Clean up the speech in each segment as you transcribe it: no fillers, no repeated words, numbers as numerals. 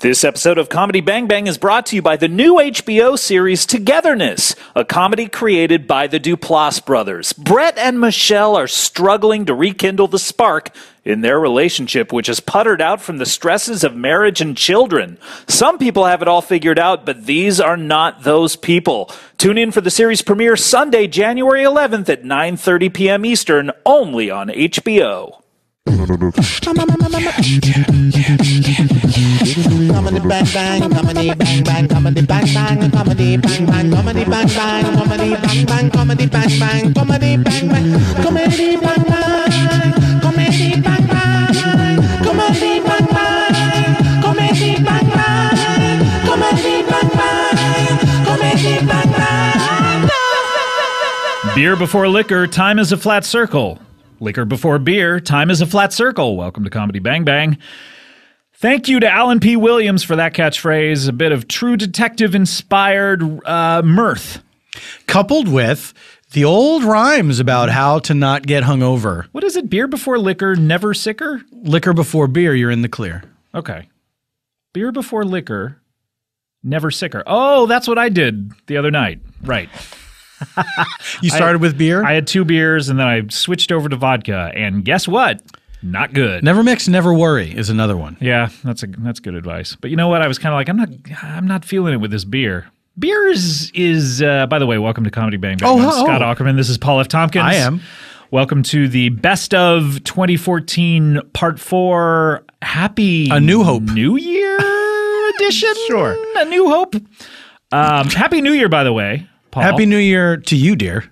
This episode of Comedy Bang Bang is brought to you by the new HBO series Togetherness, a comedy created by the Duplass brothers. Brett and Michelle are struggling to rekindle the spark in their relationship, which has puttered out from the stresses of marriage and children. Some people have it all figured out, but these are not those people. Tune in for the series premiere Sunday, January 11th at 9:30 p.m. Eastern, only on HBO. Comedy bang bang, comedy bang bang, comedy bang bang, comedy bang bang, comedy bang bang, comedy bang bang, comedy bang bang, comedy bang bang, comedy bang bang, comedy bang bang, comedy bang bang, comedy bang bang, comedy bang bang, comedy bang bang. Beer before liquor, time is a flat circle. Liquor before beer, time is a flat circle. Welcome to Comedy Bang Bang. Thank you to Alan P. Williams for that catchphrase. A bit of True Detective-inspired mirth. Coupled with the old rhymes about how to not get hungover. What is it? Beer before liquor, never sicker? Liquor before beer, you're in the clear. Okay. Beer before liquor, never sicker. Oh, that's what I did the other night. Right. You started with beer? I had 2 beers, and then I switched over to vodka, and guess what? Not good. Never mix, never worry is another one. Yeah, that's good advice. But you know what? I was kind of like, I'm not feeling it with this beer. Beer is by the way, welcome to Comedy Bang Bang. I'm Scott Aukerman. This is Paul F. Tompkins. I am. Welcome to the Best of 2014 Part 4 Happy A New Hope. New Year edition? Sure. A New Hope. Happy New Year, by the way, Paul. Happy New Year to you, dear.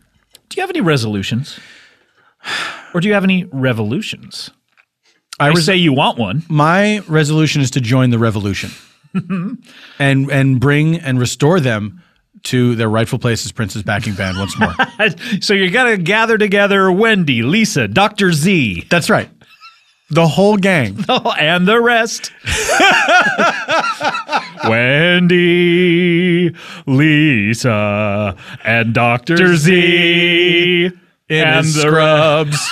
Do you have any resolutions? Or do you have any revolutions? I say you want one. My resolution is to join the revolution and bring and restore them to their rightful place as Prince's backing band once more. So you're going to gather together Wendy, Lisa, Dr. Z. That's right. The whole gang. And the rest. Wendy, Lisa, and Dr. Z. And the Scrubs.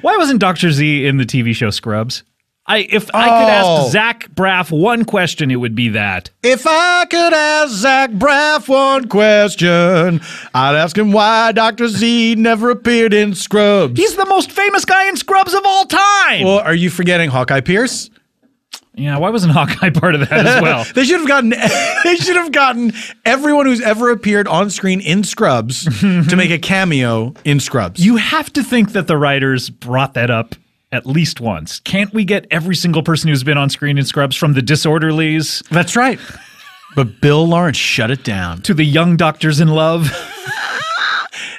Why wasn't Dr. Z in the TV show Scrubs? If I could ask Zach Braff one question, it would be that. If I could ask Zach Braff one question, I'd ask him why Dr. Z never appeared in Scrubs. He's the most famous guy in Scrubs of all time. Well, are you forgetting Hawkeye Pierce? Yeah, why wasn't Hawkeye part of that as well? They should have gotten everyone who's ever appeared on screen in Scrubs to make a cameo in Scrubs. You have to think that the writers brought that up at least once. Can't we get every single person who's been on screen in Scrubs, from the Disorderlies? That's right. But Bill Lawrence shut it down. To the young doctors in love.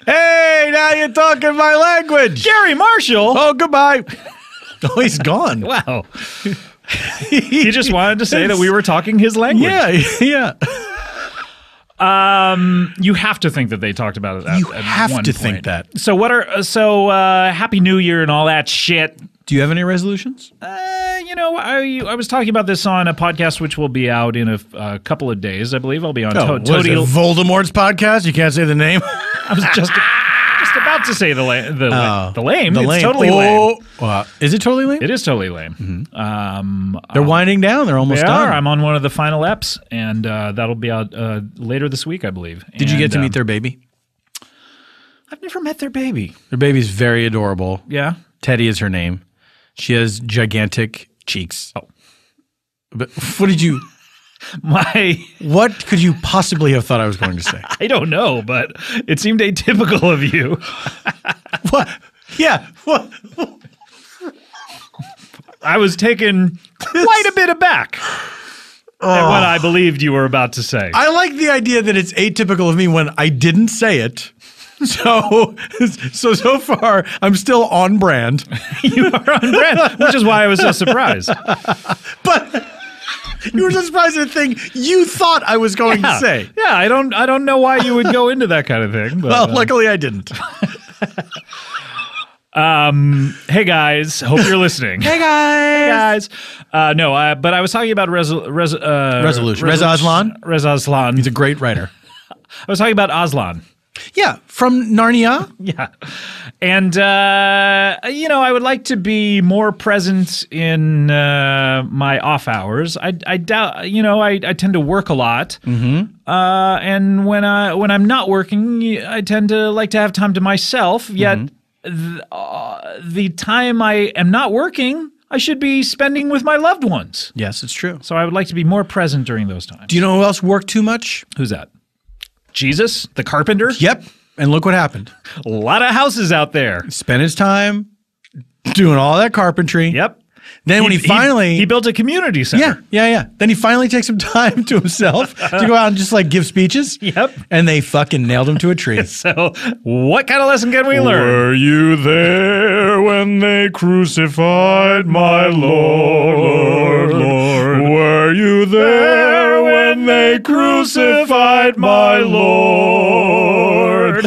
Hey, now you're talking my language. Gary Marshall. Oh, goodbye. Oh, he's gone. Wow. He just wanted to say that we were talking his language. Yeah. You have to think that they talked about it at You have one to point. think that. So Happy New Year and all that shit. Do you have any resolutions? I was talking about this on a podcast which will be out in a couple of days. I believe I'll be on What is it, Voldemort's podcast? You can't say the name? I was just about to say the lame. It's totally lame. lame. Is it totally lame? It is totally lame. Mm-hmm. They're winding down. They're almost done. I'm on one of the final eps, and that'll be out later this week, I believe. Did you get to meet their baby? I've never met their baby. Their baby's very adorable. Yeah. Teddy is her name. She has gigantic cheeks. Oh. But what did you... What could you possibly have thought I was going to say? I don't know, but it seemed atypical of you. What? Yeah. What? I was taken quite a bit aback at what I believed you were about to say. I like the idea that it's atypical of me when I didn't say it. So far, I'm still on brand. You are on brand, which is why I was so surprised. But... You were so surprised at a thing you thought I was going to say. Yeah, I don't know why you would go into that kind of thing. But, well, luckily I didn't. Hey guys, hope you're listening. Hey guys. But I was talking about resolution. Reza Aslan. Reza Aslan. He's a great writer. I was talking about Aslan. Yeah, from Narnia. Yeah. And, I would like to be more present in my off hours. I doubt, I tend to work a lot. And when I'm not working, I tend to like to have time to myself. Yet the time I am not working, I should be spending with my loved ones. Yes, it's true. So I would like to be more present during those times. Do you know who else worked too much? Who's that? Jesus, the carpenter? Yep. And look what happened. A lot of houses out there. Spent his time doing all that carpentry. Yep. Then when he built a community center. Yeah. Then he finally takes some time to himself to go out and just like give speeches. Yep. And they fucking nailed him to a tree. So what kind of lesson can we learn? Were you there when they crucified my Lord? Were you there when they crucified my Lord?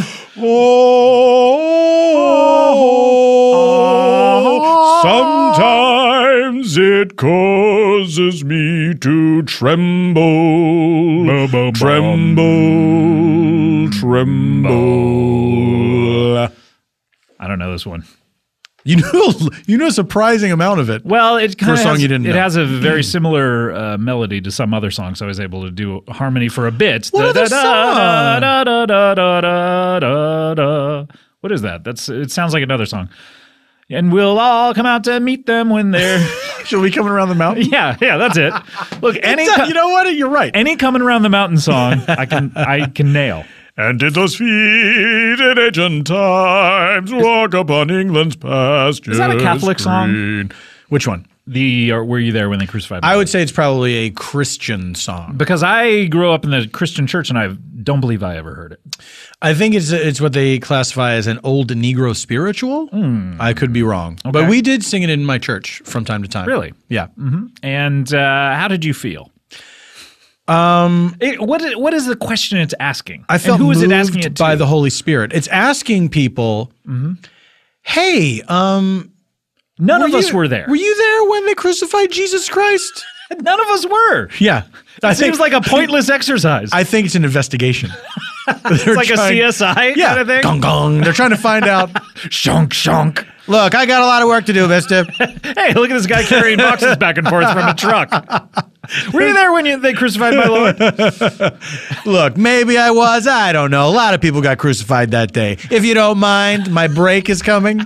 Sometimes it causes me to tremble, tremble. I don't know this one. You know a surprising amount of it. Well, it kind For of a song you didn't know. It has a very similar melody to some other songs. So I was able to do harmony for a bit. What other song? What is that? It sounds like another song. And we'll all come out to meet them when they're. She'll be coming around the mountain. Yeah, that's it. Look, you know what? You're right. Any coming around the mountain song, I can nail. And did those feet in ancient times walk upon England's pastures? Is that a Catholic song? green? Which one? Were you there when they crucified me? I would say it's probably a Christian song. Because I grew up in the Christian church and I don't believe I ever heard it. I think it's what they classify as an old Negro spiritual. I could be wrong. But we did sing it in my church from time to time. Really? Yeah. And how did you feel? What is the question it's asking? I felt and who is moved it asking it to? by the Holy Spirit. It's asking people, hey, None of us were there. Were you there when they crucified Jesus Christ? None of us were. Yeah. It seems like a pointless exercise. I think it's an investigation. It's like a CSI kind of thing? Gong, gong. They're trying to find out. Shonk, shonk. Look, I got a lot of work to do, mister. Hey, look at this guy carrying boxes back and forth from a truck. Were you there when they crucified my Lord? Look, maybe I was. I don't know. A lot of people got crucified that day. If you don't mind, my break is coming.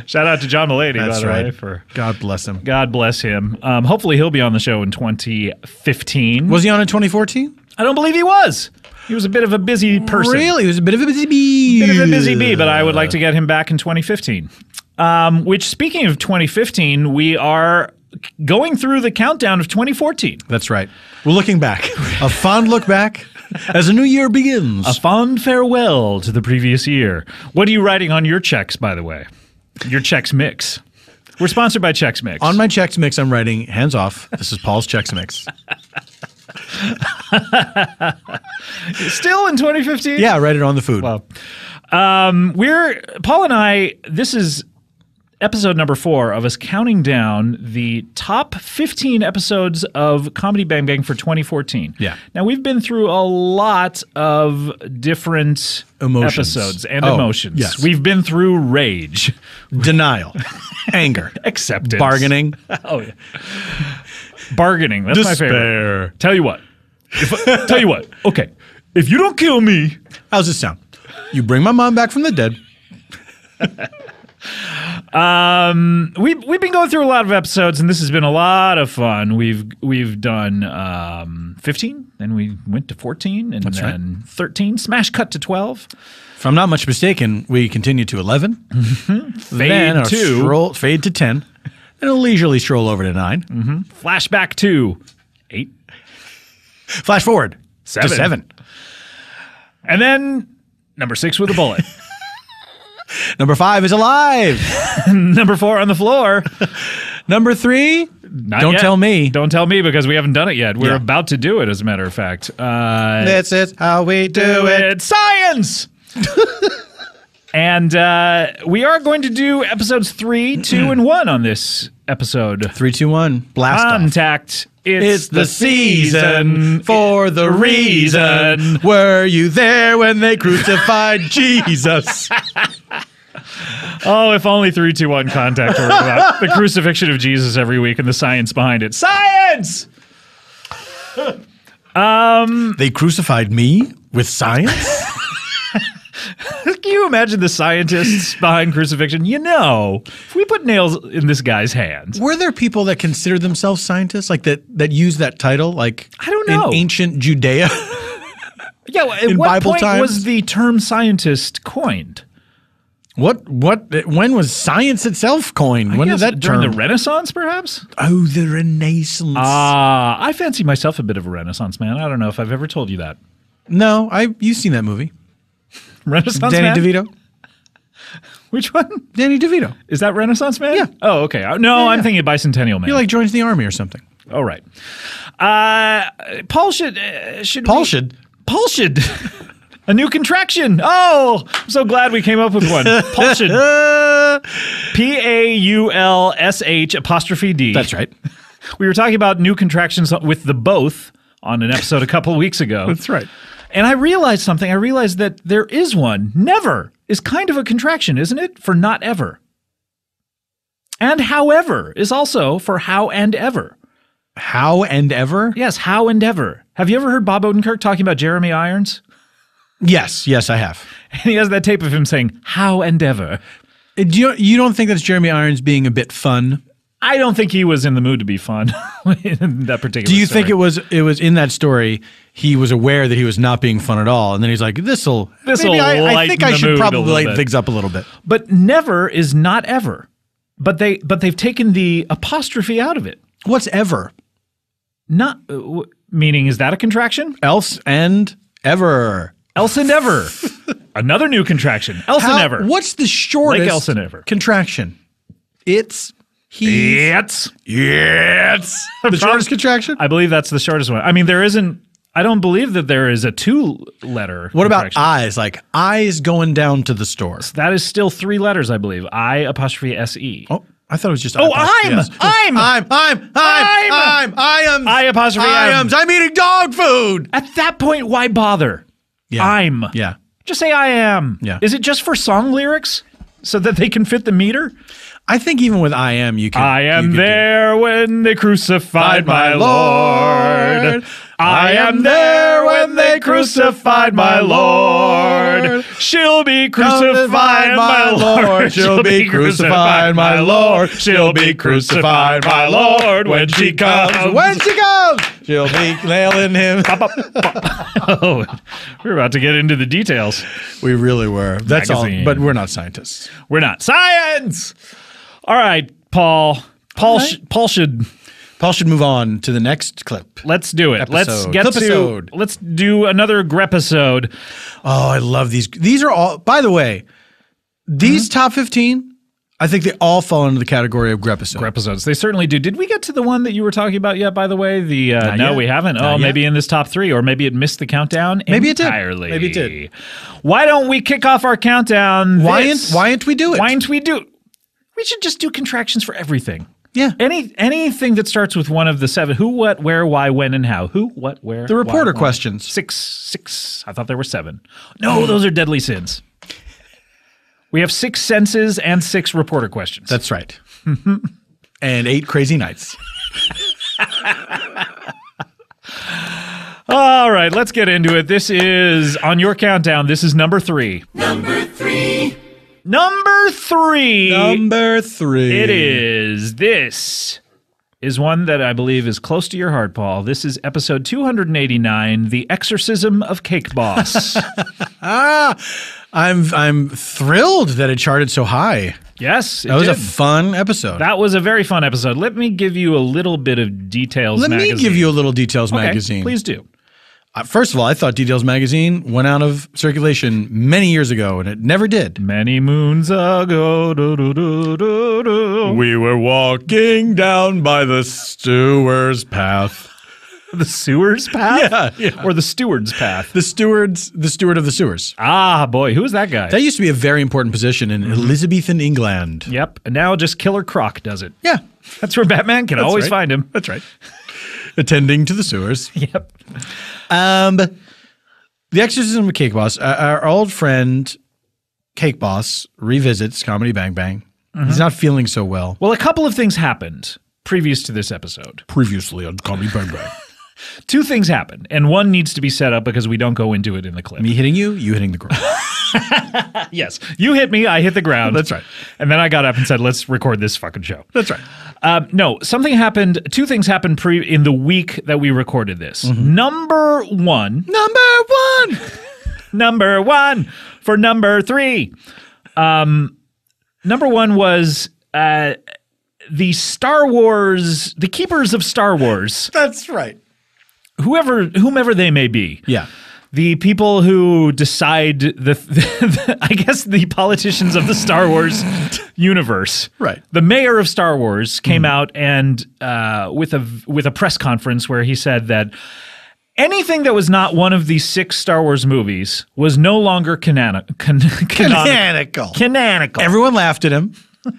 Shout out to John Mulaney, That's by the right. way. For God bless him. God bless him. Hopefully he'll be on the show in 2015. Was he on in 2014? I don't believe he was. He was a bit of a busy person. Really? He was a bit of a busy bee. Bit of a busy bee, but I would like to get him back in 2015. Which, speaking of 2015, we are going through the countdown of 2014. That's right. We're looking back. A fond look back as a new year begins. A fond farewell to the previous year. What are you writing on your checks, by the way? Your Chex Mix. We're sponsored by Chex Mix. On my Chex Mix, I'm writing, hands off, this is Paul's Chex Mix. Still in 2015? Yeah, write it on the food. Well, Paul and I, this is episode number 4 of us counting down the top 15 episodes of Comedy Bang Bang for 2014. Yeah. Now, we've been through a lot of different episodes and emotions. Yes. We've been through rage. Denial. Anger. Acceptance. Bargaining. Oh, yeah. Bargaining. That's my favorite. Despair. Tell you what. Tell you what. Okay. If you don't kill me. How's this sound? You bring my mom back from the dead. We've been going through a lot of episodes, and this has been a lot of fun. We've done 15, then we went to 14, and That's then 13. Smash cut to 12. If I'm not much mistaken, we continue to 11. Fade to fade to 10. Then a leisurely stroll over to 9. flashback to 8, Flash forward 7. to 7. And then number 6 with a bullet. Number 5 is alive. Number 4 on the floor. Number 3, Not don't yet. tell me. Don't tell me because we haven't done it yet. We're Yeah. about to do it, as a matter of fact. This is how we do it. Science! And we are going to do episodes 3, 2, and 1 on this episode. 3, 2, 1. Blast off. Contact It's the season for the reason. Were you there when they crucified Jesus? Oh, if only 3, 2, 1 contact were about the crucifixion of Jesus every week and the science behind it. Science! They crucified me with science? Can you imagine the scientists behind crucifixion? If we put nails in this guy's hands. Were there people that considered themselves scientists, like that use that title, like I don't know. in ancient Judea? Yeah, at in what Bible point times? was the term scientist coined? When was science itself coined? When did that during term? the Renaissance, perhaps? Oh, the Renaissance. I fancy myself a bit of a Renaissance man. I don't know if I've ever told you that. No, you've seen that movie. Renaissance Danny man? DeVito. Which one? Danny DeVito. Is that Renaissance man? Yeah. Oh, okay. No, I'm thinking Bicentennial man. He joins the army or something. Oh, right. Paul should. Paul should. A new contraction. Oh, I'm so glad we came up with one. Paul should. Paulsh''D. That's right. We were talking about new contractions with the both on an episode a couple of weeks ago. That's right. And I realized something. I realized that there is one. Never is kind of a contraction, isn't it? For not ever. And however is also for how and ever. How and ever? Yes, how and ever. Have you ever heard Bob Odenkirk talking about Jeremy Irons? Yes, I have. And he has that tape of him saying, how and ever. You don't think that's Jeremy Irons being a bit fun? I don't think he was in the mood to be fun in that particular Do you story. think it was in that story he was aware that he was not being fun at all, and then he's like, this'll I think I should probably lighten things up a little bit. But never is not ever. But they've taken the apostrophe out of it. What's ever? Not meaning, is that a contraction? Else and ever. Else and ever. Another new contraction. Else and ever. What's the shortest Like else and ever. contraction? It's he. It's. The shortest contraction? I believe that's the shortest one. I mean, I don't believe that there is a 2-letter What about contraction. eyes? Like eyes going down to the store. That is still 3 letters, I believe. I''SE. Oh, I thought it was just Oh, yes. I'm. I apostrophe am. I'm eating dog food. At that point, why bother? Yeah. I'm. Yeah. Just say I am. Yeah. Is it just for song lyrics so that they can fit the meter? I think even with I am, you can. I am you could there when they crucified my Lord. I am there when they crucified my Lord. She'll be crucified, my Lord. She'll be crucified, my Lord. She'll be crucified, my Lord. When she comes, she'll be nailing him. Oh, we're about to get into the details. We really were. That's Magazine. all. But we're not scientists. We're not. Science! All right, Paul. Paul should move on to the next clip. Let's do it. Episode. Let's do another Grepisode. Oh, I love these. These are all, by the way, these top 15, I think they all fall into the category of Grepisode. Grepisodes. They certainly do. Did we get to the one that you were talking about yet, by the way? No, yet. we haven't. Not Maybe yet. in this top 3, or maybe it missed the countdown Maybe it did. entirely. Maybe it did. Why don't we kick off our countdown? Why ain't we do it? Why ain't we do it? We should just do contractions for everything. Yeah. Anything that starts with one of the 7. Who, what, where, why, when, and how. Who, what, where, The reporter why, when. questions. 6. I thought there were 7. No, those are deadly sins. We have 6 senses and 6 reporter questions. That's right. And 8 crazy nights. All right, let's get into it. This is, on your countdown, this is number 3. Number 3. It is. This is one that I believe is close to your heart, Paul. This is episode 289, The Exorcism of Cake Boss. I'm thrilled that it charted so high. Yes, it That was did. a fun episode. That was a very fun episode. Let me give you a little bit of Details Let magazine. me give you a little Details Okay, magazine. please do. First of all, I thought Details magazine went out of circulation many years ago, and it never did. Many moons ago, We were walking down by the Stewards path. the sewer's path? Yeah. Or the steward's path? The steward of the sewers. Ah, boy, who's that guy? That used to be a very important position in Elizabethan England. Yep, and now just Killer Croc does it. Yeah, That's where Batman can always right. find him. That's right. attending to the sewers. Yep. The Exorcism of Cake Boss. Our old friend Cake Boss revisits Comedy Bang Bang. He's not feeling so well. Well, a couple of things happened previous to this episode. Previously on Comedy Bang Bang. Two things happened, and one needs to be set up because we don't go into it in the clip. Me hitting you, you hitting the ground. Yes. You hit me, I hit the ground. That's right. And then I got up and said, let's record this fucking show. That's right. No, something happened. Two things happened in the week that we recorded this. Number one for number three. Number one was the Star Wars, the keepers of Star Wars, That's right. whomever they may be. Yeah. The people who decide I guess the politicians of the Star Wars universe. Right. The mayor of Star Wars came out and with a press conference where he said that anything that was not one of the 6 Star Wars movies was no longer canonical. Canonical. Everyone laughed at him.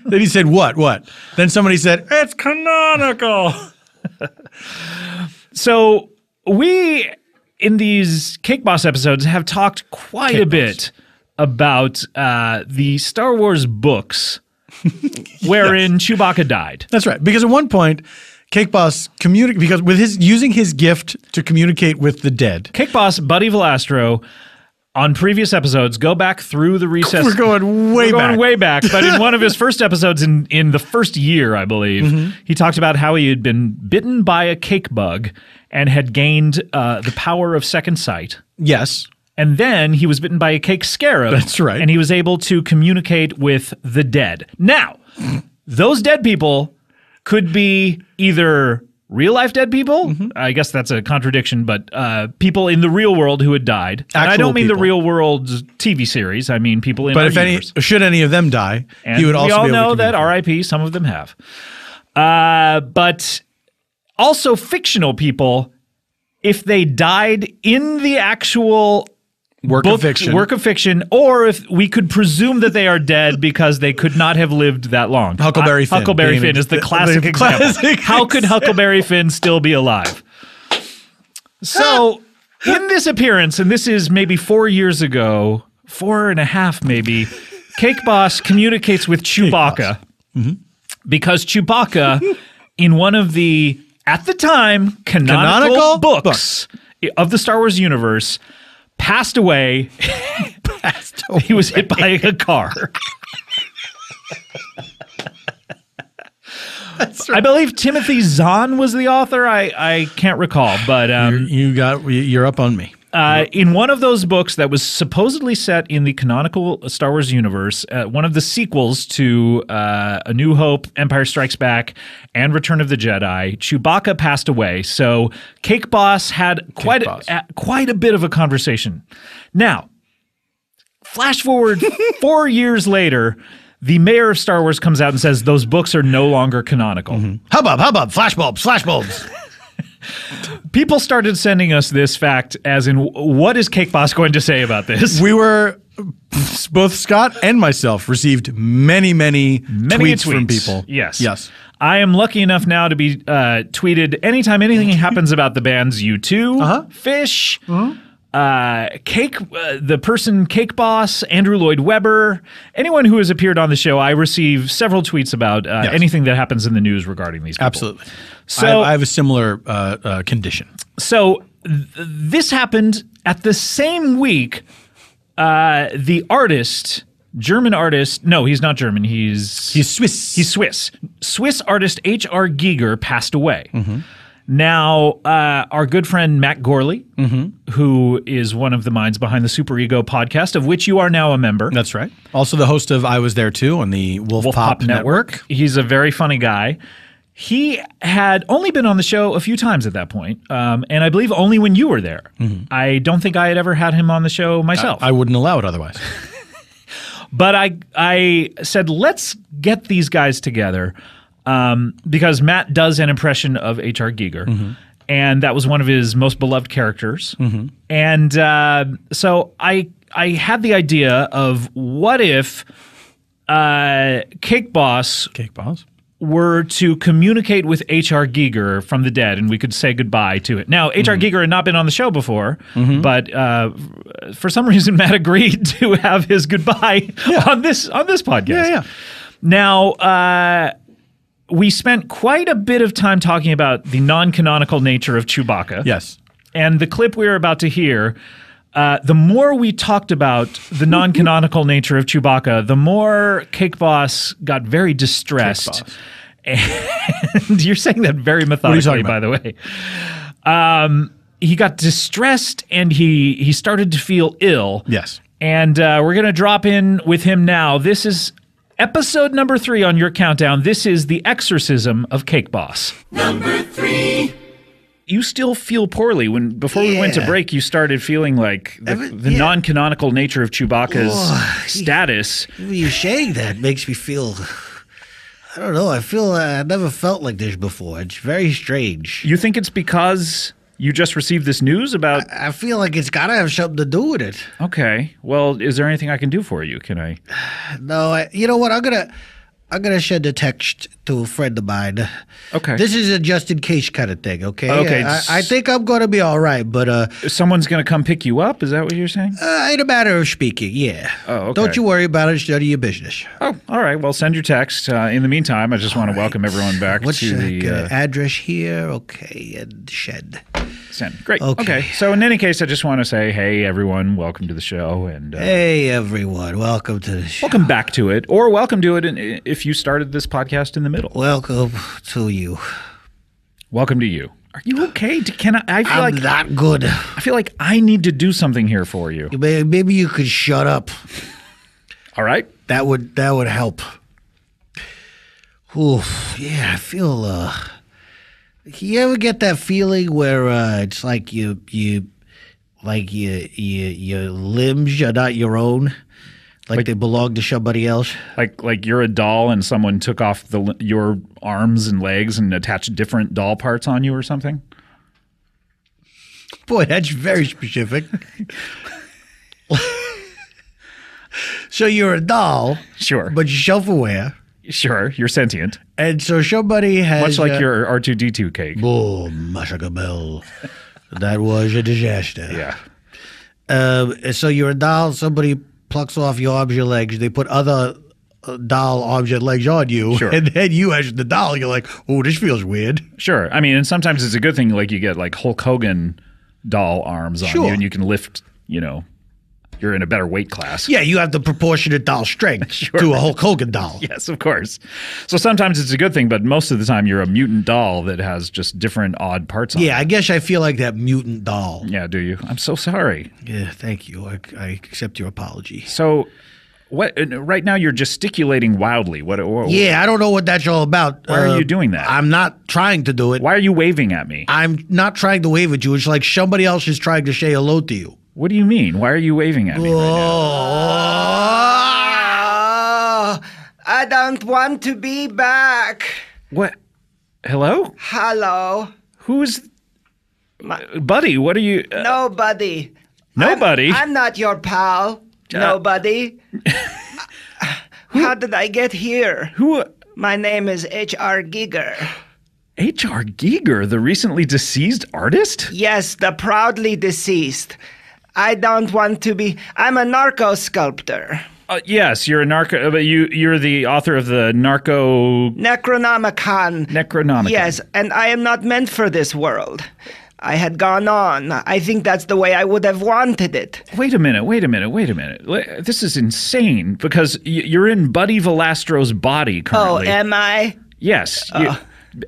Then he said, what? Then somebody said, it's canonical. So we, in these Cake Boss episodes, have talked quite a bit about the Star Wars books wherein Chewbacca died. That's right. Because at one point, Cake Boss because with using his gift to communicate with the dead. Cake Boss, Buddy Velastro, on previous episodes, go back through the recess. We're going way back. But in one of his first episodes in the first year, I believe, he talked about how he had been bitten by a cake bug and had gained the power of second sight. Yes. And then he was bitten by a cake scarab. That's right. And he was able to communicate with the dead. Now, those dead people could be either real-life dead people. I guess that's a contradiction, but people in the real world who had died. And I don't mean the real world TV series. I mean people in our universe. Should any of them die, And he would also we all be able know to that R.I.P. some of them have. But also fictional people, if they died in the actual work of fiction, or if we could presume that they are dead because they could not have lived that long. Huckleberry Finn. Huckleberry Finn is the classic example. How could Huckleberry Finn still be alive? So, in this appearance, and this is maybe 4 years ago, 4.5 maybe, Cake Boss communicates with Chewbacca because Chewbacca, in one of the, at the time, canonical books of the Star Wars universe, passed away. He was hit by a car. That's right. I believe Timothy Zahn was the author. I can't recall, but you're up on me. In one of those books that was supposedly set in the canonical Star Wars universe, one of the sequels to A New Hope, Empire Strikes Back, and Return of the Jedi, Chewbacca passed away. So Cake Boss had quite a bit of a conversation. Now, flash forward 4 years later, the mayor of Star Wars comes out and says those books are no longer canonical. Hubbub, flashbulbs. People started sending us this fact as in, what is Cake Boss going to say about this? We were, both Scott and myself received many tweets from people. Yes. I am lucky enough now to be tweeted anytime anything happens about the bands U2, Fish, Cake, the person Cake Boss, Andrew Lloyd Webber, anyone who has appeared on the show. I receive several tweets about anything that happens in the news regarding these people. Absolutely. So I have a similar condition. So this happened at the same week. The artist, German artist. No, he's not German. He's Swiss. He's Swiss. Swiss artist H.R. Giger passed away. Now, our good friend Matt Gorley, who is one of the minds behind the Super Ego podcast, of which you are now a member. That's right. Also the host of I Was There Too on the Wolf Pop Network. He's a very funny guy. He had only been on the show a few times at that point, and I believe only when you were there. I don't think I had ever had him on the show myself. I wouldn't allow it otherwise. But I said, let's get these guys together. Because Matt does an impression of H.R. Giger, and that was one of his most beloved characters. And so I had the idea of what if Cake Boss were to communicate with H.R. Giger from the dead and we could say goodbye to it. Now, H.R. Giger had not been on the show before, but for some reason, Matt agreed to have his goodbye on this podcast. Yeah. Now, we spent quite a bit of time talking about the non-canonical nature of Chewbacca. Yes. And the clip we were about to hear, the more we talked about the non-canonical nature of Chewbacca, the more Cake Boss got very distressed. And you're saying that very methodically, by the way. He got distressed and he started to feel ill. Yes. And we're going to drop in with him now. This is episode number 3 on your countdown. This is The Exorcism of Cake Boss. Number 3. You still feel poorly. Before we went to break, you started feeling like the non-canonical nature of Chewbacca's status. You saying that makes me feel, I don't know, I feel I never felt like this before. It's very strange. You think it's because you just received this news about... I feel like it's got to have something to do with it. Okay. Well, is there anything I can do for you? Can I... No, you know what? I'm gonna send a text to a friend of mine. Okay. This is a just in case kind of thing, okay? Okay. I think I'm gonna be all right, but someone's going to come pick you up? Is that what you're saying? in a matter of speaking, yeah. Oh, okay. Don't you worry about it. It's none of your business. Oh, all right. Well, send your text. In the meantime, I just want to welcome everyone back What's to the address here? Okay, and shed. send. Great. Okay. So in any case, I just want to say, hey, everyone, welcome to the show. And Hey, everyone. Welcome to the show. welcome back to it, or welcome to it if you started this podcast in the middle. Welcome to you. Welcome to you. Are you okay? I feel I'm like not good. I feel like I need to do something here for you. Maybe you could shut up. All right. That would help. Oof, yeah, I feel you ever get that feeling where it's like your limbs are not your own? Like they belong to somebody else? Like you're a doll and someone took off your arms and legs and attached different doll parts on you or something? Boy, that's very specific. So you're a doll. Sure. But you're self-aware. Sure, you're sentient. And so somebody has... Much like your R2-D2 cake. Boom, Mashakabel. That was a disaster. Yeah. So you're a doll, somebody plucks off your arms, your legs, they put other doll arms and legs on you, Sure. and then you as the doll, you're like, oh, this feels weird. Sure. I mean, and sometimes it's a good thing, like you get like Hulk Hogan doll arms on Sure. you and you can lift, you're in a better weight class. Yeah, you have the proportionate doll strength to a Hulk Hogan doll. Yes, of course. So sometimes it's a good thing, but most of the time you're a mutant doll that has just different odd parts on it. Yeah, I guess I feel like that mutant doll. Yeah, do you? I'm so sorry. Yeah, thank you. I accept your apology. So what? Right now you're gesticulating wildly. What Yeah, I don't know what that's all about. Why are you doing that? I'm not trying to do it. Why are you waving at me? I'm not trying to wave at you. It's like somebody else is trying to say hello to you. What do you mean? Why are you waving at me right now? I don't want to be back. What? Hello? Hello. Who's... Buddy, what are you... Nobody. Nobody? I'm not your pal. Nobody. How did I get here? Who... My name is H.R. Giger. H.R. Giger, the recently deceased artist? Yes, the proudly deceased. I don't want to be... I'm a narco sculptor. Yes, you're a narco... But you're the author of the Narco... Necronomicon. Yes, and I am not meant for this world. I had gone on. I think that's the way I would have wanted it. Wait a minute. This is insane, because you're in Buddy Velastro's body currently. Oh, am I? Yes.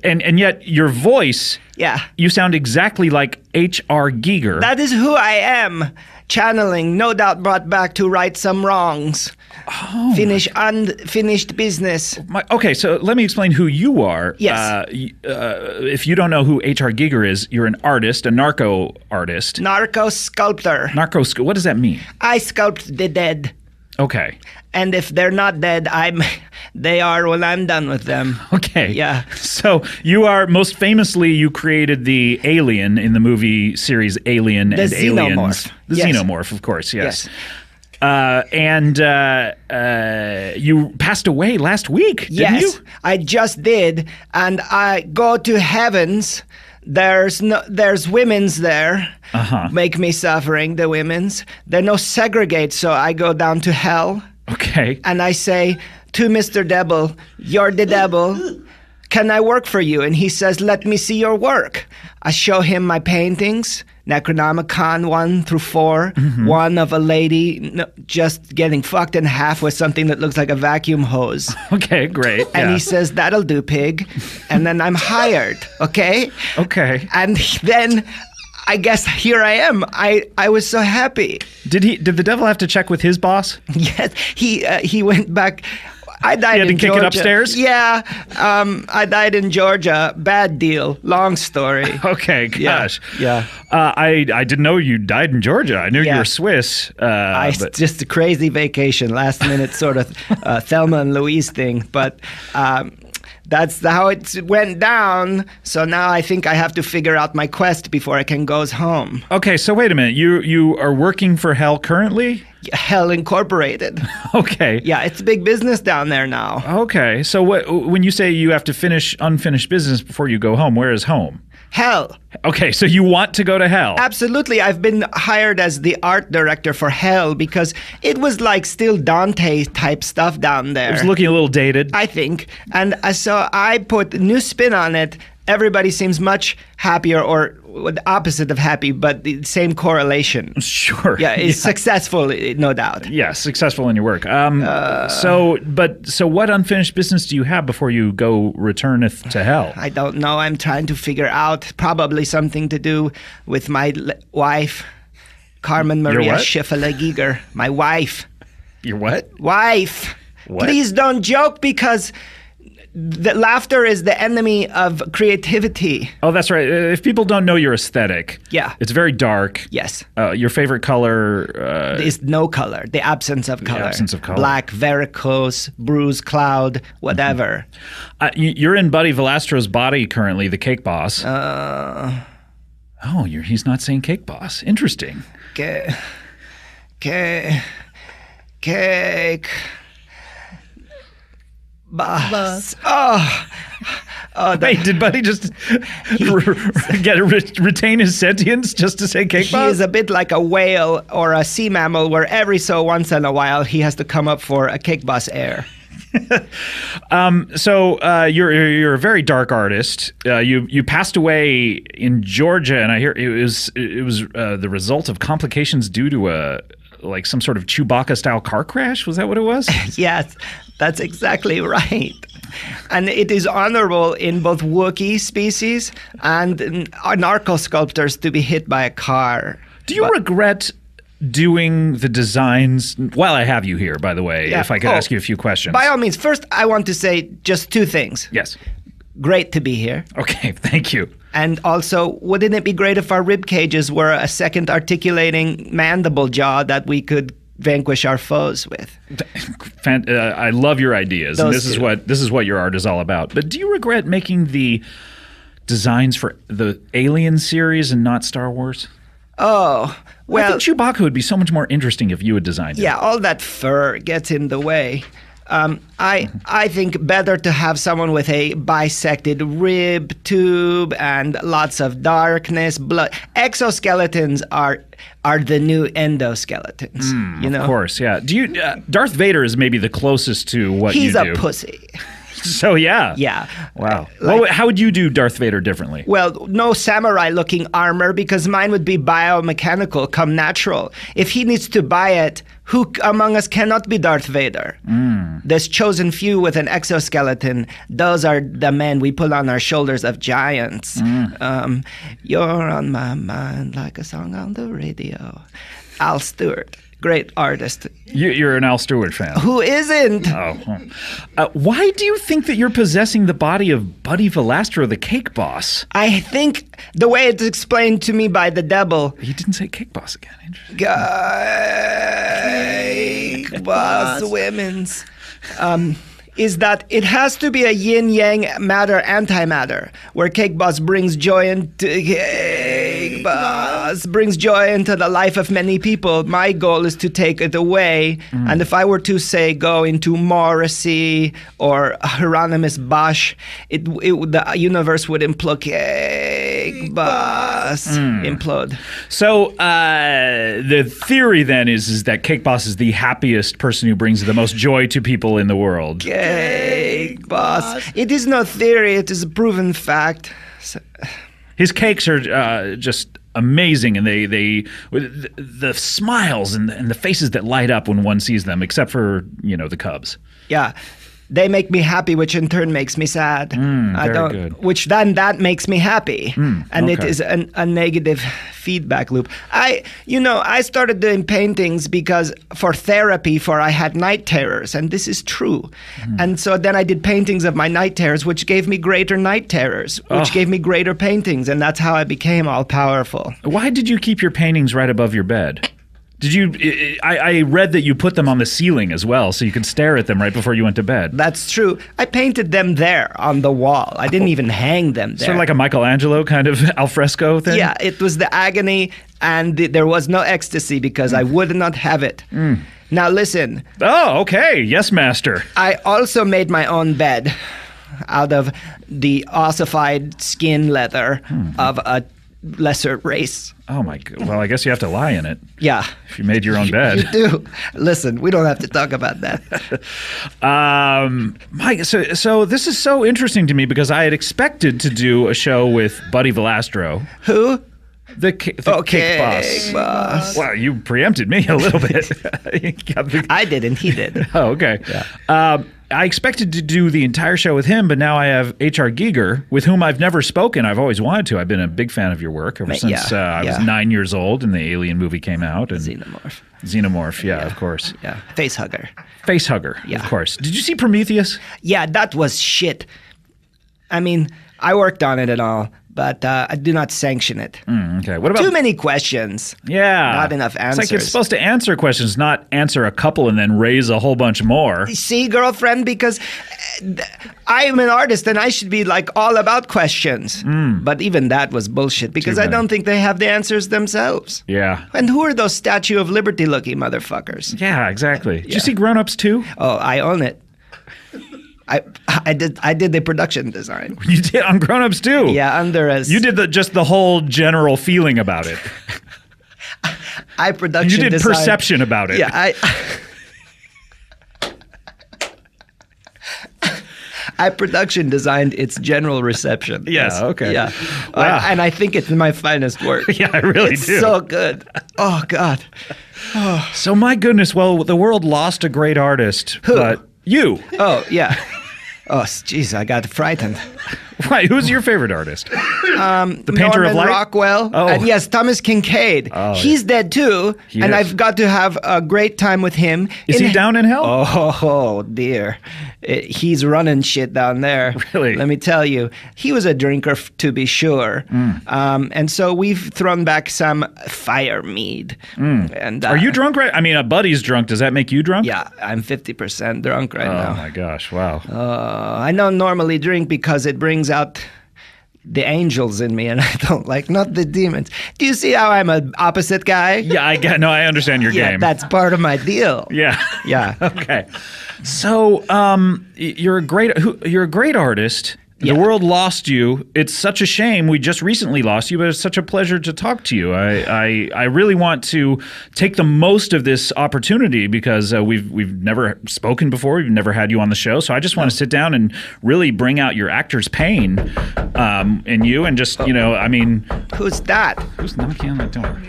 And yet your voice... Yeah. You sound exactly like H.R. Giger. That is who I am. Channeling, no doubt brought back to right some wrongs. Oh. Finish unfinished business. Okay, so let me explain who you are. Yes. If you don't know who H.R. Giger is, you're an artist, a narco artist. Narco sculptor. What does that mean? I sculpt the dead. Okay. And if they're not dead, they are when I'm done with them. Okay. Yeah. So you created the alien in the movie series Alien and xenomorph. Aliens. The Yes. xenomorph, of course, yes. And you passed away last week, didn't you? Yes, I just did. And I go to heavens. There's women's there. Make me suffering, the women's. They no segregate, so I go down to hell. Okay. And I say to Mr. Devil, you're the devil. Can I work for you? And he says, let me see your work. I show him my paintings, Necronomicon 1 through 4, one of a lady just getting fucked in half with something that looks like a vacuum hose. Okay, great. And he says, that'll do, pig. And then I'm hired, okay? Okay. And then I guess here I am. I was so happy. Did the devil have to check with his boss? Yes, he went back. I died He had in to kick Georgia. it upstairs? Yeah, I died in Georgia. Bad deal. Long story. Okay, gosh. Yeah. I didn't know you died in Georgia. I knew you were Swiss. But Just a crazy vacation, last minute sort of Thelma and Louise thing. But that's how it went down. So now I think I have to figure out my quest before I can go home. Okay, so wait a minute. You are working for Hell currently? Hell Incorporated. Okay. Yeah, it's big business down there now. Okay. So when you say you have to finish unfinished business before you go home, where is home? Hell. Okay, so you want to go to Hell? Absolutely. I've been hired as the art director for Hell because it was like still Dante type stuff down there. It was looking a little dated. I think. And so I put new spin on it. Everybody seems much happier, or the opposite of happy, but the same correlation. Sure. Yeah, it's successful, no doubt. Yeah, successful in your work. So what unfinished business do you have before you go returneth to Hell? I don't know. I'm trying to figure out. Probably something to do with my wife, Carmen Maria Schiffele-Giger. My wife. Your what? Wife. What? Please don't joke, because the laughter is the enemy of creativity. Oh, that's right. If people don't know your aesthetic, it's very dark. Yes. Your favorite color is no color. The absence of color. The absence of color. Black, varicose, bruise, cloud, whatever. You're in Buddy Velastro's body currently, the Cake Boss. He's not saying Cake Boss. Interesting. Cake. Boss. Wait, did Buddy just retain his sentience just to say Cake Boss? He is a bit like a whale or a sea mammal, where every so once in a while he has to come up for a Cake Boss air. You're a very dark artist. You passed away in Georgia, and I hear it was the result of complications due to some sort of Chewbacca-style car crash. Was that what it was? Yes, that's exactly right. And it is honorable in both Wookiee species and narco-sculptors to be hit by a car. Do you regret doing the designs? While I have you here, by the way, if I could ask you a few questions. By all means. First, I want to say just two things. Yes. Great to be here. Okay, thank you. And also, wouldn't it be great if our rib cages were a second articulating mandible jaw that we could vanquish our foes with? I love your ideas, and this is what your art is all about. But do you regret making the designs for the Alien series and not Star Wars? Oh, well, I think Chewbacca would be so much more interesting if you had designed it. Yeah, all that fur gets in the way. I think better to have someone with a bisected rib tube and lots of darkness, blood. Exoskeletons are the new endoskeletons. Of course, yeah. Do you? Darth Vader is maybe the closest to what He's you do. a pussy. So yeah. Yeah. Wow. How would you do Darth Vader differently? Well, no samurai-looking armor, because mine would be biomechanical, come natural. If he needs to buy it, who among us cannot be Darth Vader? This chosen few with an exoskeleton, those are the men we pull on our shoulders of giants. You're on my mind like a song on the radio. Al Stewart. Great artist. You're an Al Stewart fan. Who isn't? Why do you think that you're possessing the body of Buddy Velastro, the Cake Boss? I think the way it's explained to me by the devil. He didn't say Cake Boss again. Interesting. Cake Boss women's. Is that it has to be a yin-yang matter antimatter, where Cake Boss brings joy into cake. boss brings joy into the life of many people. My goal is to take it away. And if I were to say go into Morrissey or Hieronymus Bosch, the universe would implode. Cake boss implode. So the theory then is that Cake Boss is the happiest person who brings the most joy to people in the world. Cake boss. It is no theory. It is a proven fact. His cakes are just amazing, and they the smiles and the faces that light up when one sees them, except for the Cubs. Yeah. They make me happy, which in turn makes me sad. Good. Which then that makes me happy, and it okay. is a negative feedback loop. I started doing paintings because for therapy, I had night terrors, and this is true. And so then I did paintings of my night terrors, which gave me greater night terrors, which gave me greater paintings, and that's how I became all powerful. Why did you keep your paintings right above your bed? Did you? I read that you put them on the ceiling as well, so you could stare at them right before you went to bed. That's true. I painted them there on the wall. I didn't even hang them there. Sort of like a Michelangelo kind of alfresco thing? Yeah, it was the agony, and there was no ecstasy because I would not have it. Now listen. Oh, okay. Yes, master. I also made my own bed out of the ossified skin leather of a lesser race. Oh my God. Well, I guess you have to lie in it. Yeah. If you made your own bed. You do. Listen, we don't have to talk about that. Mike, so this is so interesting to me because I had expected to do a show with Buddy Velastro. Who? The Cake Boss. Wow, you preempted me a little bit. I didn't. He did. Oh, okay. Yeah. I expected to do the entire show with him, but now I have H.R. Giger, with whom I've never spoken. I've always wanted to. I've been a big fan of your work ever since I was 9 years old and the Alien movie came out. And Xenomorph, yeah, of course. Yeah, Facehugger, of course. Did you see Prometheus? Yeah, that was shit. I mean, I worked on it and all, but I do not sanction it. Okay. What about too many questions? Yeah, not enough answers. It's like it's supposed to answer questions, not answer a couple and then raise a whole bunch more. See, girlfriend, because I am an artist and I should be like all about questions. But even that was bullshit because I don't think they have the answers themselves. Yeah. And who are those Statue of Liberty looking motherfuckers? Yeah, exactly. Did you see Grown Ups 2? Oh, I own it. I did the production design. You did on Grown Ups 2? Yeah, under as you did just the whole general feeling about it. I production. You did design. Perception about it. Yeah, I production designed its general reception. Yeah, Yes. okay. Yeah, Wow. and I think it's my finest work. Yeah, I really it's do. So good. Oh God. So my goodness, well, the world lost a great artist. Who? But you. Oh yeah. Oh jeez, I got frightened. Why? Who's your favorite artist? The Painter Norman of Light? Rockwell. Oh. And yes, Thomas Kincaid. Oh, He's dead too. And is. I've got to have a great time with him. Is he down in hell? Oh dear. He's running shit down there. Really? Let me tell you. He was a drinker to be sure. And so we've thrown back some fire mead. And Are you drunk right? I mean, a buddy's drunk. Does that make you drunk? Yeah, I'm 50% drunk right Oh now. my gosh, wow. I don't normally drink because it brings out the angels in me, and I don't like, not the demons. Do you see how I'm an opposite guy? Yeah, I understand your Yeah, game. that's part of my deal. Yeah. Yeah. Okay. So, you're a great artist. Yeah. The world lost you. It's such a shame. We just recently lost you, but it's such a pleasure to talk to you. I really want to take the most of this opportunity because we've never spoken before. We've never had you on the show, so I just want to sit down and really bring out your actor's pain in you, and just I mean, Who's that? who's knocking on the door?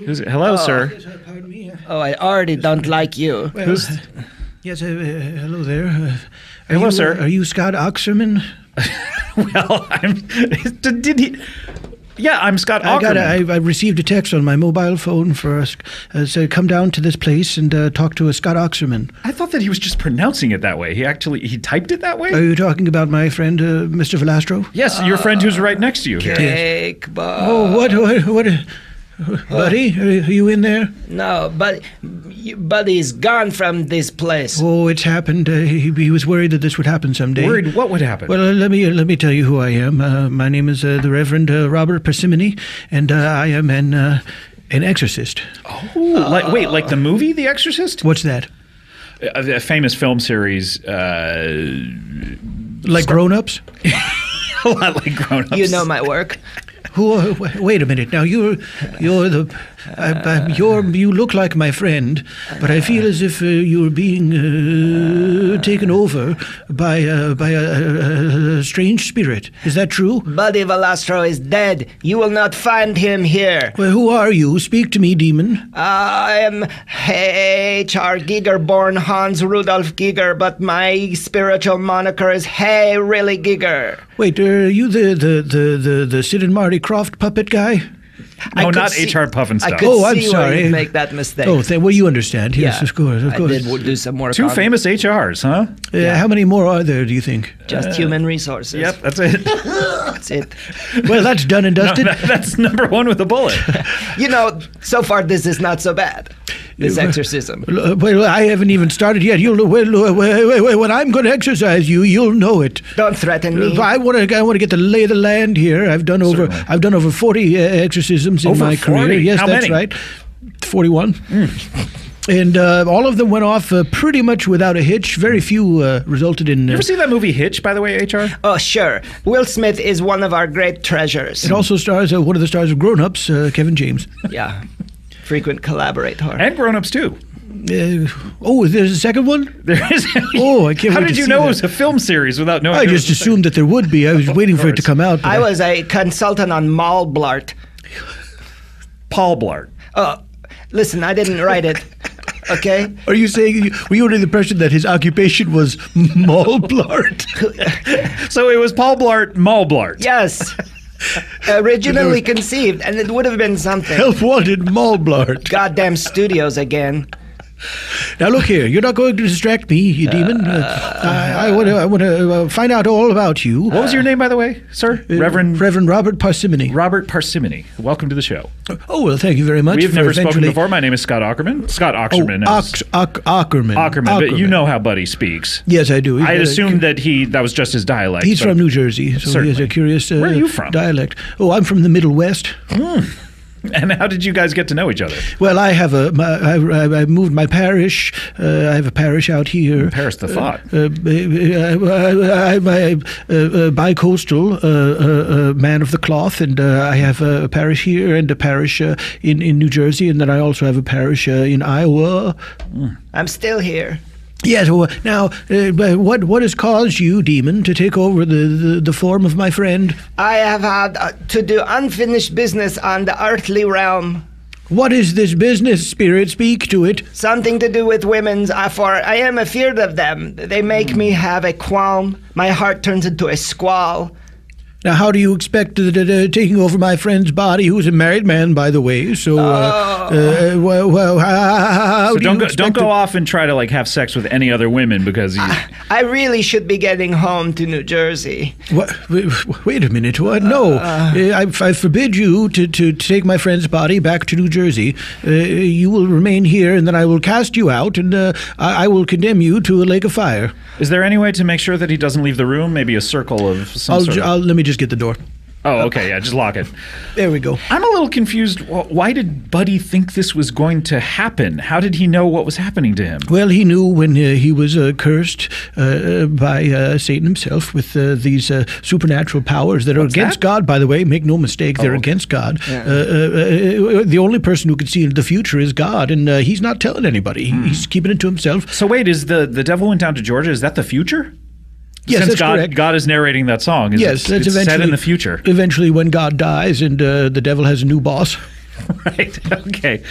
Hello, sir. Pardon me. Oh, I already don't like you. Who's? Yes, hello there. Hello, sir. Are you Scott Aukerman? Well, did he? Yeah, I'm Scott Aukerman. I received a text on my mobile phone for said come down to this place and talk to a Scott Aukerman. I thought that he was just pronouncing it that way. He typed it that way? Are you talking about my friend, Mr. Velastro? Yes, your friend who's right next to you here. Cake boss. Oh, what? Buddy, are you in there? No, but Buddy's gone from this place. Oh, it's happened. He was worried that this would happen someday. Worried what would happen? Well, let me tell you who I am. My name is the Reverend Robert Parsimony, and I am an exorcist. Like the movie The Exorcist? What's that? A famous film series. Like Grown-Ups? A lot like Grown Ups. You know my work. Who? Wait a minute. Now you look like my friend, but I feel as if you're being taken over by a strange spirit. Is that true? Buddy Velastro is dead. You will not find him here. Well, who are you? Speak to me, demon. I am H.R. Giger, born Hans Rudolf Giger, but my spiritual moniker is Hey Really Giger. Wait, are you the Sid and Marty Croft puppet guy? No, not H.R. Puffenstuff. I could I'm see sorry. where you'd make that mistake. Oh, well, you understand. Yes, Yeah, of course. I did do some work Two on famous HRs, huh? How many more are there, do you think? just human resources. Yep, that's it. That's it. Well, that's done and dusted. That's number one with a bullet. You know, so far this is not so bad. This exorcism. Well, I haven't even started yet. When I'm going to exercise you, you'll know it. Don't threaten me. I want to get the lay of the land here. I've done over 40 exorcisms in Over my 40? career. Yes, How that's many? right. 41. And all of them went off pretty much without a hitch. Very few resulted in. You ever see that movie Hitch, by the way, HR? Oh, sure. Will Smith is one of our great treasures. It also stars one of the stars of Grown Ups, Kevin James. Yeah. Frequent collaborator. And Grown Ups, too. There's a second one? There is. Oh, I can't How wait did to you see know that. it was a film series without knowing? I there just was a assumed that there would be. I was waiting for it to come out. but I was a consultant on Mall Blart. Paul Blart. Listen, I didn't write it. Okay? Are you saying, were you under the impression that his occupation was mall blart? So it was Paul Blart, Mall Blart. Yes. Originally conceived, and it would have been something. Help wanted mall blart. Goddamn studios again. Now look here, you're not going to distract me, you demon. I want to find out all about you. What was your name, by the way, sir? Reverend Robert Parsimony. Robert Parsimony. Welcome to the show. Oh, well, thank you very much. We've for never spoken eventually- before. My name is Scott Aukerman. Scott Aukerman. Aukerman. Aukerman, but you know how Buddy speaks. Yes, I do. I assumed that was just his dialect. He's but- from New Jersey, so he has a curious Where are you from? dialect. Oh, I'm from the Middle West. And how did you guys get to know each other? Well, I have I moved my parish. I have a parish out here. Paris the thought. I'm a bi-coastal man of the cloth, and I have a parish here and a parish in New Jersey, and then I also have a parish in Iowa. I'm still here. Yes. Well, now, what has caused you, demon, to take over the form of my friend? I have had to do unfinished business on the earthly realm. What is this business, spirit? Speak to it. Something to do with women's, for I am afeard of them. They make me have a qualm. My heart turns into a squall. Now, how do you expect taking over my friend's body, who's a married man, by the way? So, how So do you don't go off and try to have sex with any other women because you, I really should be getting home to New Jersey. What? Wait a minute. What? No, I forbid you to take my friend's body back to New Jersey. You will remain here, and then I will cast you out, and I will condemn you to a lake of fire. Is there any way to make sure that he doesn't leave the room? Maybe a circle of some sort of... Let me just get the door. Oh, okay. Yeah, just lock it. There we go. I'm a little confused. Why did Buddy think this was going to happen? How did he know what was happening to him? Well, he knew when he was cursed by Satan himself with these supernatural powers that are against God, by the way. Make no mistake, they're against God. Yeah. The only person who can see into the future is God, and he's not telling anybody. He's keeping it to himself. So wait, is the devil went down to Georgia? Is that the future? Yes, Since that's correct. God is narrating that song. Yes, that's it's eventually set in the future. Eventually, when God dies and the devil has a new boss. Right. Okay.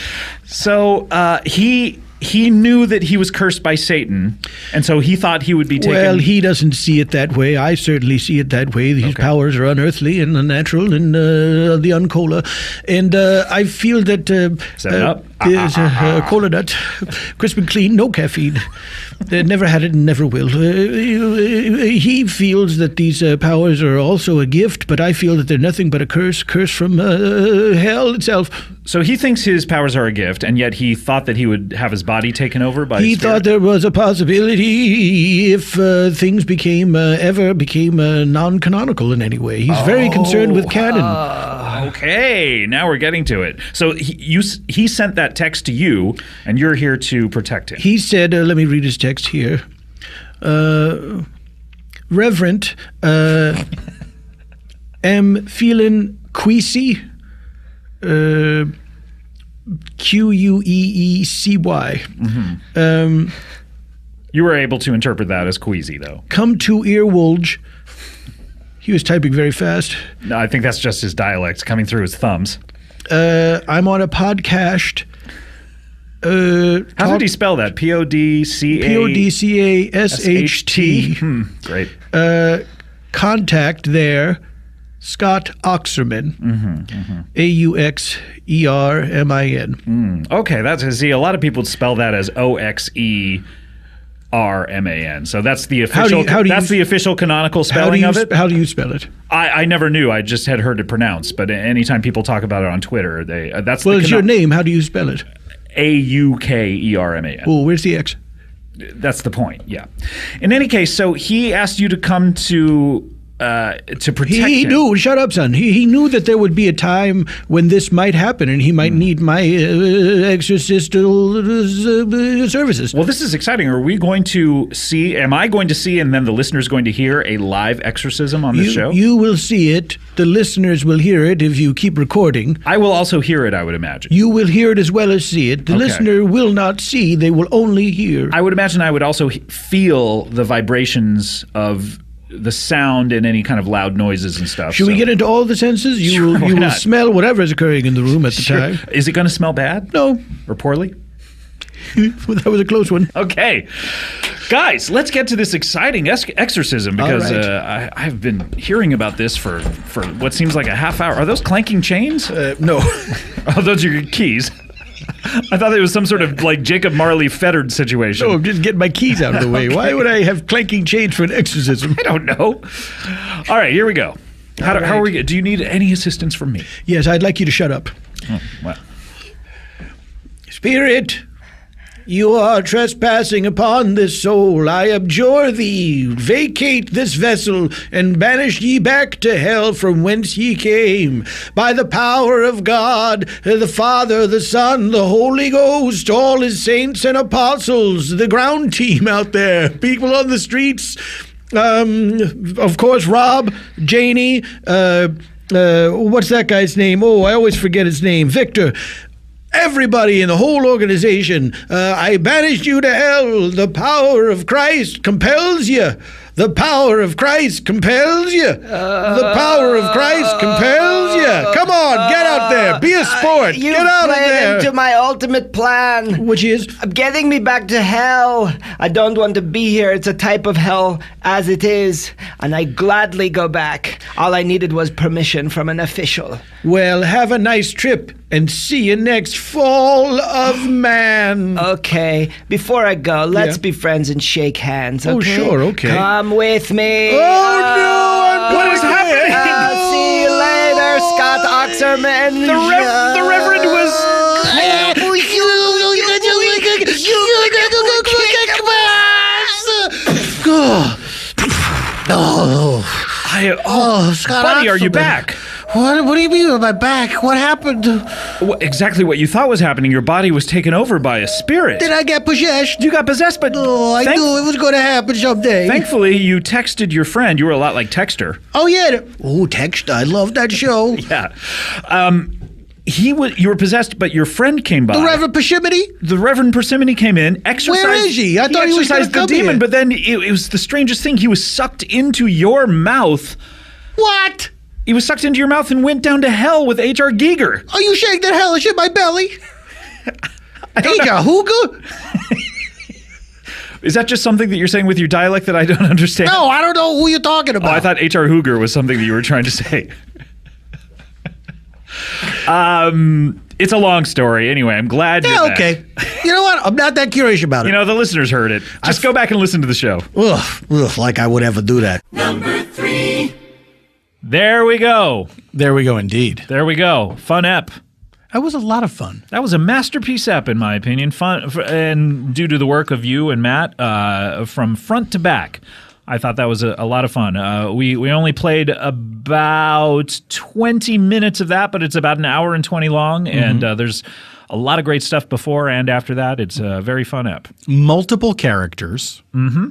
So he he knew that he was cursed by Satan, and so he thought he would be taken. Well, he doesn't see it that way. I certainly see it that way. These powers are unearthly and unnatural and the uncola. And I feel that there's a cola nut, crisp and clean, no caffeine. Never had it and never will. He feels that these powers are also a gift, but I feel that they're nothing but a curse from hell itself. So he thinks his powers are a gift, and yet he thought that he would have his body taken over by He a spirit? thought there was a possibility if things became non-canonical in any way. He's very concerned with canon. Okay, now we're getting to it. So he sent that text to you, and you're here to protect him. He said, let me read his text here. Reverend, am feeling queasy. Queecy. You were able to interpret that as queasy, though. Come to earwolge. He was typing very fast. No, I think that's just his dialect coming through his thumbs. I'm on a podcast. How did he spell that? Podcasht. Great. Contact there. Scott Aukerman. Auxermin. Okay, see, a lot of people spell that as Oxerman. So that's the official. The official canonical spelling of it. How do you spell it? I never knew. I just had heard it pronounced. But anytime people talk about it on Twitter, that's it's your name. How do you spell it? Aukerman. Oh, where's the X? That's the point. Yeah. In any case, so he asked you to come to protect him. He knew. Shut up, son. He knew that there would be a time when this might happen, and he might need my exorcistical services. Well, this is exciting. Are we going to see? Am I going to see, and then the listeners going to hear a live exorcism on this show? You will see it. The listeners will hear it if you keep recording. I will also hear it, I would imagine. You will hear it as well as see it. The listener will not see. They will only hear. I would imagine I would also feel the vibrations of the sound and any kind of loud noises and stuff. Should we get into all the senses? You will smell whatever is occurring in the room at the time. Is it going to smell bad? No. Or poorly? That was a close one. Okay. Guys, let's get to this exciting exorcism because I've been hearing about this for what seems like a half hour. Are those clanking chains? No. Oh, those are your keys. I thought it was some sort of like Jacob Marley fettered situation. No, I'm just getting my keys out of the way. Why would I have clanking chains for an exorcism? I don't know. All right, here we go. How are we? Do you need any assistance from me? Yes, I'd like you to shut up. Oh, well. Spirit, you are trespassing upon this soul. I abjure thee. Vacate this vessel, and banish ye back to hell from whence ye came. By the power of God, the Father, the Son, the Holy Ghost, all his saints and apostles, the ground team out there, people on the streets, of course, Rob, Janie, what's that guy's name? Oh, I always forget his name. Victor. Everybody in the whole organization, I banished you to hell. The power of Christ compels you. The power of Christ compels you. The power of Christ compels you. Come on, get out there. Be a sport. Get out of there. Into my ultimate plan. Which is? Getting me back to hell. I don't want to be here. It's a type of hell as it is. And I gladly go back. All I needed was permission from an official. Well, have a nice trip and see you next fall of man. Okay. Before I go, let's be friends and shake hands, okay? Oh, sure, okay. Come with me. Oh, no! What is happening? See you later, Scott Aukerman. The Reverend was... Scott buddy, are you Aukerman. back? What do you mean with my back? What happened? Exactly what you thought was happening. Your body was taken over by a spirit. Did I get possessed? You got possessed, but... Oh, I knew it was going to happen someday. Thankfully, you texted your friend. You were a lot like Texter. Oh, yeah. Oh, Text. I love that show. Yeah. You were possessed, but your friend came by. The Reverend Persimmony? The Reverend Persimmony came in, exorcised... Where is he? I thought he was gonna exorcised the come demon, here. but then it was the strangest thing. He was sucked into your mouth. What? He was sucked into your mouth and went down to hell with H.R. Giger. Are you shaking that hellish in my belly? Hey, Hooga? Is that just something that you're saying with your dialect that I don't understand? No, I don't know who you're talking about. Oh, I thought H.R. Hooger was something that you were trying to say. It's a long story. Anyway, I'm glad you're back. Okay. You know what? I'm not that curious about it. You know, the listeners heard it. Just go back and listen to the show. Ugh, like I would ever do that. There we go. There we go, indeed. There we go. Fun ep. That was a lot of fun. That was a masterpiece ep, in my opinion. Fun, and due to the work of you and Matt, from front to back, I thought that was a lot of fun. We only played about 20 minutes of that, but it's about an hour and 20 long, and there's a lot of great stuff before and after that. It's a very fun ep. Multiple characters. Mm-hmm.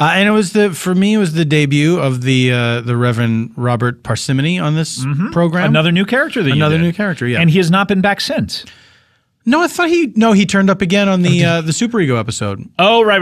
And it was for me, it was the debut of the Reverend Robert Parsimony on this program. Another new character that Another you did. new character, yeah. And he has not been back since. No, I thought he turned up again on the Super Ego episode. Oh, right.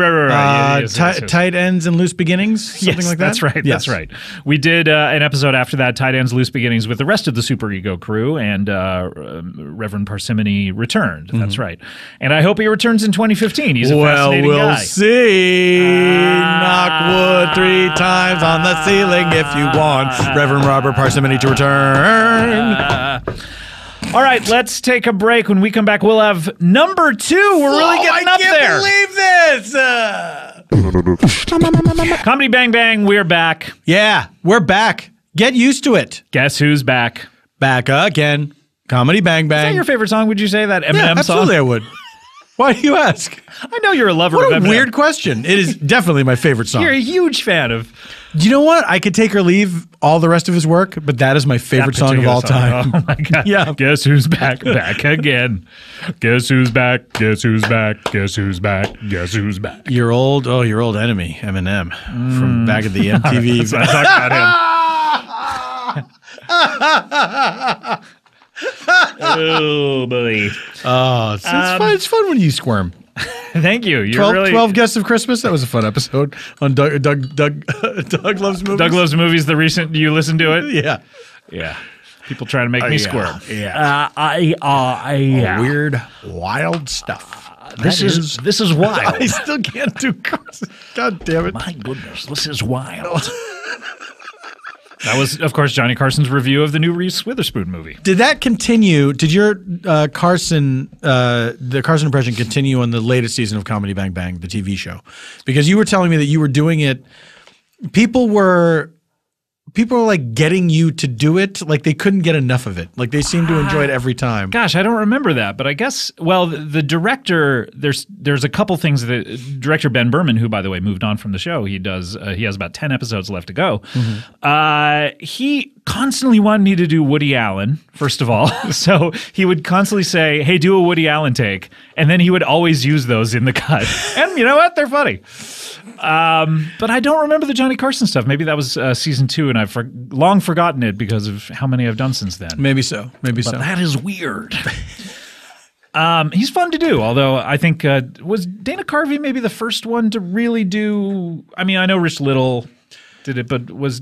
Yes. Tight Ends and Loose Beginnings, something like that? That's right. Yes. That's right. We did an episode after that, Tight Ends, Loose Beginnings, with the rest of the Super Ego crew, and Reverend Parsimony returned. That's right. And I hope he returns in 2015. He's a fascinating guy. Well, we'll see. Knock wood 3 times on the ceiling if you want Reverend Robert Parsimony to return. All right, let's take a break. When we come back, we'll have number 2. We're really getting up there. I can't believe this. Comedy Bang Bang, we're back. Yeah, we're back. Get used to it. Guess who's back? Back again. Comedy Bang Bang. Is that your favorite song, would you say? That Eminem Yeah, song? absolutely I would. Why do you ask? I know you're a lover What of a Eminem. weird question. It is definitely my favorite song. You're a huge fan of You know what? I could take or leave all the rest of his work, but that is my favorite that song of particular all song. time. Oh my God. Yeah. Guess who's back? Back again. Guess who's back? Guess who's back? Guess who's back? Guess who's back? Your old enemy, Eminem, from back at the MTV. Let's not talk about him. Oh, boy. Oh, it's fun. It's fun when you squirm. Thank you. You're 12 Guests of Christmas. That was a fun episode on Doug Loves Movies. Doug Loves Movies, the recent, you listen to it? Yeah. Yeah. People trying to make me squirm. Yeah. Weird, wild stuff. This is wild. I still can't do Carson. God damn it. My goodness, this is wild. That was, of course, Johnny Carson's review of the new Reese Witherspoon movie. Did that continue? Did your the Carson impression continue on the latest season of Comedy Bang Bang, the TV show? Because you were telling me that you were doing it. People were like getting you to do it. Like they couldn't get enough of it. Like they seemed to enjoy it every time. Gosh, I don't remember that, but I guess, well, the director, there's a couple things that director Ben Berman, who by the way moved on from the show, he has about 10 episodes left to go. He constantly wanted me to do Woody Allen, first of all. So he would constantly say, hey, do a Woody Allen take. And then he would always use those in the cut. And you know what? They're funny. But I don't remember the Johnny Carson stuff. Maybe that was season 2, and I've long forgotten it because of how many I've done since then. Maybe so. But that is weird. He's fun to do, although I think was Dana Carvey maybe the first one to really do. I mean, I know Rich Little did it, but does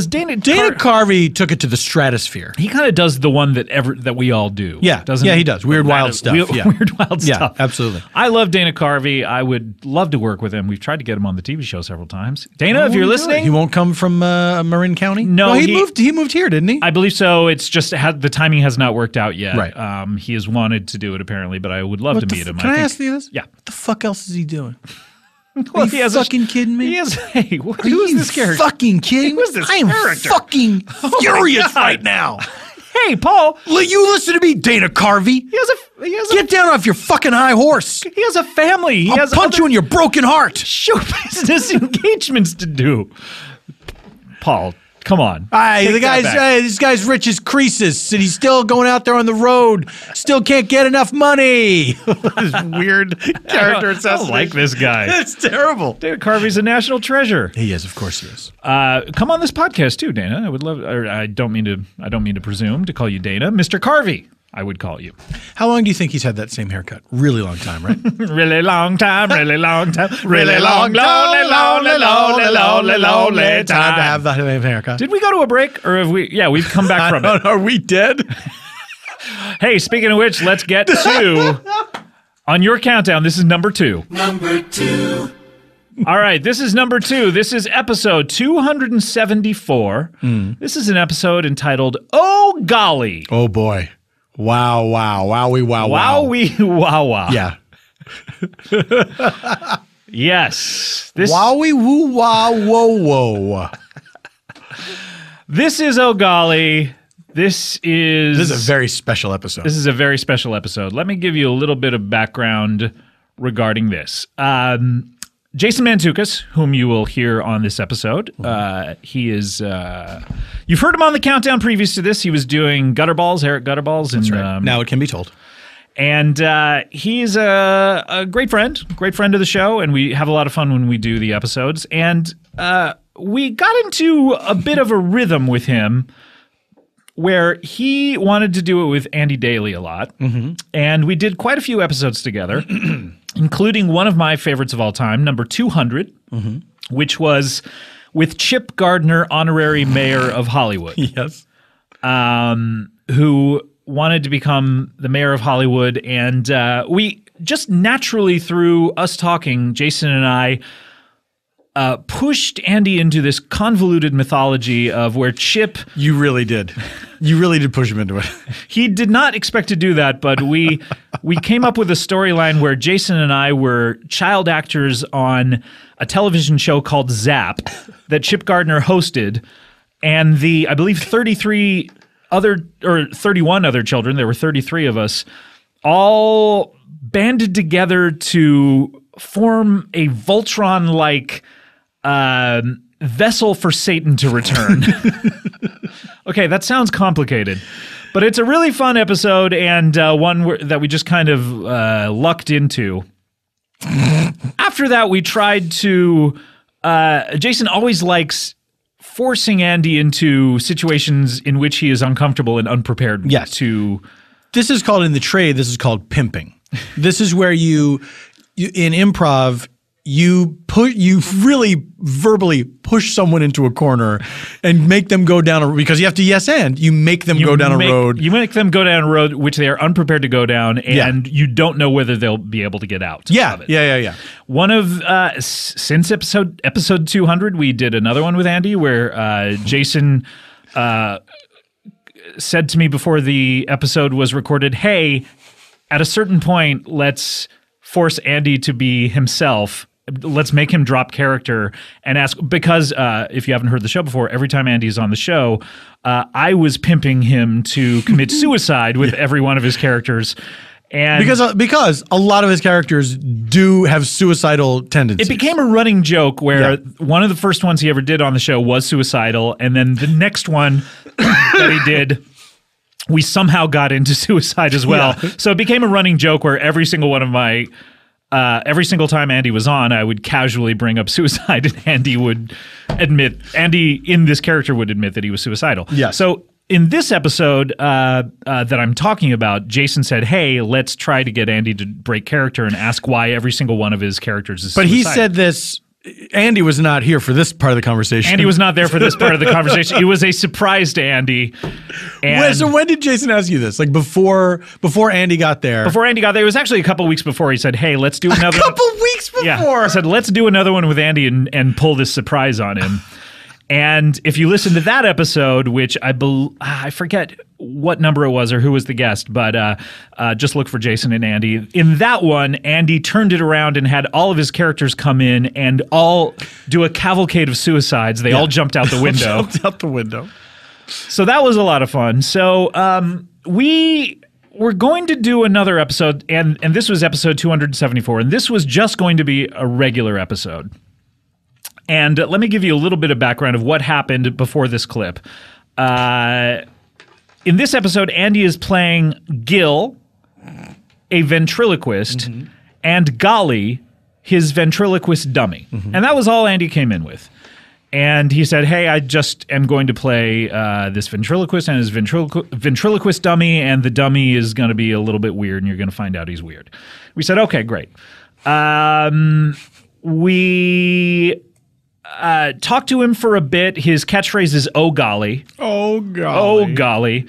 Dana Carvey took it to the stratosphere. He kind of does the one that we all do. Yeah, doesn't he does. Weird, wild stuff. Weird, wild stuff. Yeah, absolutely. I love Dana Carvey. I would love to work with him. We've tried to get him on the TV show several times. Dana, if you're listening, he won't come from Marin County. No, he moved here, didn't he? I believe so. It's just the timing has not worked out yet. Right. He has wanted to do it apparently, but I would love to meet him. Can I ask you this? Yeah. What the fuck else is he doing? Well, Are you fucking kidding me? He is. Hey, who is this character? Fucking kidding? Who is this I am character? fucking furious right now. Hey, Paul. You listen to me, Dana Carvey. Get down off your fucking high horse. He has a family. I'll punch you in your broken heart. Show business engagements to do. Paul, come on. This guy's rich as Croesus, and he's still going out there on the road. Still can't get enough money. This weird character assassination. I don't like this guy. It's terrible. Dana Carvey's a national treasure. He is, of course he is. Come on this podcast too, Dana. I would love. I don't mean to presume to call you Dana, Mr. Carvey. I would call you. How long do you think he's had that same haircut? Really long time, right? Really long time, really long time, really long, lonely time to have that haircut. Did we go to a break, or have we? Yeah, we've come back from it. Are we dead? Hey, speaking of which, let's get to on your countdown. This is number 2. Number 2. All right, this is number 2. This is episode 274. This is an episode entitled "Oh Golly." Oh boy! Wow! Wow! Wowie! Wow! Wowie! Wow! Wow! Yeah. Yes. This Wowie! Woo! Wow! Whoa! Whoa! This is "Oh Golly." This is a very special episode. This is a very special episode. Let me give you a little bit of background regarding this. Jason Mantzoukas, whom you will hear on this episode, he is. You've heard him on the countdown previous to this. He was doing Gutterballs, Eric Gutterballs. That's right. Now it can be told. And he's a great friend of the show, and we have a lot of fun when we do the episodes. And we got into a bit of a rhythm with him where he wanted to do it with Andy Daly a lot. And we did quite a few episodes together, including one of my favorites of all time, number 200, which was with Chip Gardner, honorary mayor of Hollywood. Yes. Who wanted to become the mayor of Hollywood. And we just naturally, through us talking, Jason and I pushed Andy into this convoluted mythology of where Chip... You really did. You really did push him into it. He did not expect to do that, but we came up with a storyline where Jason and I were child actors on a television show called Zap that Chip Gardner hosted, and I believe 31 other children, there were 33 of us, all banded together to form a Voltron-like vessel for Satan to return. Okay, that sounds complicated, but it's a really fun episode and one that we just kind of lucked into. After that, we tried to... Jason always likes forcing Andy into situations in which he is uncomfortable and unprepared to... This is called, in the trade, this is called pimping. This is where you in improv... You really verbally push someone into a corner and make them go down because you have to you make them go down a road. You make them go down a road which they are unprepared to go down, and you don't know whether they'll be able to get out. Yeah. One of since episode 200, we did another one with Andy where Jason said to me before the episode was recorded, "Hey, at a certain point, let's force Andy to be himself. Let's make him drop character and ask," because if you haven't heard the show before, every time Andy's on the show, I was pimping him to commit suicide with every one of his characters. And because a lot of his characters do have suicidal tendencies. It became a running joke where one of the first ones he ever did on the show was suicidal, and then the next one that he did, we somehow got into suicide as well. So it became a running joke where every single one of my... every single time Andy was on, I would casually bring up suicide, and Andy in this character would admit that he was suicidal. Yeah. So in this episode that I'm talking about, Jason said, "Hey, let's try to get Andy to break character and ask why every single one of his characters is suicidal." But he said this... Andy was not here for this part of the conversation. Andy was not there for this part of the conversation. It was a surprise to Andy. So when did Jason ask you this? Like before Andy got there? Before Andy got there, it was actually a couple weeks before. He said, "Hey, let's do another." A couple weeks before. Yeah, I said, "Let's do another one with Andy and pull this surprise on him." And if you listen to that episode, which I forget what number it was or who was the guest, but just look for Jason and Andy. In that one, Andy turned it around and had all of his characters come in and all do a cavalcade of suicides. They all jumped out the window. Jumped out the window. So that was a lot of fun. So we were going to do another episode, and this was episode 274, and this was just going to be a regular episode. And let me give you a little bit of background of what happened before this clip. In this episode, Andy is playing Gil, a ventriloquist, and Golly, his ventriloquist dummy. And that was all Andy came in with. And he said, "Hey, I just am going to play this ventriloquist and his ventriloquist dummy, and the dummy is going to be a little bit weird, and you're going to find out he's weird." We said, "Okay, great." We talked to him for a bit. His catchphrase is "Oh golly." Oh golly. Oh golly.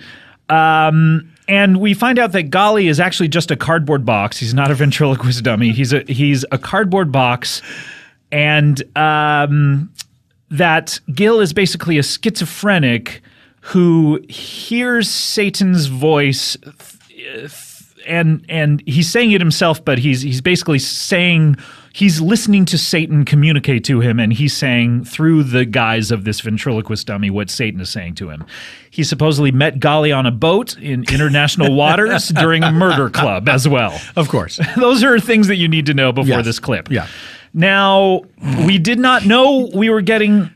And we find out that Golly is actually just a cardboard box. He's not a ventriloquist dummy. He's a cardboard box, and that Gil is basically a schizophrenic who hears Satan's voice, and he's saying it himself, but he's basically saying he's listening to Satan communicate to him, and he's saying through the guise of this ventriloquist dummy what Satan is saying to him. He supposedly met Golly on a boat in international waters during a murder club as well. Of course. Those are things that you need to know before this clip. Yeah. Now, we did not know we were going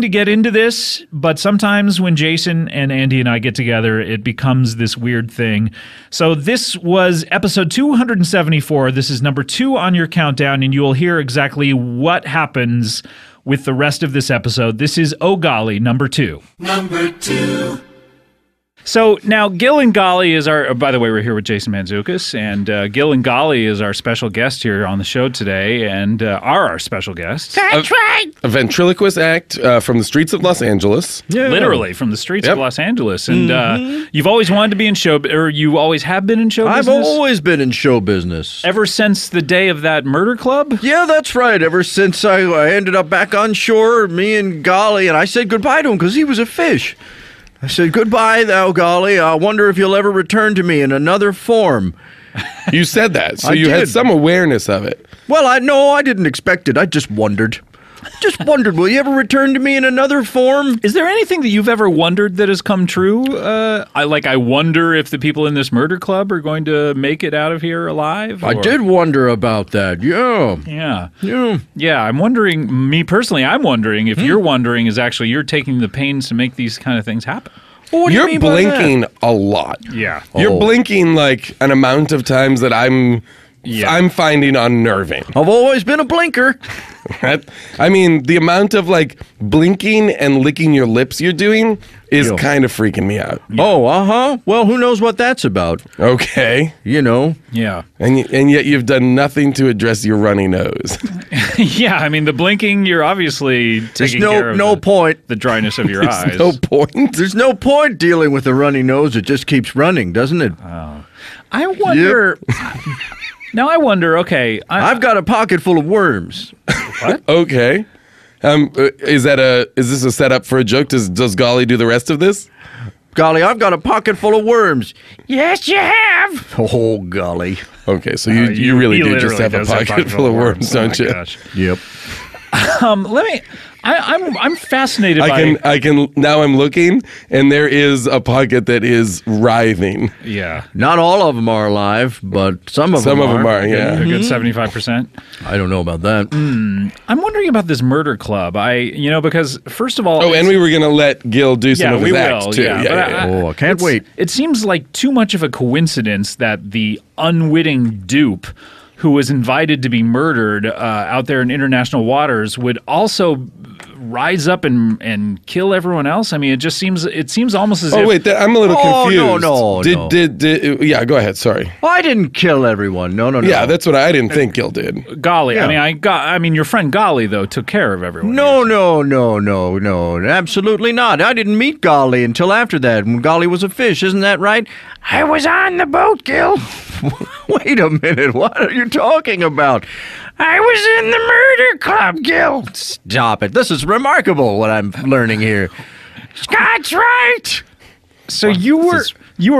to get into this, but sometimes when Jason and Andy and I get together, it becomes this weird thing. So this was episode 274. This is number 2 on your countdown, and you will hear exactly what happens with the rest of this episode. This is Oh Golly, number 2. Number 2. So now Gil and Golly is our, by the way, we're here with Jason Mantzoukas, and Gil and Golly is our special guest here on the show today, and are our special guests. That's right. A ventriloquist act from the streets of Los Angeles. Yeah. Literally from the streets of Los Angeles. And you've always wanted to be in show, or you always have been in show business? I've always been in show business. Ever since the day of that murder club? Yeah, that's right. Ever since I ended up back on shore, me and Golly, and I said goodbye to him because he was a fish. I said, goodbye, thou Golly. I wonder if you'll ever return to me in another form. You said that, so I you did. had some awareness of it. Well, I didn't expect it. I just wondered. Will you ever return to me in another form? Is there anything that you've ever wondered that has come true? I wonder if the people in this murder club are going to make it out of here alive? I did wonder about that, Yeah, I'm wondering, me personally, I'm wondering if you're wondering is actually you're taking the pains to make these kind of things happen. Well, what do you You're mean by that? blinking a lot. Yeah. You're blinking like an amount of times that I'm finding unnerving. I've always been a blinker. Right? I mean, the amount of like blinking and licking your lips you're doing is kind of freaking me out. Yeah. Oh, well, who knows what that's about? Okay. Yeah. And yet you've done nothing to address your runny nose. Yeah, I mean, the blinking, you're obviously taking care of point. The dryness of your eyes. No point. There's no point dealing with a runny nose. It just keeps running, doesn't it? I wonder... Now I wonder, okay... I've got a pocket full of worms. What? Okay. Is this a setup for a joke? Does Golly do the rest of this? Golly, I've got a pocket full of worms. Yes, you have. Oh, golly. Okay, so you really do just have a pocket full of worms, don't you? Gosh. Yep. Let me... I'm fascinated by... I can now I'm looking, and there is a pocket that is writhing. Yeah. Not all of them are alive, but some of them are. Yeah. A good 75%. I don't know about that. I'm wondering about this murder club. Because first of all... Oh, and we were going to let Gil do some of his acts, too. Yeah. I can't wait. It seems like too much of a coincidence that the unwitting dupe who was invited to be murdered out there in international waters would also rise up and kill everyone else. I mean, it seems almost as if... Oh, wait, I'm a little confused. No. Yeah, go ahead, sorry. I didn't kill everyone. No. Yeah, that's what I didn't think Gil did. Golly, Yeah. I mean, your friend Golly, though, took care of everyone. No. Absolutely not. I didn't meet Golly until after that, when Golly was a fish. Isn't that right? I was on the boat, Gil. Wait a minute. What are you talking about? I was in the murder club, Gil. Stop it. This is remarkable what I'm learning here. Scott's right. So you were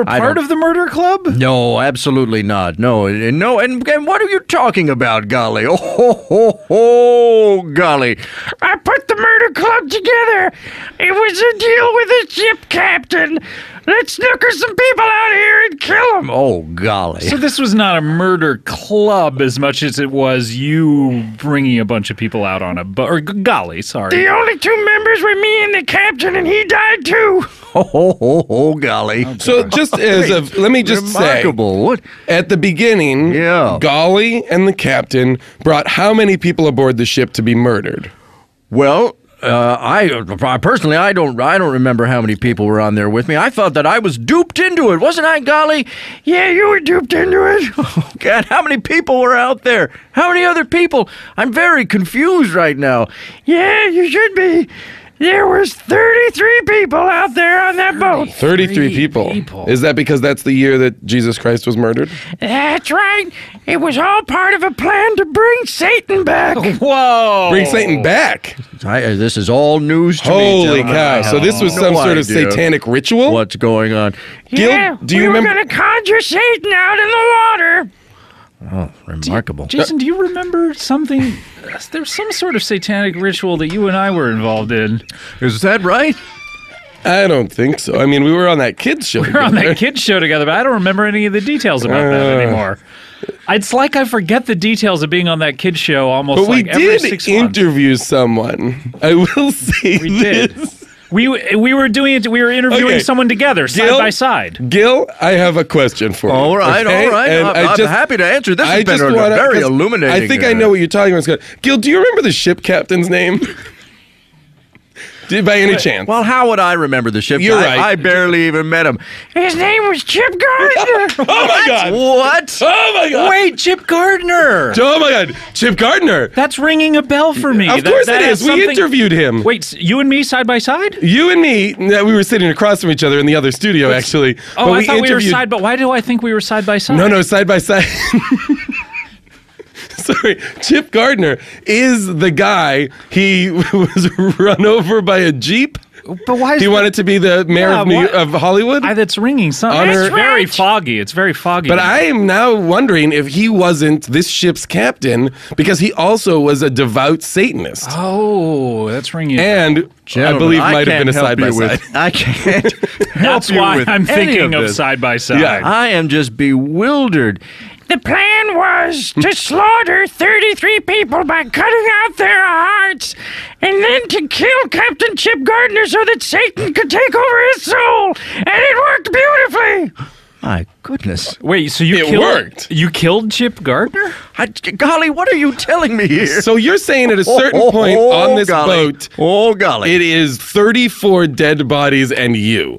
part of the murder club? No, absolutely not. No. And what are you talking about, Golly? Oh, Golly. I put the murder club together. It was a deal with a ship captain. Let's snooker some people out here and kill them. Oh, golly. So this was not a murder club as much as it was you bringing a bunch of people out on a boat. Or golly, sorry. The only two members were me and the captain, and he died too. Oh, golly. So just let me just remarkable. say, What? At the beginning, Golly and the captain brought how many people aboard the ship to be murdered? Well, I personally, I don't remember how many people were on there with me. I thought that I was duped into it, wasn't I, Golly? Yeah, you were duped into it. Oh, God, how many people were out there? How many other people? I'm very confused right now. Yeah, you should be. There was 33 people out there on that boat. 33 people. Is that because that's the year that Jesus Christ was murdered? That's right. It was all part of a plan to bring Satan back. Whoa. Bring Satan back. This is all news to me. Holy gentlemen. cow. So this was some sort of idea satanic ritual? What's going on? Yeah, do you we remember? were going to conjure Satan out in the water. Oh, remarkable. Jason, do you remember something? There's some sort of satanic ritual that you and I were involved in. Is that right? I don't think so. I mean, we were on that kids show. We were on that kids show together, but I don't remember any of the details about that anymore. It's like I forget the details of being on that kids show almost But we like every 6 did months. interview someone. I will say We did. We were doing it. We were interviewing Okay. someone together, side Gil? by side. Gil, I have a question for you. All right, okay? all right. And I'm happy to answer. This has been wanna- very 'cause illuminating. I think I know what you're talking about, Scott. Gil, do you remember the ship captain's name? By any chance? Well, how would I remember the ship? You're right. I barely even met him. His name was Chip Gardner. Oh my God! What? Oh my God! Wait, Chip Gardner. Oh my God! Chip Gardner. That's ringing a bell for me. Of course it is. We interviewed him. Wait, you and me side by side? You and me. We were sitting across from each other in the other studio, actually. Oh, but I thought we were interviewed- side. But why do I think we were side by side? No, side by side. Sorry, Chip Gardner is the guy. He was run over by a Jeep. But why? He wanted to be the mayor of Hollywood. That's ringing something. Honor- It's very foggy. It's very foggy. But I am now wondering if he wasn't this ship's captain because he also was a devout Satanist. Oh, that's ringing. And I believe might have been a side by side. I can't help That's you why with I'm any thinking of this. side by side. Yeah. I am just bewildered. The plan was to slaughter 33 people by cutting out their hearts and then to kill Captain Chip Gardner so that Satan could take over his soul. And it worked beautifully. My goodness. Wait, so you It killed? worked. You killed Chip Gardner? Golly, what are you telling me here? So you're saying at a certain point on this boat, oh golly, it is 34 dead bodies and you.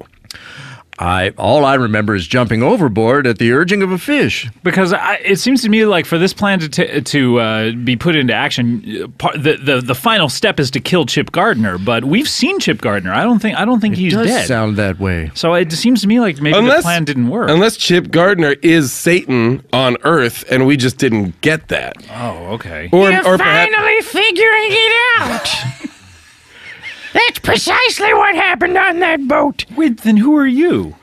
All I remember is jumping overboard at the urging of a fish. Because it seems to me like for this plan to be put into action, the final step is to kill Chip Gardner. But we've seen Chip Gardner. I don't think he's Does dead. sound that way. So it seems to me like maybe the plan didn't work. Unless Chip Gardner is Satan on Earth and we just didn't get that. Oh, okay. Or You're perhaps finally figuring it out. That's precisely what happened on that boat. Wait, then who are you?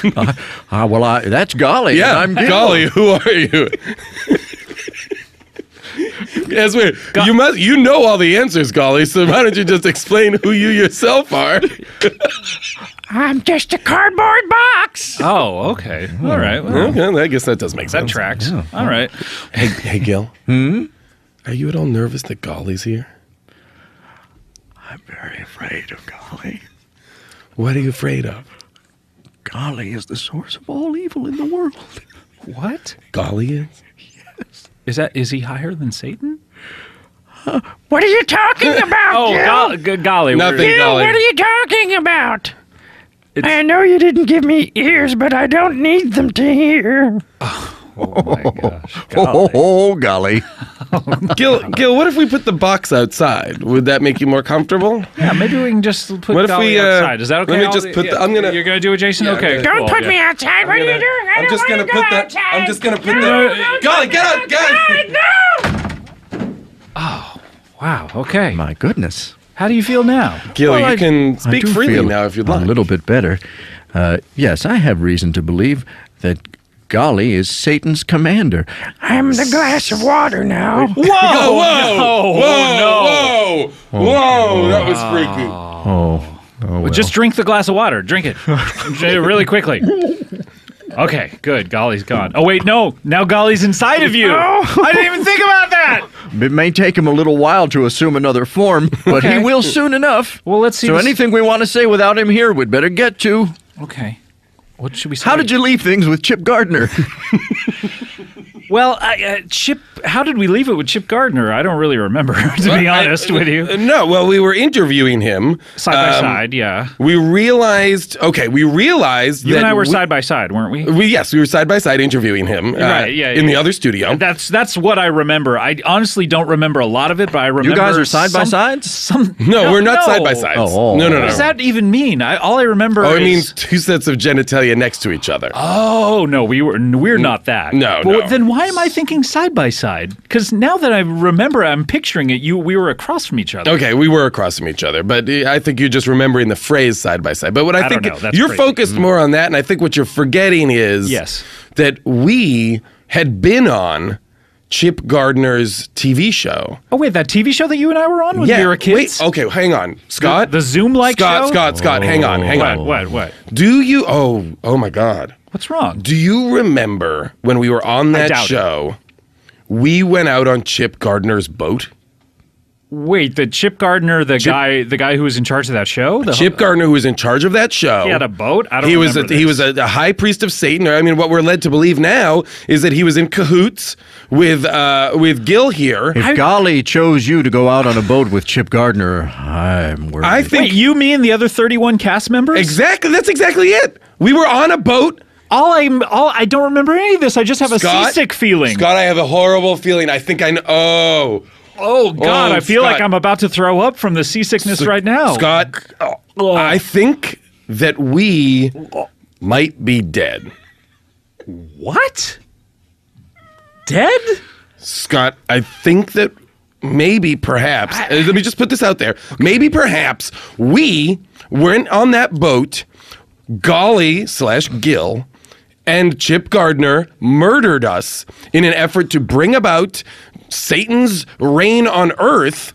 That's Golly. yeah, and I'm Gil. golly, who are you? That's weird. You know all the answers, golly. So why don't you just explain who you yourself are? I'm just a cardboard box. Oh, okay. All right. Well, Okay, I guess that does make that sense. tracks. All right. Hey, Gil. Are you at all nervous that Golly's here? I'm very afraid of Golly. What are you afraid of? Golly is the source of all evil in the world. What? Golly is? Is he higher than Satan? What are you talking about, Gil? Golly. Nothing, Gil, Golly. what are you talking about? I know you didn't give me ears, but I don't need them to hear. Oh my gosh. Oh, golly. Gil, what if we put the box outside? Would that make you more comfortable? Yeah, maybe we can just put What if Golly we, outside. Is that okay? let me just put I'm gonna. You're gonna do it, Jason? Yeah, okay. okay. Don't cool, put yeah. me outside. What are you doing? I I'm don't just want gonna to go put that. outside. I'm just gonna put No, that. don't Golly, put get me out, guys! outside. No! Wow. Okay. My goodness. How do you feel now? Gil, Well, you can I speak do freely feel now if you'd a like. little bit better. Yes, I have reason to believe that Golly is Satan's commander. I'm the glass of water now. Whoa! That was freaky. Oh, well. Just drink the glass of water. Drink it. Drink it really quickly. Okay, good. Golly's gone. Oh, wait, no. Now Golly's inside of you. I didn't even think about that. It may take him a little while to assume another form, but he will soon enough. Well, let's see. So this- anything we want to say without him here, we'd better get to. Okay. What should we say? How did you leave things with Chip Gardner? Well, Chip, how did we leave it with Chip Gardner? I don't really remember, to be honest with you. No, well, we were interviewing him. Side by side, yeah. We realized that... You and I were side by side, weren't we? Yes, we were side by side interviewing him in the other studio. That's what I remember. I honestly don't remember a lot of it, but I remember... You guys are side by sides? No, we're not side by sides. Oh. No. What does that even mean? All I remember is... it means two sets of genitalia next to each other. Oh, no, we're not that. No. Then why am I thinking side by side? Because now that I remember, I'm picturing it, we were across from each other. Okay, we were across from each other, but I think you're just remembering the phrase side by side. But what I think you're focused more on that, and I think what you're forgetting is that we had been on Chip Gardner's TV show. Oh, wait, that TV show that you and I were on when we were kids? Wait, okay, hang on. Scott? The Zoom-like show? Scott, hang on. What? Do you... Oh my God. What's wrong? Do you remember when we were on that show, we went out on Chip Gardner's boat? Wait, the Chip Gardner, the guy who was in charge of that show? Chip Gardner, who was in charge of that show. He had a boat? I don't He remember was a high priest of Satan. I mean, what we're led to believe now is that he was in cahoots with Gil here. If Golly chose you to go out on a boat with Chip Gardner, I'm worried. I think... Wait, you mean the other 31 cast members? Exactly. That's exactly it. We were on a boat. I don't remember any of this. I just have a seasick feeling. Scott, I have a horrible feeling. I think I know. Oh, God, I feel like I'm about to throw up from the seasickness right now. Scott, I think that we might be dead. What? Dead? Scott, I think that maybe, perhaps, let me just put this out there. Okay. Maybe, perhaps, we weren't on that boat, Golly/Gil, and Chip Gardner murdered us in an effort to bring about Satan's reign on earth.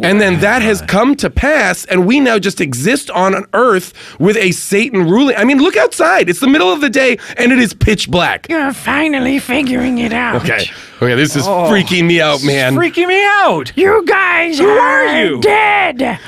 And then that has come to pass, and we now just exist on an earth with a Satan ruling. I mean, look outside. It's the middle of the day, and it is pitch black. You're finally figuring it out. Okay, this is freaking me out, man. Freaking me out. You guys are dead.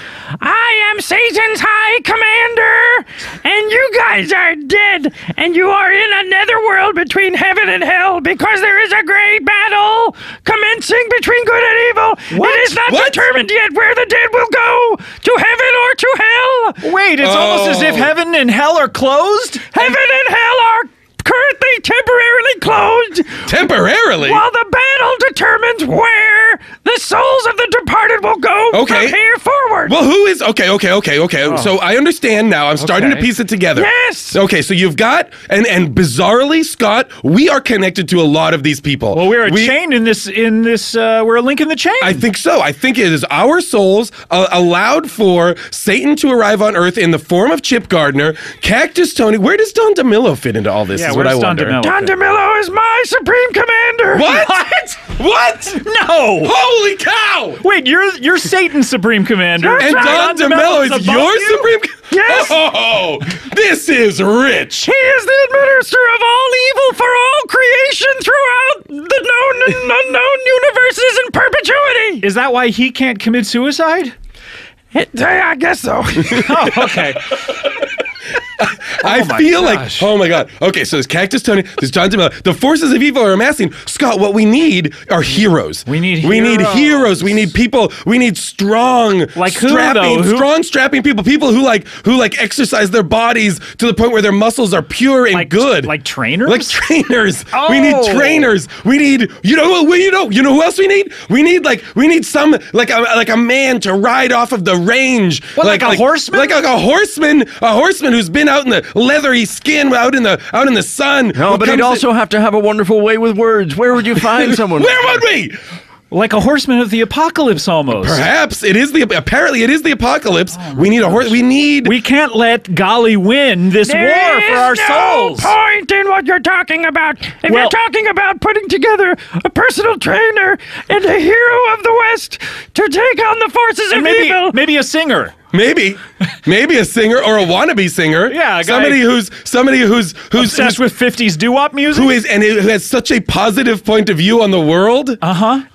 I am Satan's high commander, and you guys are dead, and you are in a netherworld between heaven and hell because there is a great battle commencing between good and evil. What? It is not determined yet where the dead will go, to heaven or to hell. Wait, it's almost as if heaven and hell are closed? Heaven and hell are currently temporarily closed. Temporarily? While the battle determines where the souls of the departed will go from here forward. Well, who is... Okay. So I understand now. I'm starting to piece it together. Yes. Okay, so you've got... And bizarrely, Scott, we are connected to a lot of these people. Well, we're a chain in this... we're a link in the chain. I think so. I think it is our souls allowed for Satan to arrive on Earth in the form of Chip Gardner, Cactus Tony. Where does Don DeMillo fit into all this? Yeah, is what I wonder. Don DeMillo is my supreme commander. What? No. Holy cow! Wait, you're Satan's supreme commander. And Don DeMillo is your supreme commander? Yes. Oh, this is rich. He is the administrator of all evil for all creation throughout the known and unknown universes in perpetuity. Is that why he can't commit suicide? I guess so. Oh, okay. I feel like, oh my God. Okay, so there's Cactus Tony, there's Don DeMillo. The forces of evil are amassing. Scott, what we need are heroes. We need heroes. We need people. We need strong, strapping people. People who exercise their bodies to the point where their muscles are pure and good. Like trainers? Like trainers. Oh. We need trainers. We need, you know who else we need? We need some, like a man to ride off of the range. What, like a horseman? Like a horseman who's been out in the leathery skin, out in the sun. No, but he'd also have to have a wonderful way with words. Where would you find someone? Where would we? Like a horseman of the apocalypse, almost. Perhaps apparently it is the apocalypse. We need a horse. We can't let Golly win this war for our souls. No point in what you're talking about. If you're talking about putting together a personal trainer and a hero of the West to take on the forces of evil, maybe a singer. Maybe a singer or a wannabe singer. Yeah, a guy- somebody who's Obsessed with 50s doo-wop music? who has such a positive point of view on the world.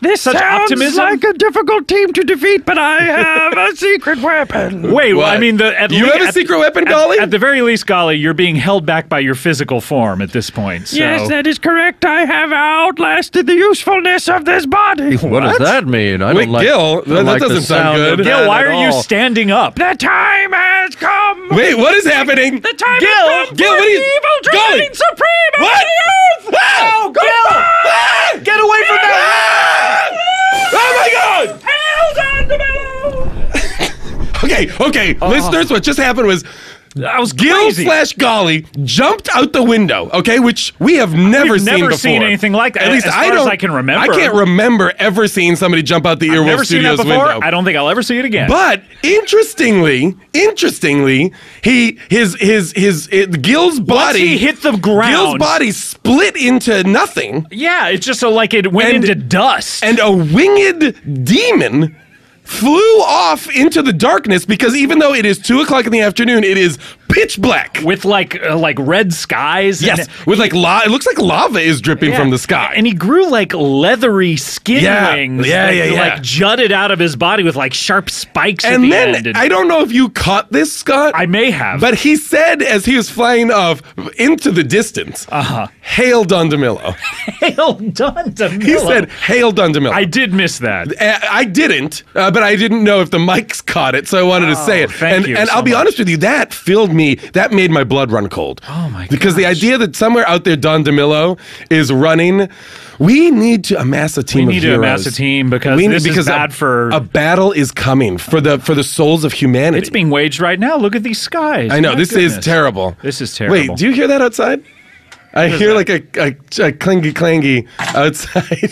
This Such sounds optimism? like a difficult team to defeat, but I have a secret weapon. Wait, What? I mean, You have a secret weapon, Golly? At the very least, Golly, you're being held back by your physical form at this point. So. Yes, that is correct. I have outlasted the usefulness of this body. What does that mean? I Wait, don't like. Gil, I don't that like the doesn't sound sound good. of Gil, that why at are you all. standing up? The time has come. Wait, what is happening? The time Gil, has come Gil, for what are you- evil to Golly. reign supreme What? on the earth. Ah! Ah! Get away from that! Oh my God! Okay. Listeners, what just happened was That was Gil crazy. / Golly jumped out the window, okay, which we have never We've seen never before. seen anything like that, At least as I far as don't. I can remember. I can't remember ever seeing somebody jump out the I've Earwolf never seen that Studios before. window. I don't think I'll ever see it again. But interestingly, Gil's body he hit the ground- Gil's body split into nothing, yeah, it's just so like it went into dust. and a winged demon flew off into the darkness because even though it is 2:00 in the afternoon, it is pitch black. with like red skies. Yes, and, with like it looks like lava is dripping from the sky. And he grew like leathery skin Yeah, wings yeah, that yeah. like jutted out of his body with like sharp spikes at And the then end. And I don't know if you caught this, Scott. I may have. But he said as he was flying off into the distance, "Hail Don DeMillo." Hail Don DeMillo. He said, "Hail Don DeMillo." I did miss that. I didn't, but I didn't know if the mics caught it, so I wanted to say it. thank you And so I'll be much. honest with you, that made my blood run cold. Oh my Because the idea that somewhere out there Don DeMillo is running, we need to amass a team We of need to heroes. amass a team because this is bad for... a battle is coming for the souls of humanity. It's being waged right now. Look at these skies. I know, My this is goodness. terrible. This is terrible. Wait, do you hear that outside? I hear like a clangy outside.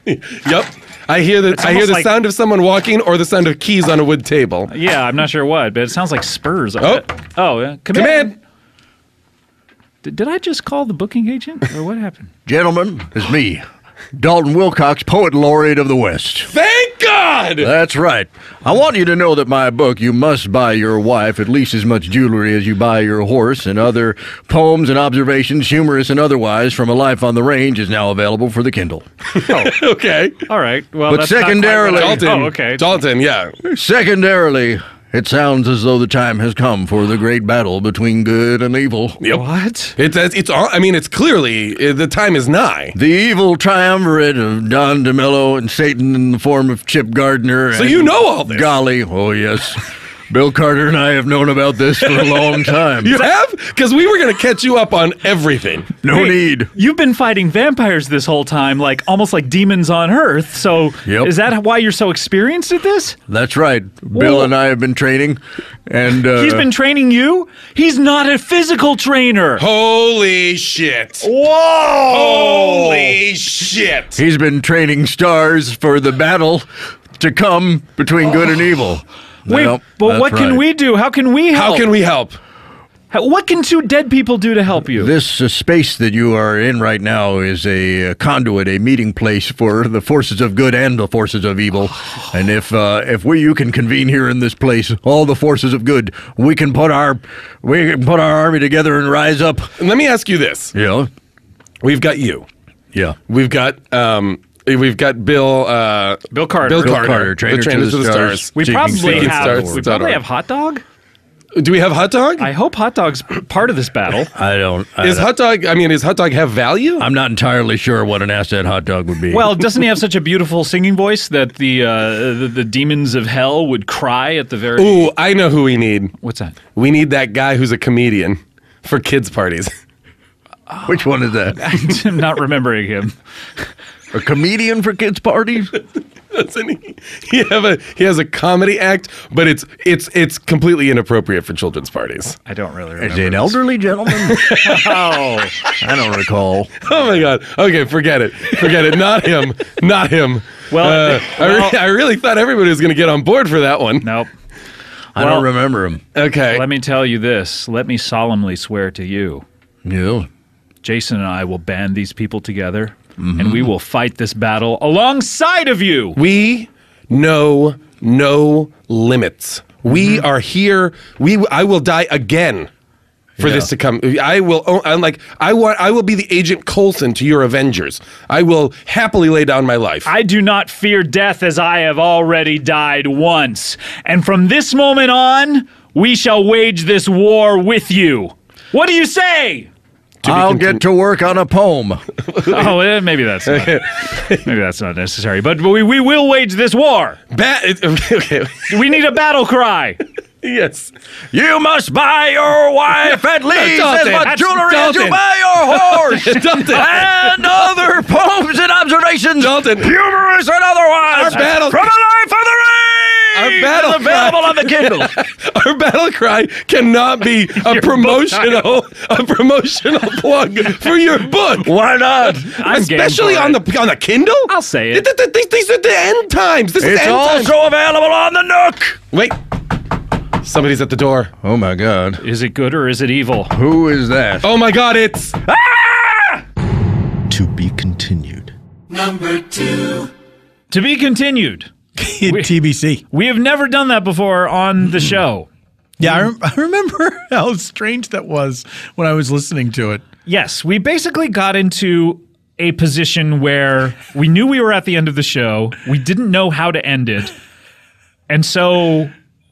Yep. I hear the almost like- sound of someone walking or the sound of keys on a wood table. Yeah, I'm not sure what, but it sounds like spurs. Oh. Command. Did I just call the booking agent, or what happened? Gentlemen, it's me, Dalton Wilcox, Poet Laureate of the West. Thank God! That's right. I want you to know that my book, You Must Buy Your Wife at least as much jewelry as you buy your horse, and other poems and observations, humorous and otherwise, from a life on the range, is now available for the Kindle. Okay. All right. Well, But that's not quite secondarily- what I- Dalton. Oh, okay. Dalton, yeah. Secondarily, it sounds as though the time has come for the great battle between good and evil. Yep. What? It's all, I mean, it's clearly, the time is nigh. The evil triumvirate of Don DeMillo and Satan in the form of Chip Gardner. So and you know all this. Golly, oh yes. Bill Carter and I have known about this for a long time. You have? Because we were going to catch you up on everything. No Hey, need. You've been fighting vampires this whole time, like almost like demons on Earth. So Yep. is that why you're so experienced at this? That's right. Bill and I have been training, and He's been training you? He's not a physical trainer. Holy shit. Whoa! Holy shit. he's been training stars for the battle to come between good and evil. Wait, Well, but that's what can right. we do? How can we help? How can we help? What can two dead people do to help you? This space that you are in right now is a conduit, a meeting place for the forces of good and the forces of evil. And if you can convene here in this place, all the forces of good, we can put our army together and rise up. Let me ask you this. Yeah, We've got you. yeah. We've got Bill Carter. Bill Carter, Carter, Trainer to the Stars. we Seeking probably Seeking have. Stars. We probably have hot dog. Do we have hot dog? I hope hot dog's part of this battle. Does hot dog have value? I'm not entirely sure what an asset hot dog would be. Well, doesn't he have such a beautiful singing voice that the demons of hell would cry at the very? Ooh, I know who we need. What's that? We need that guy who's a comedian for kids' parties. which one is that? I'm not remembering him. A comedian for kids' parties? Doesn't he? He has a comedy act, but it's completely inappropriate for children's parties. I don't really remember. Is he an elderly gentleman? Oh, I don't recall. Oh my God. Okay, forget it. Not him. Not him. Well, I really thought everybody was going to get on board for that one. nope. I don't remember him. Okay. Let me tell you this. Let me solemnly swear to you. Yeah. Jason and I will band these people together, and we will fight this battle alongside of you. We know no limits. We are here. I will die again for this to come. I will be the Agent Coulson to your Avengers. I will happily lay down my life. I do not fear death, as I have already died once. And from this moment on, we shall wage this war with you. What do you say? I'll get to work on a poem. Maybe that's not necessary. But we will wage this war. Okay. We need a battle cry. Yes. You must buy your wife at least as much jewelry as you buy your horse. And other poems and observations, humorous and otherwise, from the life of the rain. Our battle available on the Kindle. Our battle cry cannot be a promotional plug for your book. Why not? Especially on the Kindle? I'll say it. These are the end times. It's also available on the Nook. Wait. Somebody's at the door. Oh my God. Is it good or is it evil? Who is that? Oh my God, it's... To be continued. Number 2. To be continued. TBC. We have never done that before on the show. Yeah, I remember how strange that was when I was listening to it. Yes, we basically got into a position where we knew we were at the end of the show. We didn't know how to end it. And so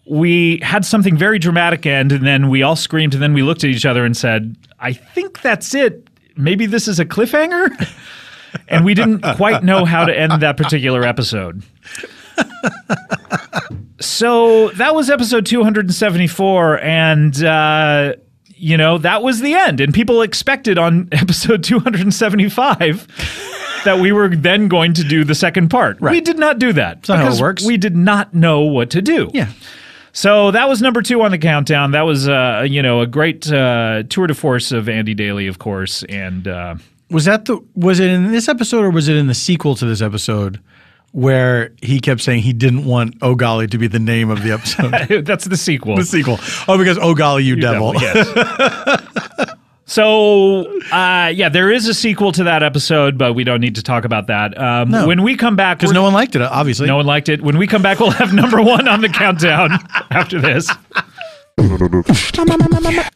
we had something very dramatic end, and then we all screamed, and then we looked at each other and said, I think that's it. Maybe this is a cliffhanger? And we didn't quite know how to end that particular episode. So that was episode 274, and that was the end. And people expected on episode 275 that we were then going to do the second part. Right. We did not do that. That's not how it works. We did not know what to do. Yeah. So that was number 2 on the countdown. That was a great tour de force of Andy Daly, of course. And was it in this episode or was it in the sequel to this episode where he kept saying he didn't want Oh Golly to be the name of the episode? That's the sequel. The sequel. Oh, because Oh Golly, you devil. Yes. So, there is a sequel to that episode, but we don't need to talk about that. No. When we come back... Because no one liked it, obviously. No one liked it. When we come back, we'll have number 1 on the countdown after this.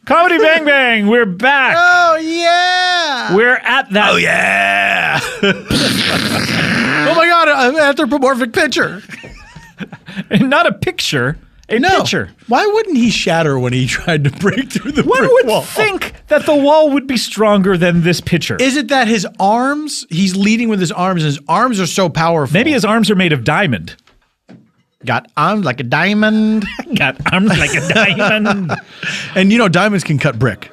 Comedy Bang Bang, we're back. Oh, yeah. We're at that... Oh, yeah. Oh, my God, an anthropomorphic picture. Not a picture. Picture. Why wouldn't he shatter when he tried to break through the One brick would wall? think that the wall would be stronger than this picture. Is it that his arms, he's leading with his arms, and his arms are so powerful? Maybe his arms are made of diamond. Got arms like a diamond. Got arms like a diamond. And diamonds can cut brick.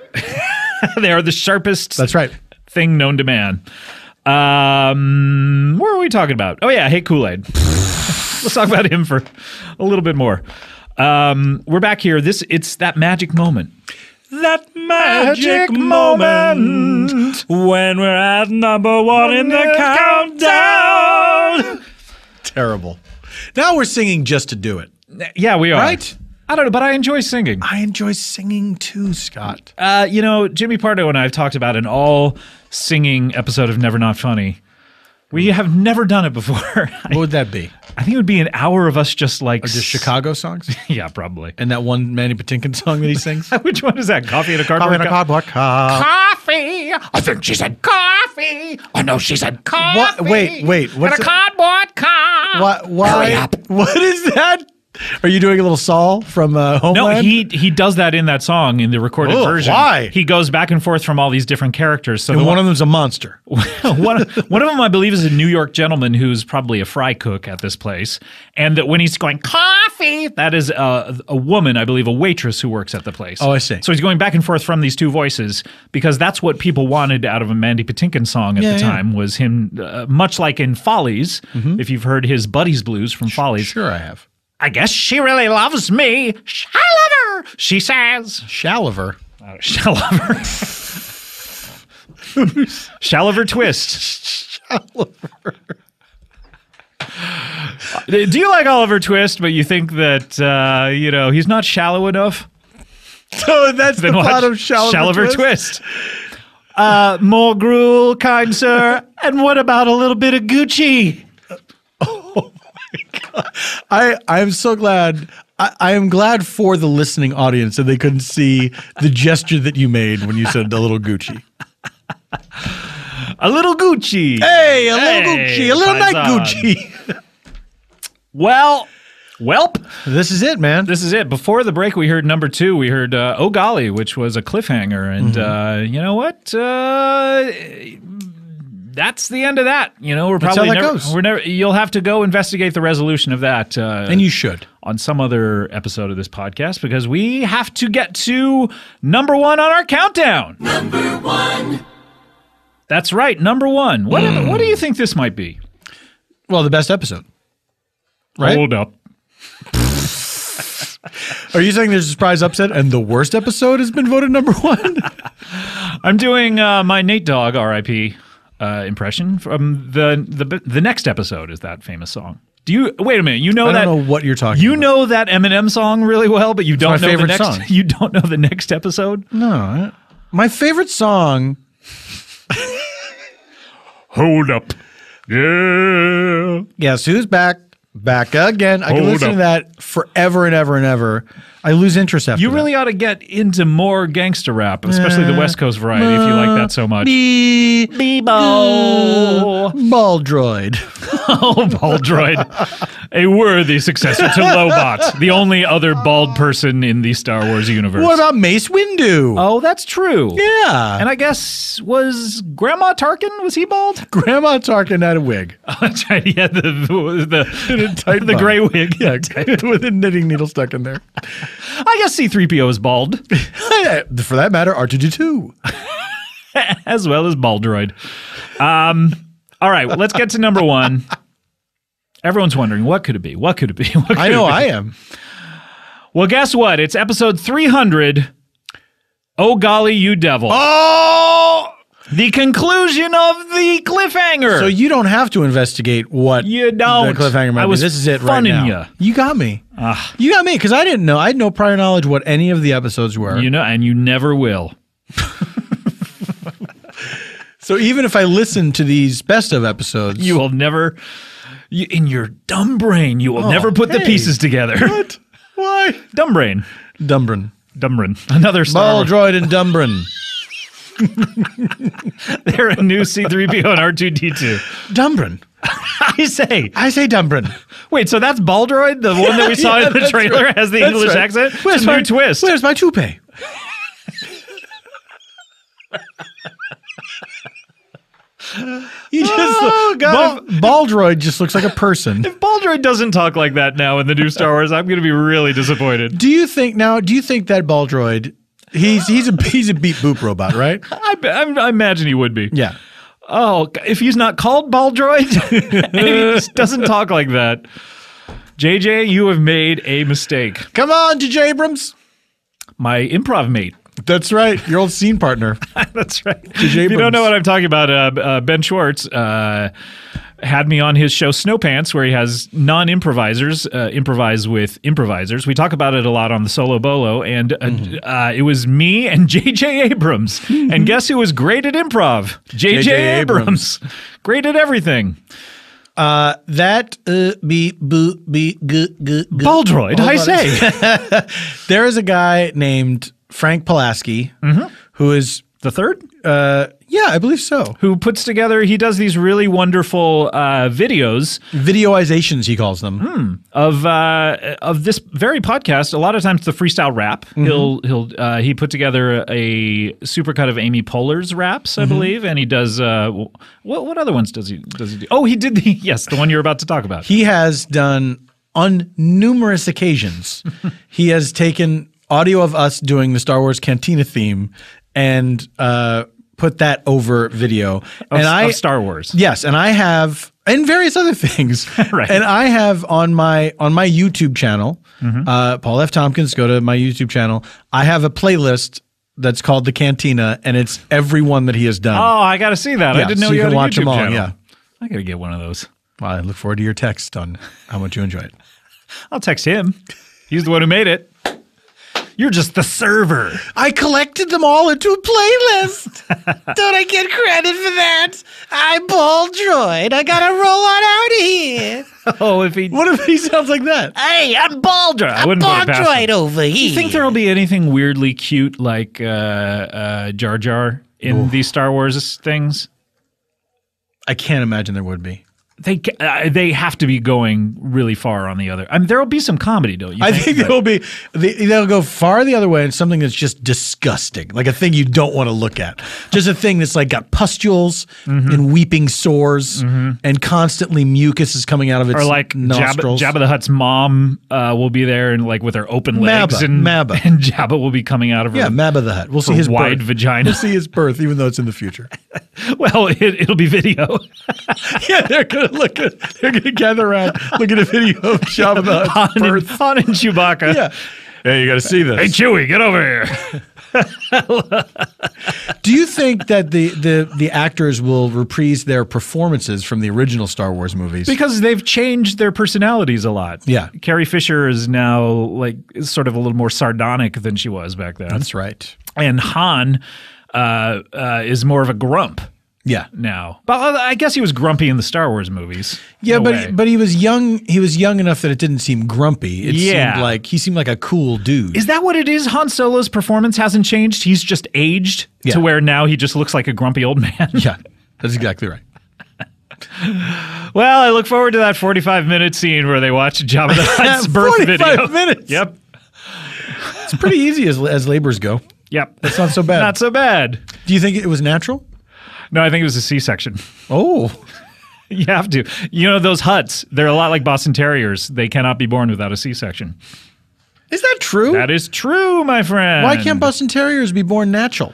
They are the sharpest That's right. thing known to man. What are we talking about? Oh, yeah, Hey Kool-Aid. Let's talk about him for a little bit more. We're back here. It's that magic moment. That magic moment when we're at number 1 in the countdown. Terrible. Now we're singing just to do it. Yeah, we are. Right? I don't know, but I enjoy singing. I enjoy singing too, Scott. Jimmy Pardo and I have talked about an all-singing episode of Never Not Funny. We have never done it before. What would that be? I think it would be an hour of us just like... Or just Chicago songs? Yeah, probably. And that one Manny Patinkin song that he sings? Which one is that? Coffee in a Cardboard Cup? Coffee in a Cardboard Cup. Coffee. I think she said coffee. Oh, no, she said coffee. What? Wait. What's in a cardboard cup. Why? Hurry up. What is that? Are you doing a little Saul from Homeland? No, he does that in that song in the recorded version. Why? He goes back and forth from all these different characters. So and one of them's a monster. one of them, I believe, is a New York gentleman who's probably a fry cook at this place. And that when he's going coffee, that is a woman, I believe, a waitress who works at the place. Oh, I see. So he's going back and forth from these two voices because that's what people wanted out of a Mandy Patinkin song at the time was him, much like in Follies. Mm-hmm. If you've heard his Buddies Blues from Follies. Sure, I have. I guess she really loves me. I love her, she says. Shaliver. Shaliver. Shaliver Twist. Shaliver. Do you like Oliver Twist, but you think that, he's not shallow enough? So that's the plot of Shaliver Twist. More gruel, kind sir. And what about a little bit of Gucci? Oh my God. I'm so glad I am glad for the listening audience that they couldn't see the gesture that you made when you said a little Gucci. A little Gucci. Hey, a little Gucci. A little night Gucci. Welp. This is it, man. This is it. Before the break, we heard number 2. We heard Oh Golly, which was a cliffhanger. And you know what? That's the end of that. You know, we're probably never. You'll have to go investigate the resolution of that. And you should. On some other episode of this podcast, because we have to get to number 1 on our countdown. Number 1. That's right, number 1. What do you think this might be? Well, the best episode. Right? Hold up. Are you saying there's a surprise upset and the worst episode has been voted number 1? I'm doing my Nate Dogg, R.I.P. Impression from the next episode is that famous song. Do you wait a minute? You know I don't know what you're talking. You about. know that Eminem song really well, but you don't know the next song. You don't know the next episode? No, my favorite song. Hold up. Yeah. Guess who's back? Back again. I can listen to that forever and ever and ever. I lose interest after You that. really ought to get into more gangster rap, especially the West Coast variety, if you like that so much. Bebo. Ball droid. Oh, Ball Droid. A worthy successor to Lobot, the only other bald person in the Star Wars universe. What about Mace Windu? Oh, that's true. Yeah. And I guess, was Grandma Tarkin, was he bald? Grandma Tarkin had a wig. Oh, that's right. He had the bun. gray wig. Yeah, with a knitting needle stuck in there. I guess C-3PO is bald. For that matter, R2-D2. As well as Ball Droid. All right, well, let's get to number 1. Everyone's wondering, what could it be? What could it be? I know I am. Well, guess what? It's episode 300. Oh, golly, you devil. Oh! The conclusion of the cliffhanger. So you don't have to investigate what you don't. The cliffhanger might I was be. This is it right now. funning You got me. You got me, because I didn't know. I had no prior knowledge what any of the episodes were. You know, and you never will. So even if I listen to these best of episodes, you will never, in your dumb brain, you will never put the pieces together. What? Why? Dumb brain. Dumbrin. Another Star Ball Droid and Dumbrin. They're a new C-3PO and R2-D2. Dumbrin. I say Dumbrin. Wait, so that's Ball Droid, the one that we saw in the trailer, right. has the That's English right. accent? Where's It's a new twist. Where's my toupee? He just Ball Droid just looks like a person. If Ball Droid doesn't talk like that now in the new Star Wars, I'm going to be really disappointed. Do you think that Ball Droid, he's a beep boop robot, right? I imagine he would be. Yeah. Oh, if he's not called Ball Droid, and he just doesn't talk like that. JJ, you have made a mistake. Come on, J.J. Abrams. My improv mate. That's right. Your old scene partner. That's right. J.J. If you don't Abrams. know what I'm talking about, Ben Schwartz had me on his show Snow Pants, where he has non-improvisers improvise with improvisers. We talk about it a lot on the Solo Bolo, and it was me and J.J. Abrams. And guess who was great at improv? J.J. Abrams. Great at everything. Ball Droid, I say. There is a guy named Frank Pulaski who is the third? Yeah, I believe so. Who puts together, he does these really wonderful videos. Videoizations, he calls them. Of this very podcast. A lot of times the freestyle rap. He put together a supercut of Amy Poehler's raps, I believe, and he does what other ones does he do? Oh, he did the one you're about to talk about. He has done on numerous occasions. He has taken audio of us doing the Star Wars Cantina theme and put that over video. Of Star Wars. Yes, and I have, and various other things. Right. And I have on my YouTube channel, Paul F. Tompkins, go to my YouTube channel, I have a playlist that's called The Cantina, and it's every one that he has done. Oh, I got to see that. Yeah, I didn't know so you had can a watch YouTube them all, channel. yeah. I got to get one of those. Well, I look forward to your text on how much you enjoy it. I'll text him. He's the one who made it. You're just the server. I collected them all into a playlist. Don't I get credit for that? I'm Ball Droid. I gotta roll on out of here. What if he sounds like that? Hey, I'm Baldra. I wouldn't put it past him. over here. Do you think there'll be anything weirdly cute like Jar Jar in these Star Wars things? I can't imagine there would be. They have to be going really far on the other. I mean, there will be some comedy, don't you? I think they'll go far the other way and something that's just disgusting, like a thing you don't want to look at. Just a thing that's like got pustules and weeping sores and constantly mucus is coming out of its or like nostrils. Jabba the Hutt's mom will be there and like with her open legs Mabba. and Jabba will be coming out of her. Yeah, Mabba the Hutt. We'll see his wide birth. vagina. We'll see his birth, even though it's in the future. Well, it'll be video. Yeah, they're gonna gather around, look at a video of Jabba the Hutt's birth. Han and Chewbacca. Yeah. Hey, you got to see this. Hey, Chewie, get over here. Do you think that the actors will reprise their performances from the original Star Wars movies? Because they've changed their personalities a lot. Yeah. Carrie Fisher is now like sort of a little more sardonic than she was back then. That's right. And Han is more of a grump. Yeah. Now, but I guess he was grumpy in the Star Wars movies. Yeah, but he was young. He was young enough that it didn't seem grumpy. It seemed like a cool dude. Is that what it is? Han Solo's performance hasn't changed. He's just aged to where now he just looks like a grumpy old man. Yeah, that's exactly right. Well, I look forward to that 45-minute scene where they watch Jabba the Hutt's birth 45 video. minutes. Yep. It's pretty easy as labors go. Yep. That's not so bad. Not so bad. Do you think it was natural? No, I think it was a C-section. Oh. You have to. You know, those Hutts, they're a lot like Boston Terriers. They cannot be born without a C-section. Is that true? That is true, my friend. Why can't Boston Terriers be born natural?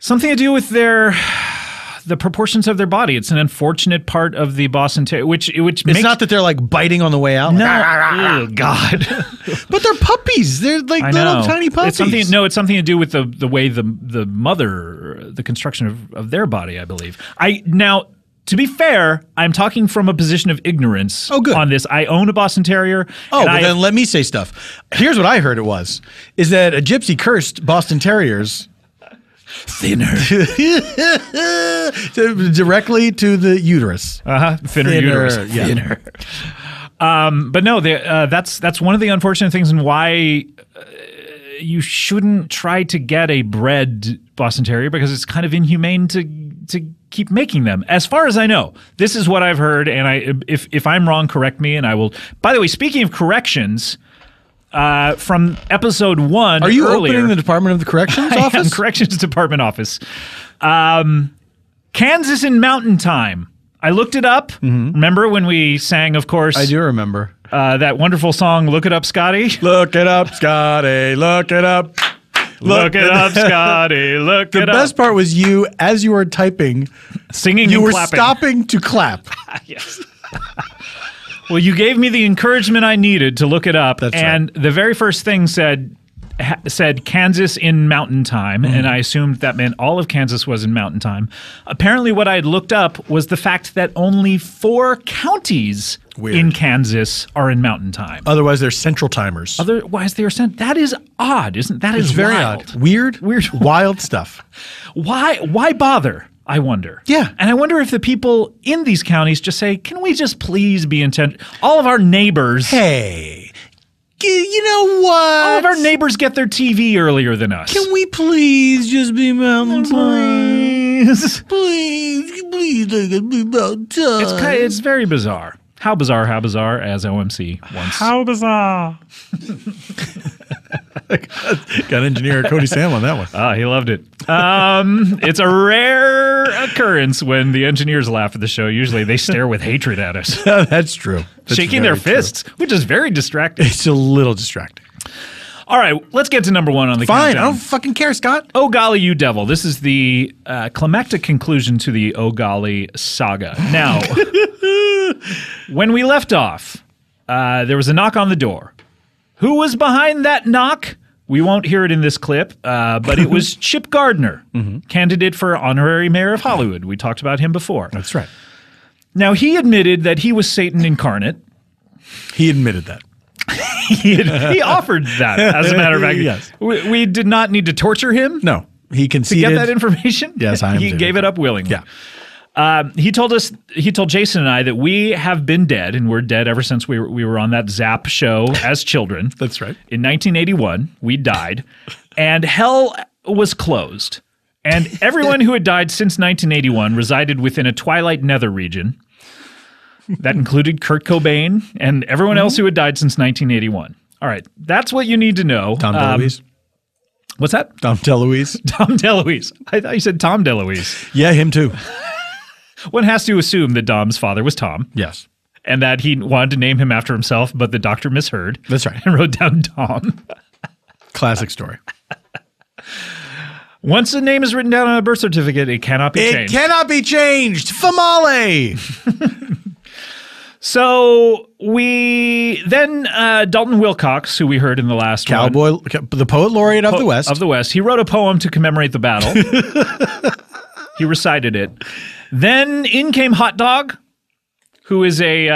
Something to do with the proportions of their body. It's an unfortunate part of the Boston Terrier, which it's makes... not that they're like biting on the way out. No. Like, Oh, God. But they're puppies. They're like little tiny puppies. It's something to do with the way the mother, the construction of their body, I believe. Now, to be fair, I'm talking from a position of ignorance on this. I own a Boston Terrier. Oh, but then let me say stuff. Here's what I heard it was, is that a gypsy cursed Boston Terriers thinner. Directly to the uterus. Thinner uterus. Yeah. Thinner. But no, that's one of the unfortunate things and why you shouldn't try to get a bred Boston Terrier because it's kind of inhumane to keep making them. As far as I know, this is what I've heard, and if I'm wrong, correct me, and I will. By the way, speaking of corrections, from episode 1 Are you earlier, opening the Department of the Corrections office? I am, Corrections Department office. Kansas in Mountain Time. I looked it up. Remember when we sang, of course? I do remember. That wonderful song, Look It Up, Scotty? Look it up, Scotty. Look it up. Look it up, Scotty. Look it up. The best part was you, as you were typing, singing you and were clapping. stopping to clap. Yes. Well, you gave me the encouragement I needed to look it up. That's and the very first thing said Kansas in Mountain Time, and I assumed that meant all of Kansas was in Mountain Time. Apparently what I had looked up was the fact that only 4 counties in Kansas are in Mountain Time. Otherwise, they're Central Timers. Otherwise, they are that is odd, isn't that? It's very odd. Weird, wild stuff. Why bother? I wonder. Yeah. And I wonder if the people in these counties just say, can we just please be intent? All of our neighbors. Hey, you know what? All of our neighbors get their TV earlier than us. Can we please just be Mountain Time? Please, let us be Mountain Time. It's very bizarre. How bizarre, as OMC once. How bizarre. Got engineer Cody Sam on that one. He loved it. It's a rare occurrence when the engineers laugh at the show. Usually they stare with hatred at us. That's true. That's shaking their fists, which is very distracting. It's a little distracting. All right, let's get to number 1 on the countdown. countdown. I don't fucking care, Scott. Oh Golly, You Devil. This is the climactic conclusion to the Oh Golly saga. Now, when we left off, there was a knock on the door. Who was behind that knock? We won't hear it in this clip, but it was Chip Gardner, candidate for honorary mayor of Hollywood. We talked about him before. That's right. Now, he admitted that he was Satan incarnate. He admitted that. He offered that, as a matter of fact. Yes. We did not need to torture him. No, he To conceded. get that information? Yes, I am. He gave it up willingly. Yeah. He told Jason and I that we have been dead, and we're dead ever since we were on that Zap show as children. That's right. In 1981, we died, and hell was closed. And everyone who had died since 1981 resided within a twilight nether region. That included Kurt Cobain and everyone else who had died since 1981. All right, that's what you need to know. Tom DeLuise. What's that? Tom DeLuise. Tom DeLuise. I thought you said Tom DeLuise. Yeah, him too. One has to assume that Dom's father was Tom. Yes. And that he wanted to name him after himself, but the doctor misheard. That's right. And wrote down Tom. Classic story. Once a name is written down on a birth certificate, it cannot be changed. It cannot be changed. Famale. So then Dalton Wilcox, who we heard in the last Cowboy, the poet laureate of the West. Of the West. He wrote a poem to commemorate the battle. He recited it. Then in came Hot Dog, who is a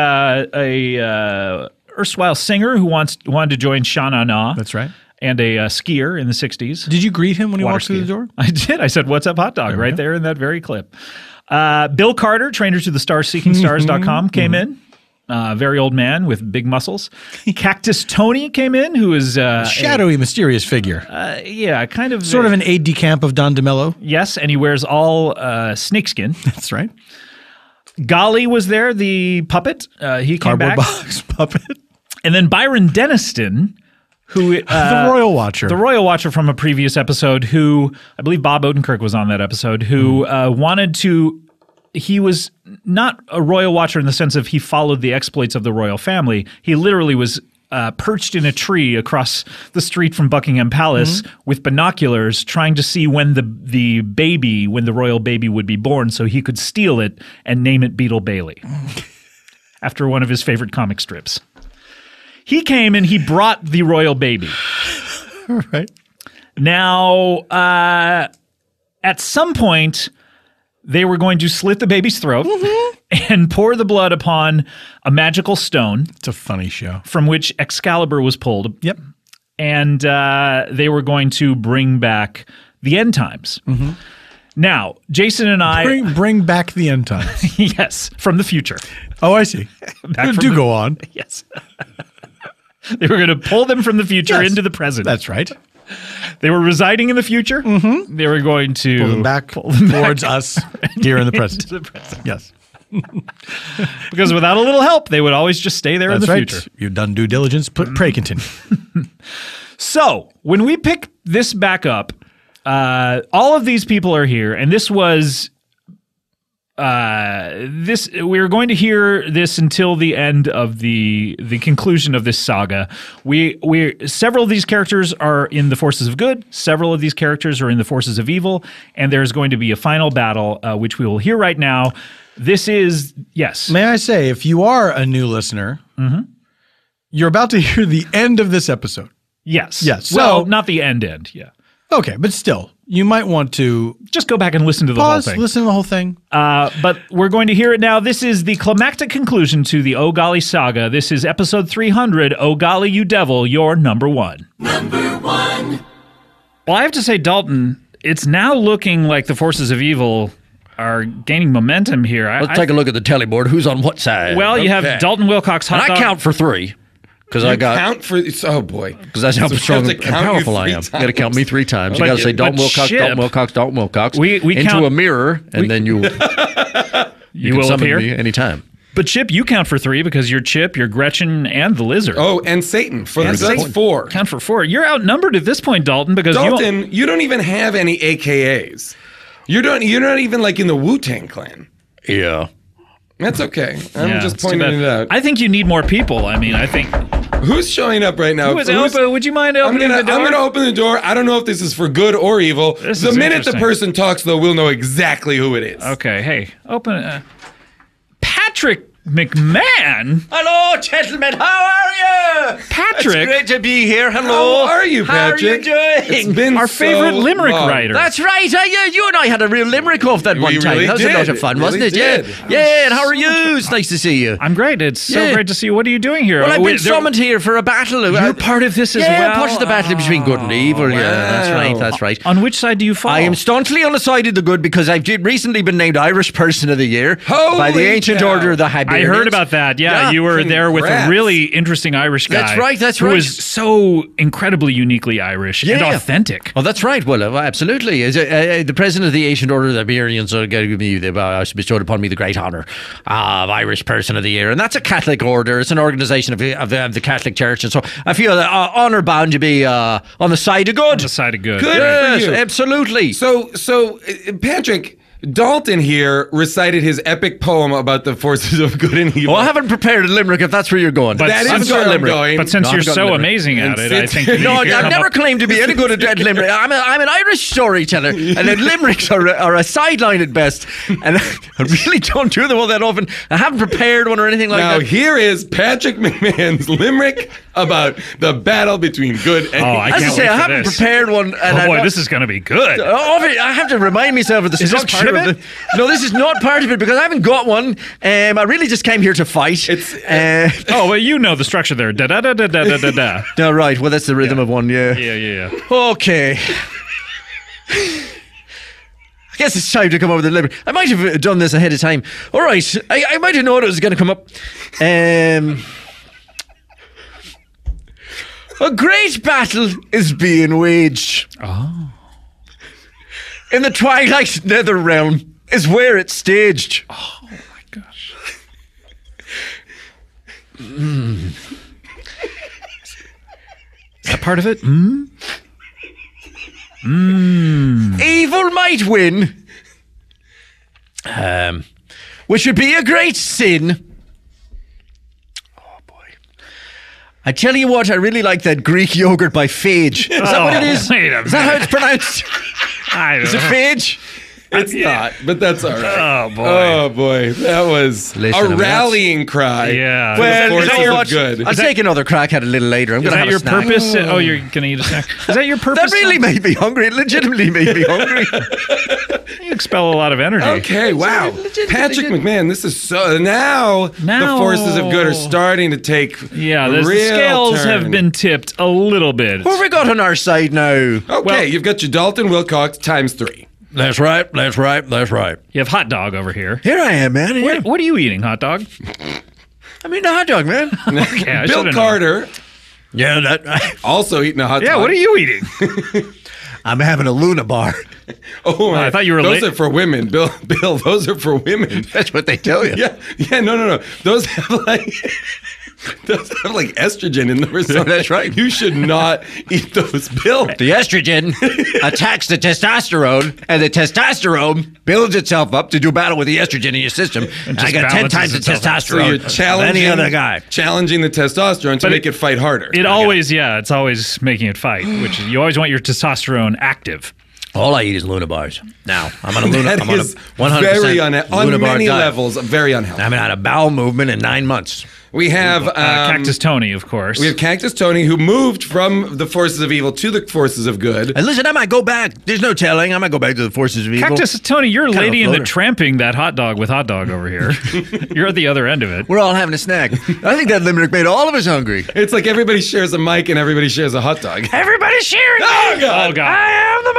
erstwhile singer who wanted to join Sha Na Na. That's right. And a skier in the 60s. Did you greet him when he walked through the door? I did. I said, "What's up, Hot Dog?" Right there in that very clip. Bill Carter, trainer to the StarSeekingStars.com, came in. Very old man with big muscles. Cactus Tony came in, who is shadowy, mysterious figure. Yeah, kind of sort of an aide de camp of Don DeMello. Yes, and he wears all snakeskin. That's right. Golly was there, the puppet. He came Cardboard back. box puppet. And then Byron Deniston, who the Royal Watcher. The Royal Watcher from a previous episode, who I believe Bob Odenkirk was on that episode, who wanted to. He was not a royal watcher in the sense of he followed the exploits of the royal family. He literally was perched in a tree across the street from Buckingham Palace with binoculars, trying to see when the royal baby would be born, so he could steal it and name it Beetle Bailey after one of his favorite comic strips. He came and he brought the royal baby. Right. Now, at some point, they were going to slit the baby's throat and pour the blood upon a magical stone. It's a funny show. From which Excalibur was pulled. Yep. And they were going to bring back the end times. Now, Jason and I... Bring back the end times. Yes, from the future. Oh, I see. Go on. Yes. They were going to pull them from the future into the present. That's right. They were residing in the future. They were going to pull them back towards us here in the present. Yes. Because without a little help, they would always just stay there in the future. You've done due diligence. Pray continue. So when we pick this back up, all of these people are here, and this was we're going to hear this until the end of the conclusion of this saga. Several of these characters are in the forces of good, several of these characters are in the forces of evil, and there's going to be a final battle, which we will hear right now. This is, yes. May I say, if you are a new listener, you're about to hear the end of this episode. Yes. Yes. Well, not the end, yeah. Okay, but still, you might want to just go back and listen to the whole thing. Listen to the whole thing. But we're going to hear it now. This is the climactic conclusion to the Oh Golly saga. This is episode 300, Oh Golly You Devil, your number one. Number one. Well, I have to say, Dalton, it's now looking like the forces of evil are gaining momentum here. Let's take a look at the telly board. Who's on what side? Well, you have Dalton Wilcox, Hot and Dog. I count for three. Because I got count for oh boy, because that's how strong and powerful I am. You got to count me 3 times. You got to say Dalton Wilcox, Dalton Wilcox, Dalton Wilcox. We into count, a mirror, and then you you will summon appear me anytime. But Chip, you count for 3 because you're Chip, you're Gretchen, and the lizard. Oh, and Satan. That's 4. Count for 4. You're outnumbered at this point, Dalton, because you don't even have any AKAs. You're not even like in the Wu-Tang Clan. Yeah. That's okay. I'm just pointing it out. I think you need more people. I mean, I think... Who's showing up right now? Would you mind opening the door? I'm going to open the door. I don't know if this is for good or evil. The minute the person talks, though, we'll know exactly who it is. Okay, hey, open it. Patrick McMahon? Hello, gentlemen. How are you? Patrick? It's great to be here. Hello. How are you, Patrick? How are you doing? It's been Our favorite so limerick long. writer. That's right. You and I had a real limerick off that one time. really That was a lot did. of fun, Really wasn't it? did. Yeah. And how are you? It's nice to see you. I'm great. It's so Yeah. great to see you. What are you doing here? Well, I've been Wait, there- summoned here for a battle. You're part of this as yeah, well? part of the battle between good and evil. Yeah, that's right. That's right. On which side do you fall? I am staunchly on the side of the good because I've recently been named Irish Person of the Year by the Holy Ancient cow. Order of the I Hibernians. heard about that. Yeah, you were there with a congrats. really interesting Irish guy. That's right, that's who right. was so incredibly uniquely Irish and Yeah. authentic. Oh, that's right. Well, absolutely. The president of the Ancient Order of the Hibernians bestowed upon me the great honour of Irish Person of the Year, and that's a Catholic order. It's an organisation of the Catholic Church, and so I feel honour bound to be on the side of good. On the side of good. Good Yes, for you. absolutely. So, Patrick, Dalton here recited his epic poem about the forces of good and evil. Well, I haven't prepared a limerick if that's where you're going. But that since- is where I'm going. But since No, I you're haven't got so limerick. amazing at it, I since- think that No, you I've come never up- claimed to be any good at limerick. I'm an Irish storyteller, and then limericks are a sideline at best, and I really don't do them all that often. I haven't prepared one or anything like Now that. here is Patrick McMahon's limerick about the battle between good and Oh, evil. I As I can't say, wait I for haven't this. prepared one. And Oh boy, I'm this is going to be good. I have to remind myself of the Is this structure part of it? No, this is not part of it because I haven't got one. I really just came here to fight. Oh, well, you know the structure there. Da da da da da da da da. No, right. Well, that's the rhythm of one. Yeah. Yeah. Okay. I guess it's time to come up with a limerick. I might have done this ahead of time. All right. I might have known it was going to come up. A great battle is being waged. Oh. In the twilight nether realm is where it's staged. Oh, my gosh. Is that part of it? Evil might win. Which would be a great sin. Oh boy. I tell you what, I really like that Greek yogurt by Phage. Is that what it is? Wait a Is that how it's pronounced? I don't Is it know. Phage? It's not, but that's all right. Oh, boy. Oh, boy. That was Listen, a rallying cry. Yeah. For Well, the you know forces what? of good. I'll take another crack at it a little later. I'm Is going to that have your a snack. purpose? Oh, you're going to eat a snack. Is that your purpose? That really made me hungry. It legitimately made me hungry. You expel a lot of energy. Okay, wow. Patrick McMahon, this is so... Now the forces of good are starting to take Yeah, a the real scales turn. have been tipped a little bit. What have we got on our side now? Okay, Well- you've got your Dalton Wilcox times 3. That's right. That's right. That's right. You have hot dog over here. Here I am, man. Here. What are you eating, hot dog? I mean, the hot dog, man. Okay, I Bill should've known. Carter Yeah, that. also eating a hot dog. Yeah, what are you eating? I'm having a Luna bar. Oh, my. I thought you were Those late. are for women, Bill. Those are for women. That's what they tell you. Yeah, no. Those have like estrogen in them or something. That's right. You should not eat those, Bill. The estrogen attacks the testosterone, and the testosterone builds itself up to do battle with the estrogen in your system. And I just got 10 balances times the itself out. So testosterone you're of challenging any other guy. challenging the testosterone to But make it fight harder. It always, it's always making it fight, which you always want your testosterone active. All I eat is Luna bars. Now, I'm on a Luna. That I'm on a is 100% very Luna on bar many diet. levels very unhealthy. I haven't had a bowel movement in 9 months. We have Cactus Tony, of course. We have Cactus Tony, who moved from the forces of evil to the forces of good. And listen, I might go back. There's no telling. I might go back to the forces of evil. Cactus Tony, you're Kind of lady in the floater. tramping that hot dog with hot dog over here. You're at the other end of it. We're all having a snack. I think that limerick made all of us hungry. It's like everybody shares a mic and everybody shares a hot dog. Everybody's sharing Oh, me. God. Oh, God. I am the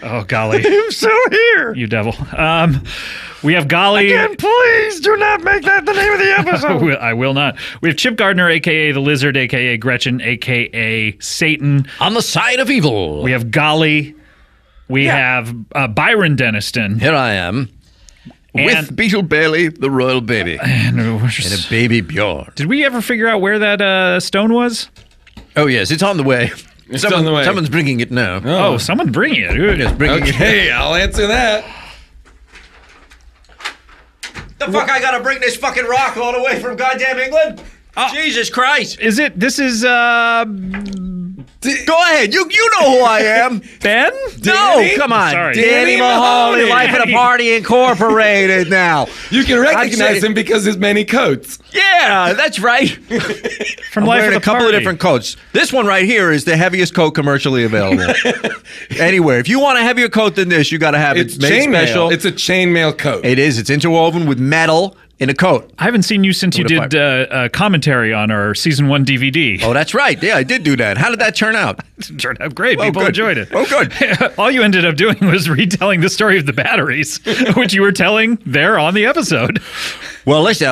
microphone. Oh, golly. I'm still here. You devil. We have Golly. Again, please do not make that the name of the episode. I will not. We have Chip Gardner, a.k.a. the Lizard, a.k.a. Gretchen, a.k.a. Satan. On the side of evil. We have Golly. We have Byron Deniston. Here I am. And- With Beetle Bailey, the royal baby. And And a baby Bjorn. did we ever figure out where that stone was? Oh, yes, it's on the way. It's on the way. Someone's bringing it now. Oh, someone bring it. Yes, bringing it. Okay, I'll answer that. The fuck I gotta bring this fucking rock all the way from goddamn England? Jesus Christ. Is it? This is Go ahead. You know who I am. Ben? No, come on. Sorry. Danny Mahoney, Life at a Party Incorporated now. You can recognize him because his many coats. Yeah, that's right. From I'm Life wearing at a couple Party. of different coats. This one right here is the heaviest coat commercially available. Anyway, if you want a heavier coat than this, you got to have It's it made special. chainmail. It's a chainmail coat. It is. It's interwoven with metal in a coat. I haven't seen you since you What did commentary on our season 1 DVD. Oh, that's right. Yeah, I did do that. How did that turn out? It turned out great. People good. enjoyed it. Oh, good. All you ended up doing was retelling the story of the batteries, which you were telling there on the episode. Well, listen,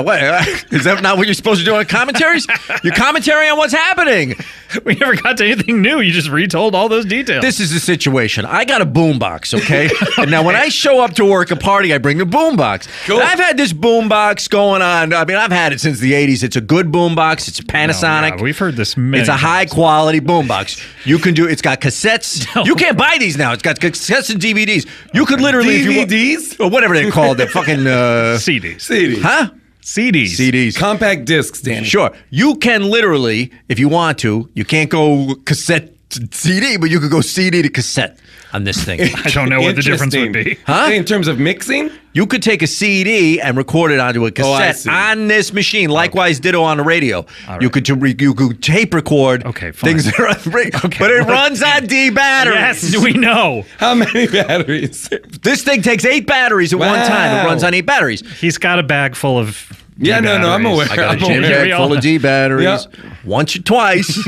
is that not what you're supposed to do on commentaries? Your commentary on what's happening. We never got to anything new. You just retold all those details. This is the situation. I got a boombox, okay? And now when I show up to work a party, I bring the boombox. Cool. I've had this boombox going on. I mean, I've had it since the 80s. It's a good boombox. It's a Panasonic. Yeah, we've heard this many It's a times. high quality boombox. You can do. It's got cassettes. No. You can't buy these now. It's got cassettes and DVDs. You could literally if you wa- DVDs? or whatever they're called. The fucking CDs. CDs. huh? CDs. CDs. Compact discs, Danny. Sure. You can literally, if you want to, you can't go cassette to CD, but you could go CD to cassette on this thing. I don't know what the difference would be. Huh? In terms of mixing? You could take a CD and record it onto a I cassette see. on this machine. Likewise, ditto on the radio. You could you could tape record things that are but it runs on D batteries. Yes, we know. How many batteries? This thing takes 8 batteries at one time. It Wow. runs on 8 batteries. He's got a bag full of Yeah, D no, I'm batteries. aware. I got a I'm gym aware. bag full of D batteries. Yeah. Once or twice,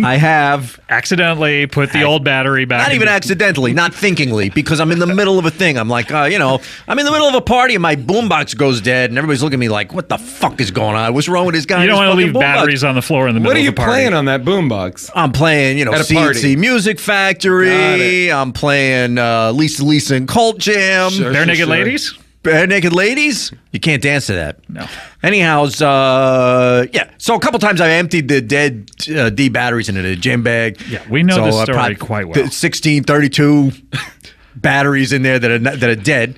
I have. Accidentally put the old battery back. Not even accidentally, not thinkingly, because I'm in the middle of a thing. I'm like, I'm in the middle of a party and my boombox goes dead, and everybody's looking at me like, what the fuck is going on? What's wrong with this guy? You don't want to leave batteries on the floor in the middle What are of you the party. playing on that boombox? I'm playing, At a party. CNC Music Got Factory. it. I'm playing Lisa and Cult Jam. Bare Naked Ladies? Bare Naked Ladies? You can't dance to that. No. Anyhow, yeah. So a couple times I emptied the dead D batteries into the gym bag. Yeah, we know this I story probably- quite well. 1632 batteries in there that are dead.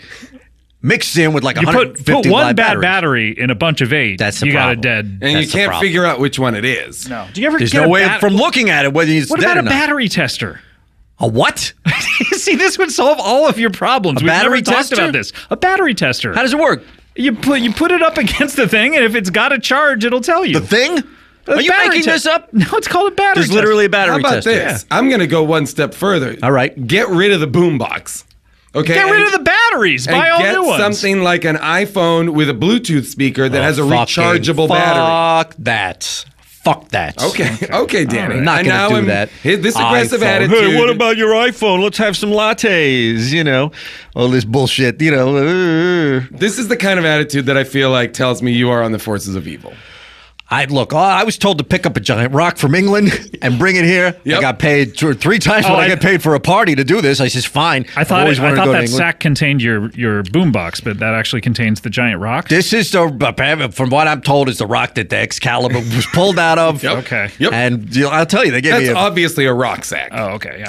Mixed in with like You 150 put one live bad batteries. battery in a bunch of 8. That's the you got a problem. dead. And That's you the can't problem. figure out which one it is. No. Do you ever There's get no a way bat- from looking at it whether it's What dead about or a not. battery tester? A what? See, this would solve all of your problems. A We've battery never talked tester? about this. A battery tester. How does it work? You put it up against the thing, and if it's got a charge, it'll tell you. The thing? A Are you battery making this up? No, it's called a battery There's literally a battery How about tester. this? I'm going to go one step further. All right. Get rid of the boombox. Okay. Get rid of the batteries. and Buy all get new ones. something like an iPhone with a Bluetooth speaker that has a Fucking rechargeable battery. Fuck that. Fuck that. Okay, Danny. I'm not And now going to do I'm- that. This aggressive iPhone. attitude. Hey, what about your iPhone? Let's have some lattes, All this bullshit, This is the kind of attitude that I feel like tells me you are on the forces of evil. I was told to pick up a giant rock from England and bring it here. Yep. I got paid 3 times what I get paid for a party to do this. I says, fine. I thought always wanted to go to that England. sack contained your boombox, but that actually contains the giant rock. This is from what I'm told, is the rock that the Excalibur was pulled out of. Yep. Okay. Yep. And I'll tell you, they gave That's me obviously a rock sack, Oh, okay.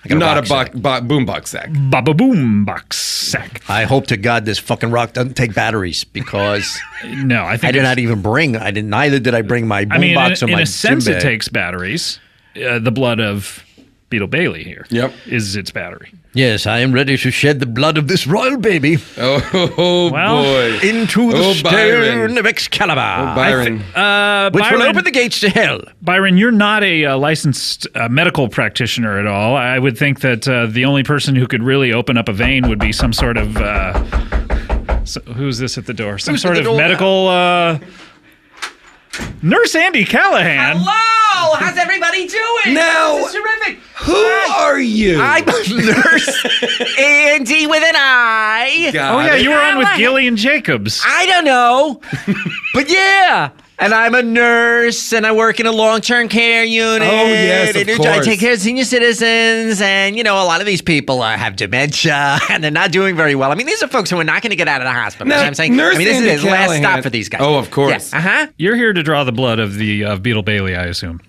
I got a not a rock sack. boombox sack. Baba Boombox sack. I hope to God this fucking rock doesn't take batteries because No, I think I did it's- not even bring. Neither did I bring my boombox I mean, or in my a sense, gym it bag. takes batteries. The blood of Beetle Bailey here is its battery. Yes, I am ready to shed the blood of this royal baby Oh Well, boy. into the stone Byron. of Excalibur. Byron. which Byron, will open the gates to hell. Byron, you're not a licensed medical practitioner at all. I would think that the only person who could really open up a vein would be some sort of who's this at the door? Some Who's sort at of the door? medical Nurse Andy Callahan. Hello! How's everybody doing? Now- This is terrific. Who are you? I'm Nurse Andy with an I. Got Oh yeah, it. you were on with Callahan. Gillian Jacobs. I don't know. But yeah. And I'm a nurse, and I work in a long-term care unit. Oh, yes, of I course. take care of senior citizens, and, a lot of these people have dementia, and they're not doing very well. I mean, these are folks who are not going to get out of the hospital. Now, You know what I'm saying? Nurse I mean, this Andy is the last Callahan- stop for these guys. Oh, of course. Yeah. Uh-huh. You're here to draw the blood of the Beetle Bailey, I assume.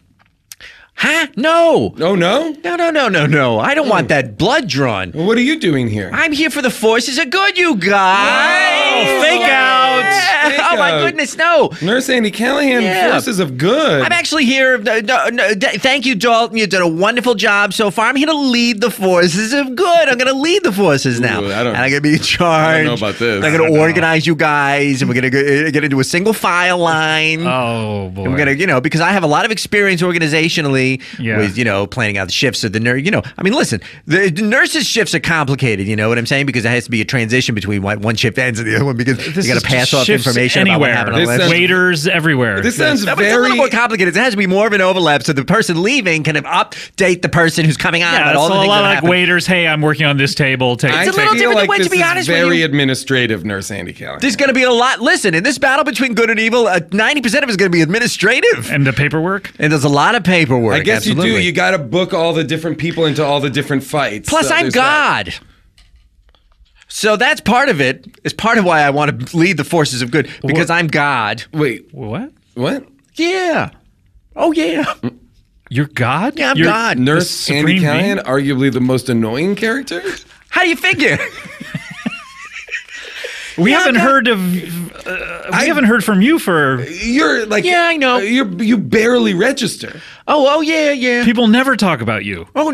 Huh? No. Oh, no? No. I don't want that blood drawn. What are you doing here? I'm here for the forces of good, you guys. Oh, fake out. Oh my goodness, no. Nurse Andy Callahan, forces of good. I'm actually here. Thank you, Dalton. You've done a wonderful job so far. I'm here to lead the forces of good. I'm going to lead the forces now. Ooh, and I'm going to be in charge. I don't know about this. I'm going to organize you guys, and we're going to get into a single file line. Oh, boy. And we're going to, because I have a lot of experience organizationally with, planning out the shifts of the nurse. I mean, listen, the nurses' shifts are complicated, you know what I'm saying? Because there has to be a transition between one shift ends and the other one because you got to pass off information about what happened on the last. Waiters everywhere. This sounds It's a little more complicated. There has to be more of an overlap so the person leaving can update the person who's coming on about all the things that happen. Waiters, hey, I'm working on this table. It's a little different than to be honest with you. Very administrative, Nurse Andy Callahan. There's going to be a lot. Listen, in this battle between good and evil, 90% of it is going to be administrative. And the paperwork? And there's a lot of paperwork. I guess you do. You got to book all the different people into all the different fights. Plus, I'm God. So that's part of it. It's part of why I want to lead the forces of good, because I'm God. Wait. What? What? Yeah. Oh, yeah. You're God? Yeah, I'm God. Nurse Andy Callahan, arguably the most annoying character? How do you figure? We haven't heard of. We haven't heard from you for. You're like. Yeah, I know. You barely register. Oh, yeah. People never talk about you. Oh,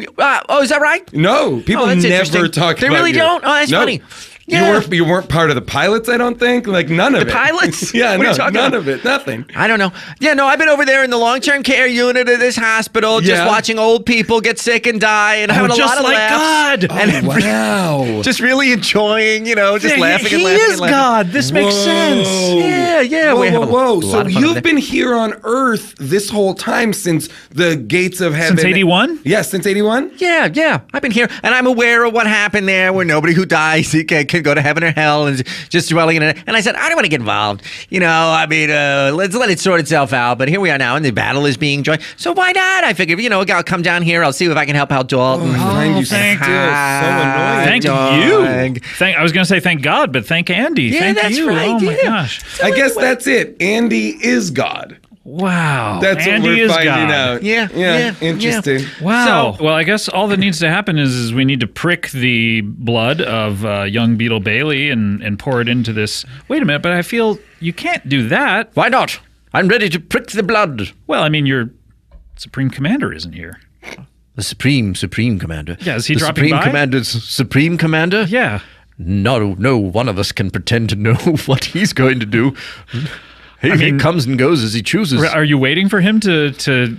is that right? No, people never talk about you. They really don't? Oh, that's funny. Yeah. You weren't part of the pilots, I don't think. Like, none of it. The pilots? Yeah, what are you talking none about? of it. Nothing. I don't know. Yeah, no, I've been over there in the long-term care unit of this hospital, just watching old people get sick and die and having a lot of laughs. God. And wow. Just really enjoying, just laughing and laughing. He is God. This makes sense. Yeah. Whoa. So you've been here on Earth this whole time since the gates of heaven. Since 81? Yes, since 81? Yeah. I've been here, and I'm aware of what happened there where nobody who dies can go to heaven or hell and just dwelling in it. And I said, I don't want to get involved. Let's let it sort itself out. But here we are now, and the battle is being joined. So why not? I figured, I'll come down here. I'll see if I can help out Dalton. I find you thank so annoying. Thank you. I was going to say thank God, but thank Andy. Yeah, thank you. Right, oh, my gosh. I guess that's it. Andy is God. Wow. That's Andy what we're is finding God. out. Yeah. Interesting. Wow. Well, I guess all that needs to happen is we need to prick the blood of young Beetle Bailey and pour it into this. Wait a minute, but I feel you can't do that. Why not? I'm ready to prick the blood. Well, I mean, your Supreme Commander isn't here. The Supreme Commander? Yeah, is he the dropping Supreme by? Commander's Supreme Commander? Yeah. No one of us can pretend to know what he's going to do. He comes and goes as he chooses. Are you waiting for him to to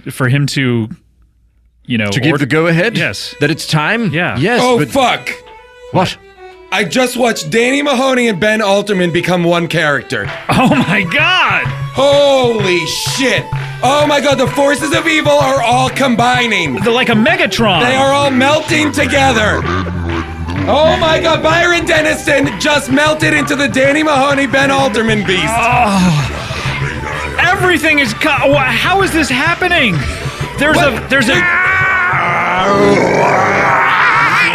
give the go ahead? Yes. That it's time? Yeah. Yes. Oh, fuck. What? I just watched Danny Mahoney and Ben Alterman become one character. Oh my God! Holy shit! Oh my God, the forces of evil are all combining. They're like a Megatron. They are all melting together. Oh my God, Byron Denniston just melted into the Danny Mahoney Ben Alterman beast. Oh. Everything is. How is this happening? There's a.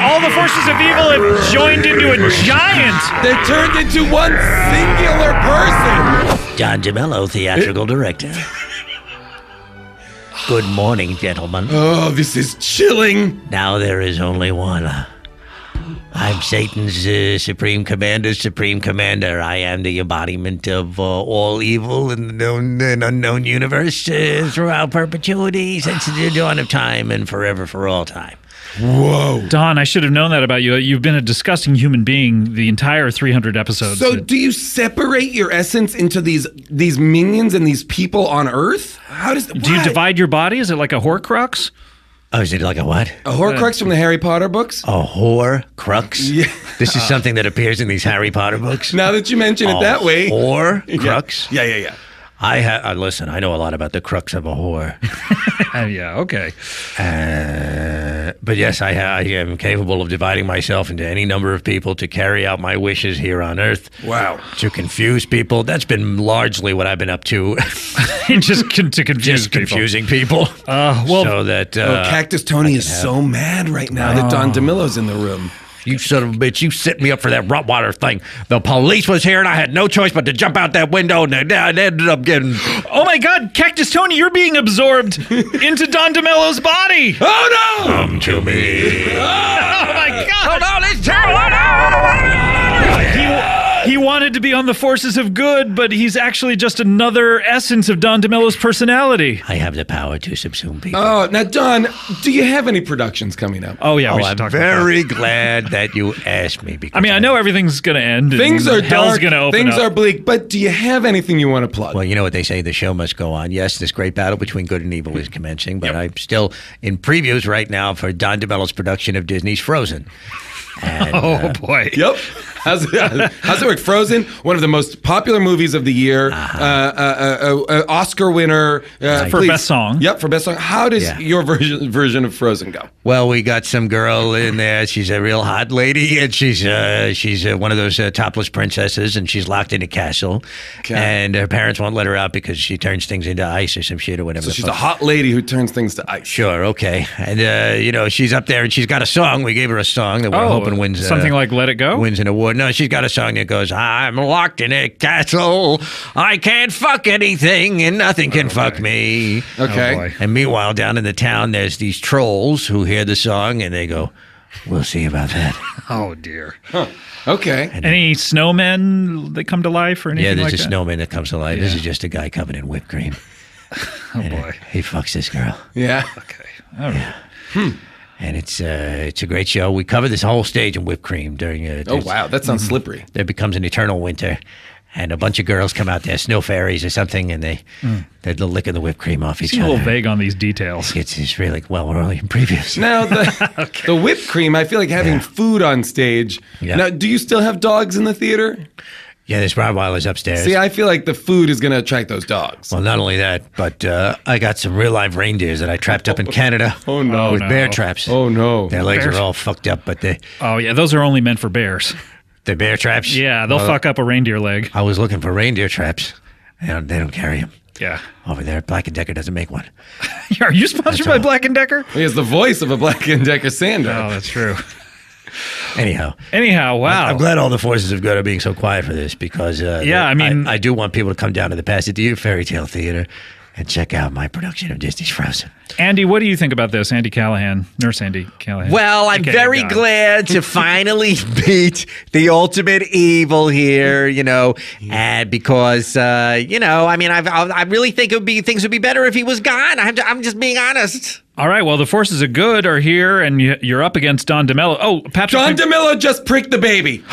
All the forces of evil have joined into a giant. They're turned into one singular person. John DeMello, theatrical director. Good morning, gentlemen. Oh, this is chilling. Now there is only one. I'm Satan's Supreme Commander. I am the embodiment of all evil in the known and unknown universe throughout perpetuity, since the dawn of time and forever for all time. Whoa. Don, I should have known that about you. You've been a disgusting human being the entire 300 episodes. So do you separate your essence into these minions and these people on Earth? Do you divide your body? Is it like a Horcrux? Oh, is it like a what? A Horcrux from the Harry Potter books? A Horcrux? Yeah. This is something that appears in these Harry Potter books? Now that you mention it that way. Horcrux? Yeah. Listen, I know a lot about the crux of a whore. Yeah, okay. But yes, I am capable of dividing myself into any number of people to carry out my wishes here on Earth. Wow. To confuse people. That's been largely what I've been up to. Just to confuse people. Confusing people. So that... Cactus Tony is so mad right now that Don DeMillo's in the room. You son of a bitch, you set me up for that Rottweiler thing. The police was here and I had no choice but to jump out that window and I ended up getting... Oh my God, Cactus Tony, you're being absorbed into Don DeMello's body. Oh no! Come to me. Oh my God. Oh no, it's terrible! He wanted to be on the forces of good, but he's actually just another essence of Don DeMello's personality. I have the power to subsume people. Oh, now, Don, do you have any productions coming up? Oh, yeah, we should I'm talk about very glad that you asked me. Because I mean, I know everything's going to end. Things are hell's dark, going to open things up. are bleak, but do you have anything you want to plug? Well, you know what they say, the show must go on. Yes, this great battle between good and evil is commencing, but I'm still in previews right now for Don DeMello's production of Disney's Frozen. And, boy. Yep. How's it work? Frozen, one of the most popular movies of the year, Oscar winner for best song. Yep, for best song. How does your version of Frozen go? Well, we got some girl in there. She's a real hot lady, and she's one of those topless princesses, and she's locked in a castle. Okay. And her parents won't let her out because she turns things into ice or some shit or whatever. So she's a hot lady who turns things to ice. Sure, okay. And she's up there, and she's got a song. We gave her a song that we're hoping wins something like "Let It Go." Wins an award. No, she's got a song that goes, "I'm locked in a castle. I can't fuck anything, and nothing can fuck me." Okay. And meanwhile, down in the town, there's these trolls who hear the song and they go, "We'll see about that." Oh dear. Huh. Okay. Any snowmen that come to life or anything like that? Yeah, there's a snowman that comes to life. This is just a guy covered in whipped cream. Oh boy. He fucks this girl. Yeah. Okay. All right. And it's a great show. We cover this whole stage in whipped cream during. Oh wow, that sounds slippery. There becomes an eternal winter, and a bunch of girls come out there, snow fairies or something, and they're licking the whipped cream off each Seem other. a little vague on these details. It's really we're only in previews. Now the whipped cream, I feel like having food on stage. Yeah. Now, do you still have dogs in the theater? Yeah, there's Rottweilers upstairs. See, I feel like the food is going to attract those dogs. Well, not only that, but I got some real live reindeers that I trapped up in Canada. Oh no! With bear traps. Oh no! Their legs Bears? are all fucked up, but they. Oh yeah, those are only meant for bears. They're bear traps. Yeah, they'll fuck up a reindeer leg. I was looking for reindeer traps. They don't carry them. Yeah. Over there, Black & Decker doesn't make one. Are you sponsored by Black & Decker? He has the voice of a Black & Decker sander. Oh, that's true. Anyhow, wow. I'm glad all the forces of good are being so quiet for this because I do want people to come down to the Pasadena Fairy Tale Theater and check out my production of Disney's Frozen. Andy, what do you think about this? Andy Callahan, Nurse Andy Callahan. Well, I'm very glad to finally beat the ultimate evil here, and because, I really think things would be better if he was gone. I'm just being honest. All right, well, the forces of good are here, and you're up against Don DeMello. Oh, Patrick. Don DeMello just pricked the baby.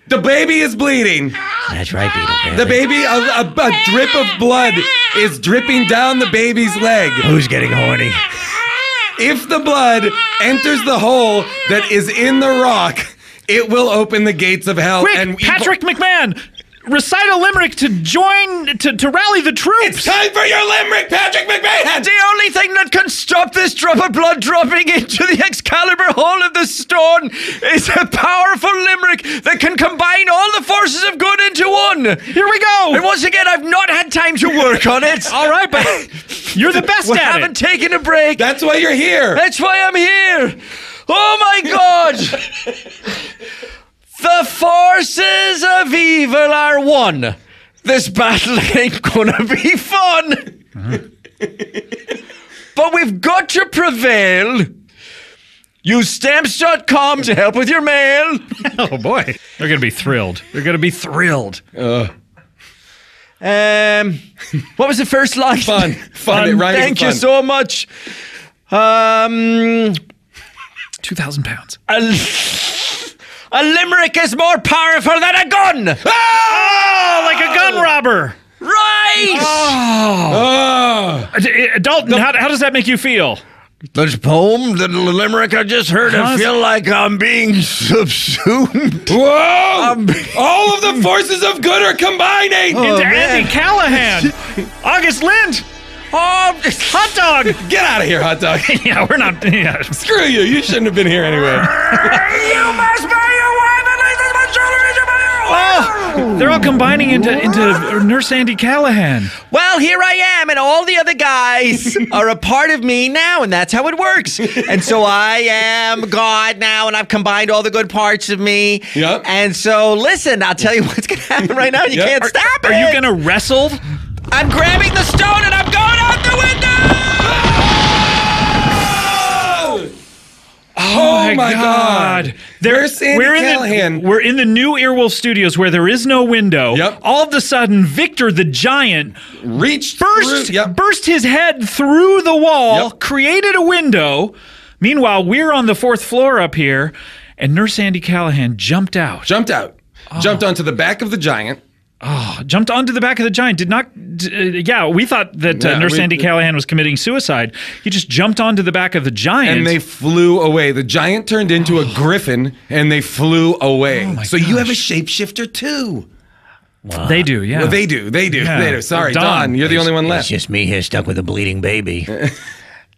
The baby is bleeding. That's right, Beetle. The baby, a drip of blood is dripping down the baby's leg. Who's getting horny? If the blood enters the hole that is in the rock, it will open the gates of hell. Quick, Patrick McMahon! Recite a limerick to join, to rally the troops! It's time for your limerick, Patrick McMahon! The only thing that can stop this drop of blood dropping into the Excalibur hole of the stone is a powerful limerick that can combine all the forces of good into one. Here we go! And once again, I've not had time to work on it. All right, but you're the best we at it. haven't taken a break. That's why you're here. That's why I'm here. Oh my God. The forces of evil are one. This battle ain't gonna be fun. But we've got to prevail. Use stamps.com to help with your mail. Oh boy. They're gonna be thrilled. They're gonna be thrilled. What was the first line? Fun. Thank you so much. 2,000 pounds. A limerick is more powerful than a gun! Oh, like a gun robber! Right! Dalton, how does that make you feel? This poem, the limerick I just heard, I feel like I'm being subsumed. Whoa! All of the forces of good are combining! Into Andy Callahan! August Lind! Oh, hot dog! Get out of here, hot dog! Yeah, we're not... Yeah. Screw you, you shouldn't have been here anyway. You must pay your wife at least as much jewelry as you buy your Oh, they're all combining into Nurse Andy Callahan. Well, here I am, and all the other guys are a part of me now, and that's how it works. And so I am God now, and I've combined all the good parts of me. Yep. And so, listen, I'll tell you what's going to happen right now. You can't stop it. Are you going to wrestle? I'm grabbing the stone, and I'm going out the window! Oh my God. There's Sandy Callahan. We're in the new Earwolf Studios where there is no window. Yep. All of a sudden, Victor the Giant burst his head through the wall, created a window. Meanwhile, we're on the 4th floor up here, and Nurse Sandy Callahan jumped out. Jumped onto the back of the giant. Jumped onto the back of the giant. Did not. We thought that Nurse Sandy Callahan was committing suicide. He just jumped onto the back of the giant. And they flew away. The giant turned into a griffin, and they flew away. So you have a shapeshifter too. Wow. They do, yeah. Well, they do. Yeah. Sorry, Don, you're the only one left. It's just me here stuck with a bleeding baby.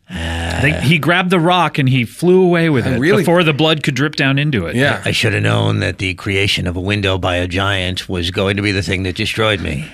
He grabbed the rock and he flew away with it before the blood could drip down into it. Yeah. I should have known that the creation of a window by a giant was going to be the thing that destroyed me.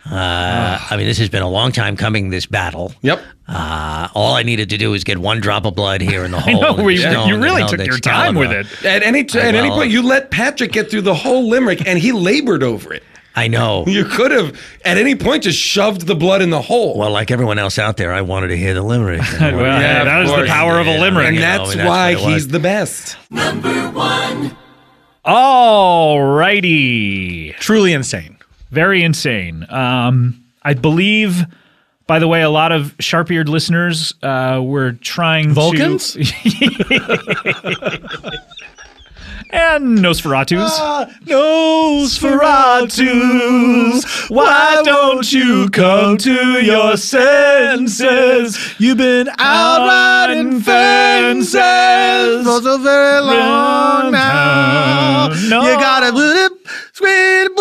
I mean, this has been a long time coming, this battle. Yep. All I needed to do was get one drop of blood here in the hole. I know, you really took your time with it. At any point, you let Patrick get through the whole limerick, and he labored over it. I know. You could have, at any point, just shoved the blood in the hole. Well, like everyone else out there, I wanted to hear the limerick. That is the power of a limerick. And that's why he's the best. Number 1. All righty. Truly insane. Very insane. I believe, by the way, a lot of sharp-eared listeners were trying Vulcans? to... And Nosferatus. Nosferatus, why don't you come to your senses? You've been out riding fences for so very long now. No. You gotta put it, sweet,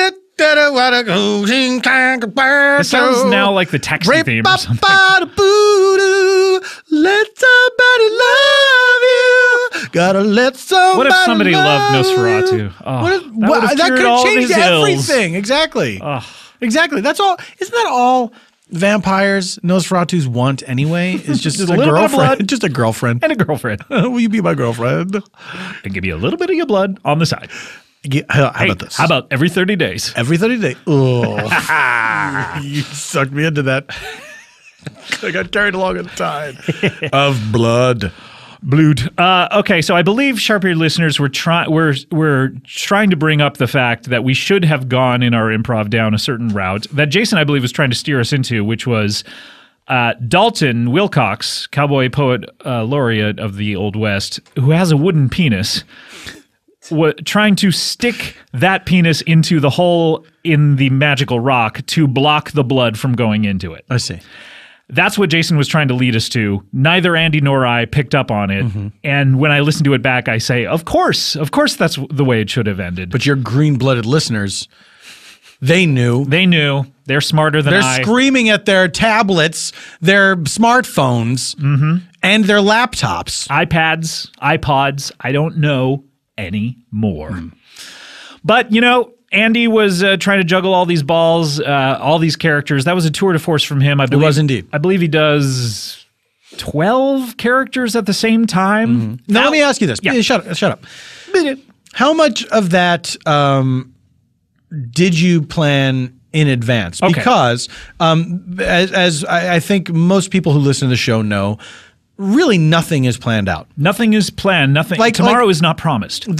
it. It sounds now like the taxi theme or something. Let somebody love you. Gotta let somebody. What if somebody loved Nosferatu? That could change everything. Exactly. Exactly. That's all. Isn't that all vampires, Nosferatus want anyway? It's just a girlfriend. Just a girlfriend. And a girlfriend. Will you be my girlfriend? And give you a little bit of your blood on the side. How about this? How about every 30 days? Every 30 days. Oh, you sucked me into that. I got carried along in the tide of blood. Okay, so I believe sharp-eared listeners were trying to bring up the fact that we should have gone in our improv down a certain route that Jason, I believe, was trying to steer us into, which was Dalton Wilcox, cowboy poet laureate of the Old West, who has a wooden penis, trying to stick that penis into the hole in the magical rock to block the blood from going into it. I see. That's what Jason was trying to lead us to. Neither Andy nor I picked up on it. Mm-hmm. And when I listen to it back, I say, of course, that's the way it should have ended. But your green-blooded listeners, they knew. They're smarter than I. They're screaming at their tablets, their smartphones, and their laptops. iPads, iPods, I don't know anymore. But, Andy was trying to juggle all these balls, all these characters. That was a tour de force from him. It was indeed. I believe he does 12 characters at the same time. Now, let me ask you this. Yeah. Shut up. How much of that did you plan in advance? Okay. Because, as I think most people who listen to the show know, really nothing is planned out. Nothing is planned. Nothing. Tomorrow is not promised.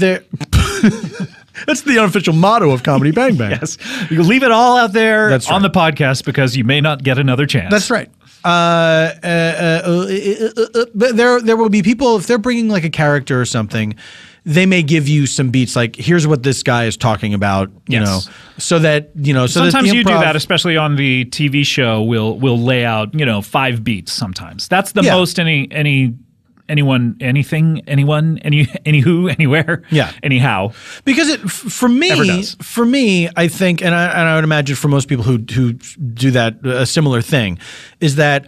That's the unofficial motto of Comedy Bang Bang. Yes. You leave it all out there on the podcast because you may not get another chance. That's right. But there will be people, if they're bringing like a character or something, they may give you some beats like, here's what this guy is talking about, you know, so that, sometimes you do that, especially on the TV show, we'll lay out, 5 beats sometimes. That's the most anyone, anything, anyone, anywho, anywhere, anyhow. Because for me, I think, and I would imagine for most people who do that, a similar thing, is that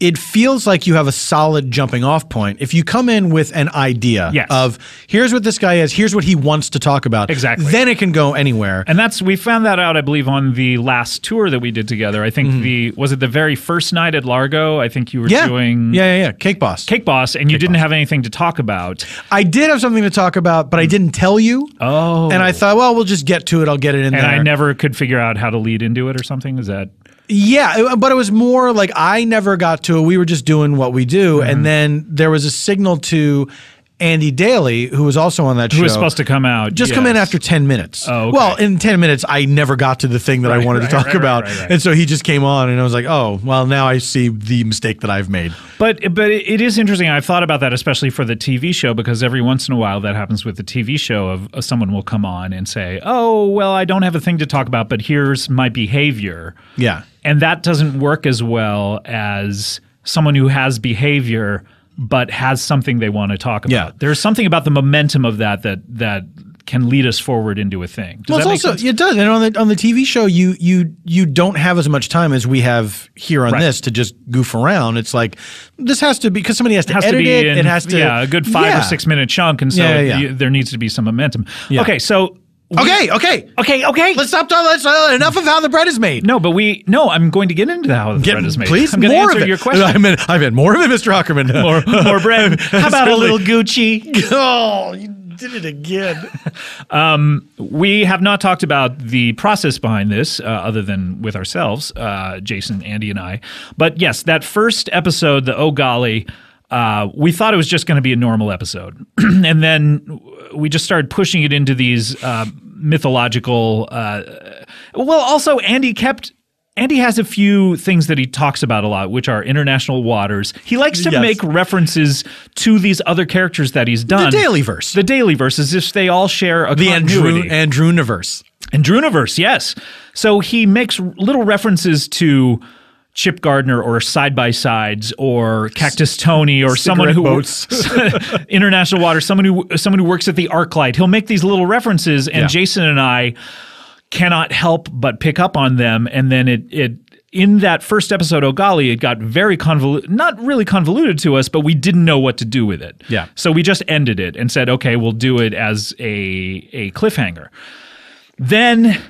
it feels like you have a solid jumping off point. If you come in with an idea of here's what this guy is, here's what he wants to talk about. Exactly. Then it can go anywhere. And we found that out, I believe, on the last tour that we did together. I think was it the very first night at Largo? I think you were doing Cake Boss. And you didn't have anything to talk about. I did have something to talk about, but I didn't tell you. Oh. And I thought, well, we'll just get to it. I'll get it in there. And I never could figure out how to lead into it or something. Is that Yeah, but it was more like I never got to it. We were just doing what we do. And then there was a signal to Andy Daly, who was also on that show. Who was supposed to come out. Just come in after 10 minutes. Oh, okay. Well, in 10 minutes, I never got to the thing that I wanted to talk about. And so he just came on and I was like, oh, well, now I see the mistake that I've made. But it is interesting. I've thought about that, especially for the TV show, because every once in a while that happens with the TV show of someone will come on and say, oh, well, I don't have a thing to talk about, but here's my behavior. Yeah. And that doesn't work as well as someone who has behavior but has something they want to talk about. Yeah. There's something about the momentum of that can lead us forward into a thing. Does that make sense? It does. And on the TV show, you don't have as much time as we have here on this to just goof around. It's like this has to be because somebody has to edit it. It has to a good 5 or 6 minute chunk, and so there needs to be some momentum. Yeah. Okay, so. Okay. Let's stop talking. Enough of how the bread is made. No, but I'm going to get into how the bread is made. Please, I'm going to more answer of it. your question. I meant more of it, Mr. Aukerman. More bread. How about a little Gucci? Oh, you did it again. We have not talked about the process behind this, other than with ourselves, Jason, Andy, and I. But yes, that first episode, the Oh Golly. We thought it was just going to be a normal episode. And then we just started pushing it into these mythological also Andy has a few things that he talks about a lot, which are international waters. He likes to make references to these other characters that he's done. The Dailyverse. The Dailyverse, as if they all share a continuity. The Andruniverse. Andruniverse, yes. So he makes little references to Chip Gardner or Side by Sides or Cactus Tony or someone who boats. International Water, someone who works at the ArcLight. He'll make these little references, and Jason and I cannot help but pick up on them. And then it in that first episode, Oh Golly, it got very convoluted, not really convoluted to us, but we didn't know what to do with it. Yeah. So we just ended it and said, okay, we'll do it as a cliffhanger. Then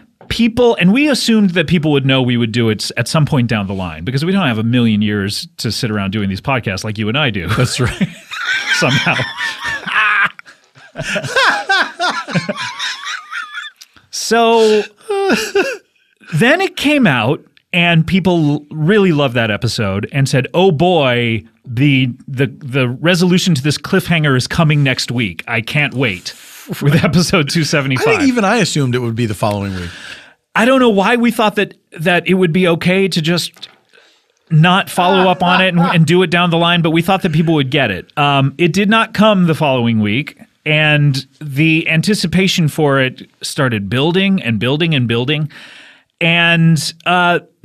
we assumed that people would know we would do it at some point down the line because we don't have a million years to sit around doing these podcasts like you and I do. That's right. Somehow. So then it came out and people really loved that episode and said, oh boy, the resolution to this cliffhanger is coming next week. I can't wait. With episode 275. I think even I assumed it would be the following week. I don't know why we thought that it would be okay to just not follow up on it and do it down the line, but we thought that people would get it. It did not come the following week, and the anticipation for it started building and building and building. And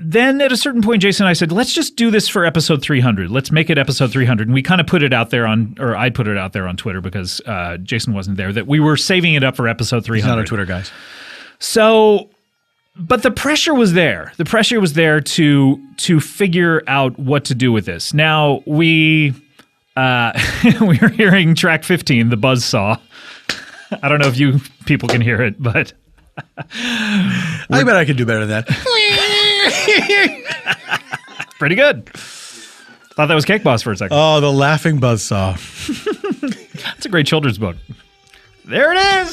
then at a certain point, Jason and I said, let's just do this for episode 300. Let's make it episode 300. And we kind of put it out there I put it out there on Twitter because Jason wasn't there, that we were saving it up for episode 300. He's not on Twitter, guys. So, but the pressure was there. The pressure was there to figure out what to do with this. Now, we were hearing track 15, the buzzsaw. I don't know if you people can hear it, but... I bet I could do better than that. Pretty good. Thought that was Cake Boss for a second. Oh, the laughing buzzsaw. That's a great children's book. There it is.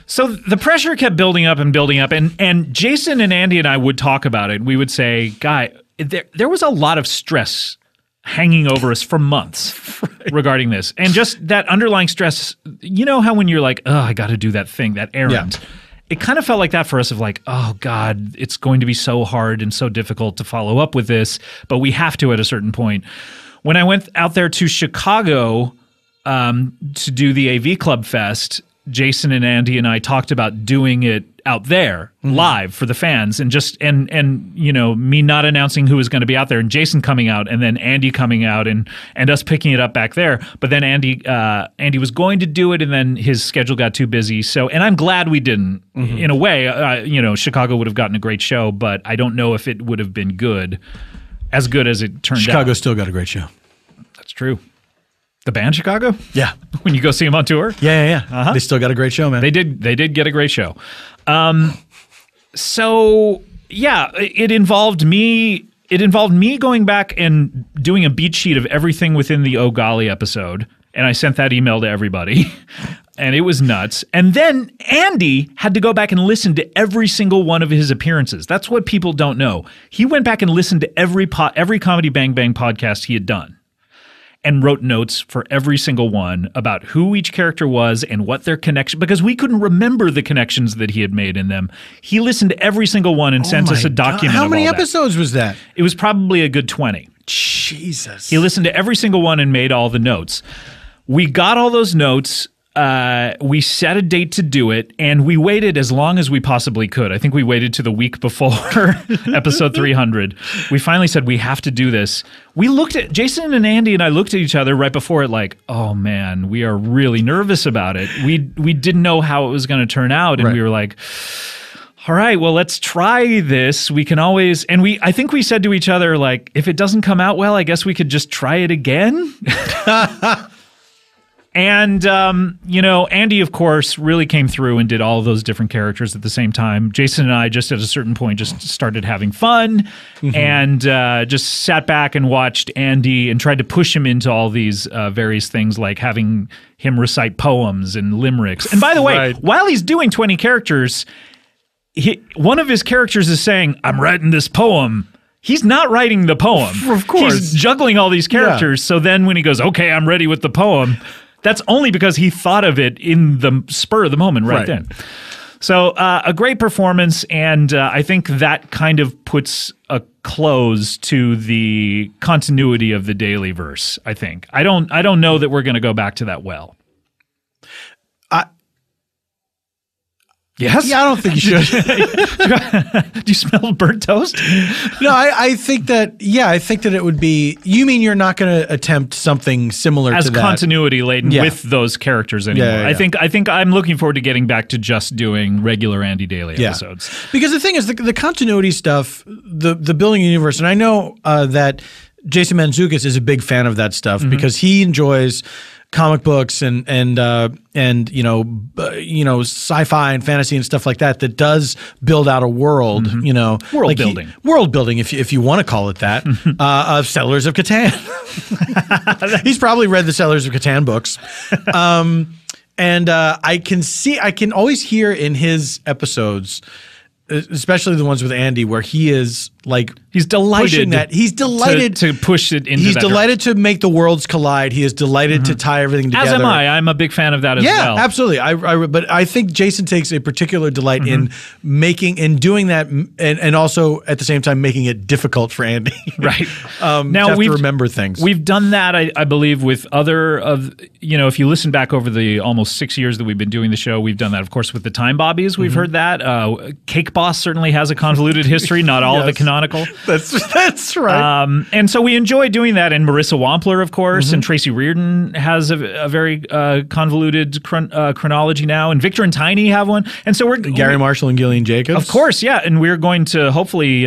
So the pressure kept building up, and Jason and Andy and I would talk about it. We would say, Guy, there was a lot of stress hanging over us for months regarding this. And just that underlying stress, you know how when you're like, oh, I got to do that thing, that errand. Yeah. It kind of felt like that for us of like, oh, God, it's going to be so hard and so difficult to follow up with this, but we have to at a certain point. When I went out there to Chicago to do the AV Club Fest, Jason and Andy and I talked about doing it out there live for the fans, and just and you know, me not announcing who was going to be out there, and Jason coming out, and then Andy coming out, and us picking it up back there. But then Andy was going to do it, and then his schedule got too busy. So, and I'm glad we didn't. In a way, you know, Chicago would have gotten a great show, but I don't know if it would have been as good as it turned out. Chicago still got a great show. That's true. The band Chicago? Yeah. When you go see them on tour? Yeah. Uh-huh. They still got a great show, man. They did get a great show. So yeah, it involved me going back and doing a beat sheet of everything within the Oh Golly episode, and I sent that email to everybody. And it was nuts. And then Andy had to go back and listen to every single one of his appearances. That's what people don't know. He went back and listened to every Comedy Bang Bang podcast he had done and wrote notes for every single one about who each character was and what their connection, because we couldn't remember the connections that he had made in them. He listened to every single one and sent us a document. How of many all that. episodes was that? It was probably a good 20. Jesus. He listened to every single one and made all the notes. We got all those notes. We set a date to do it, and we waited as long as we possibly could. I think we waited to the week before episode 300. We finally said, we have to do this. We looked at, Jason and Andy and I looked at each other right before it like, oh man, we are really nervous about it. We didn't know how it was going to turn out, and we were like, all right, well, let's try this. We can always, and I think we said to each other, like, if it doesn't come out well, I guess we could just try it again. And, Andy, of course, really came through and did all of those different characters at the same time. Jason and I just at a certain point just started having fun and just sat back and watched Andy and tried to push him into all these various things like having him recite poems and limericks. And by the way, while he's doing 20 characters, one of his characters is saying, I'm writing this poem. He's not writing the poem. Of course. He's juggling all these characters. Yeah. So then when he goes, okay, I'm ready with the poem, that's only because he thought of it in the spur of the moment right then. So a great performance, and I think that kind of puts a close to the continuity of the daily verse, I think. I don't know that we're going to go back to that well. Yes? Yeah, I don't think you should. Do you smell burnt toast? No, I think that, I think that it would be, you mean you're not going to attempt something similar as to that? As continuity laden with those characters anymore. Yeah. I think I'm looking forward to getting back to just doing regular Andy Daly episodes. Because the thing is, the continuity stuff, the building universe, and I know that Jason Mantzoukas is a big fan of that stuff because he enjoys comic books and sci-fi and fantasy and stuff like that does build out a world, world building. World building, if you want to call it that, of Settlers of Catan. He's probably read the Settlers of Catan books. And I can always hear in his episodes, especially the ones with Andy, where he is like, he's delighted. He's delighted to push it into. He's delighted to make the worlds collide. He is delighted to tie everything together. As am I. I'm a big fan of that as well. Yeah, absolutely. But I think Jason takes a particular delight in doing that, and also at the same time making it difficult for Andy. Right. Now we remember things. We've done that, I believe, with other of if you listen back over the almost 6 years that we've been doing the show, we've done that, of course, with the Time Bobbies. We've heard that. Cake Boss certainly has a convoluted history. Not all of it canonical. That's right. And so we enjoy doing that. And Marissa Wampler, of course, and Tracy Reardon has a very convoluted chronology now. And Victor and Tiny have one. And so Gary Marshall and Gillian Jacobs. Of course, yeah. And we're going to hopefully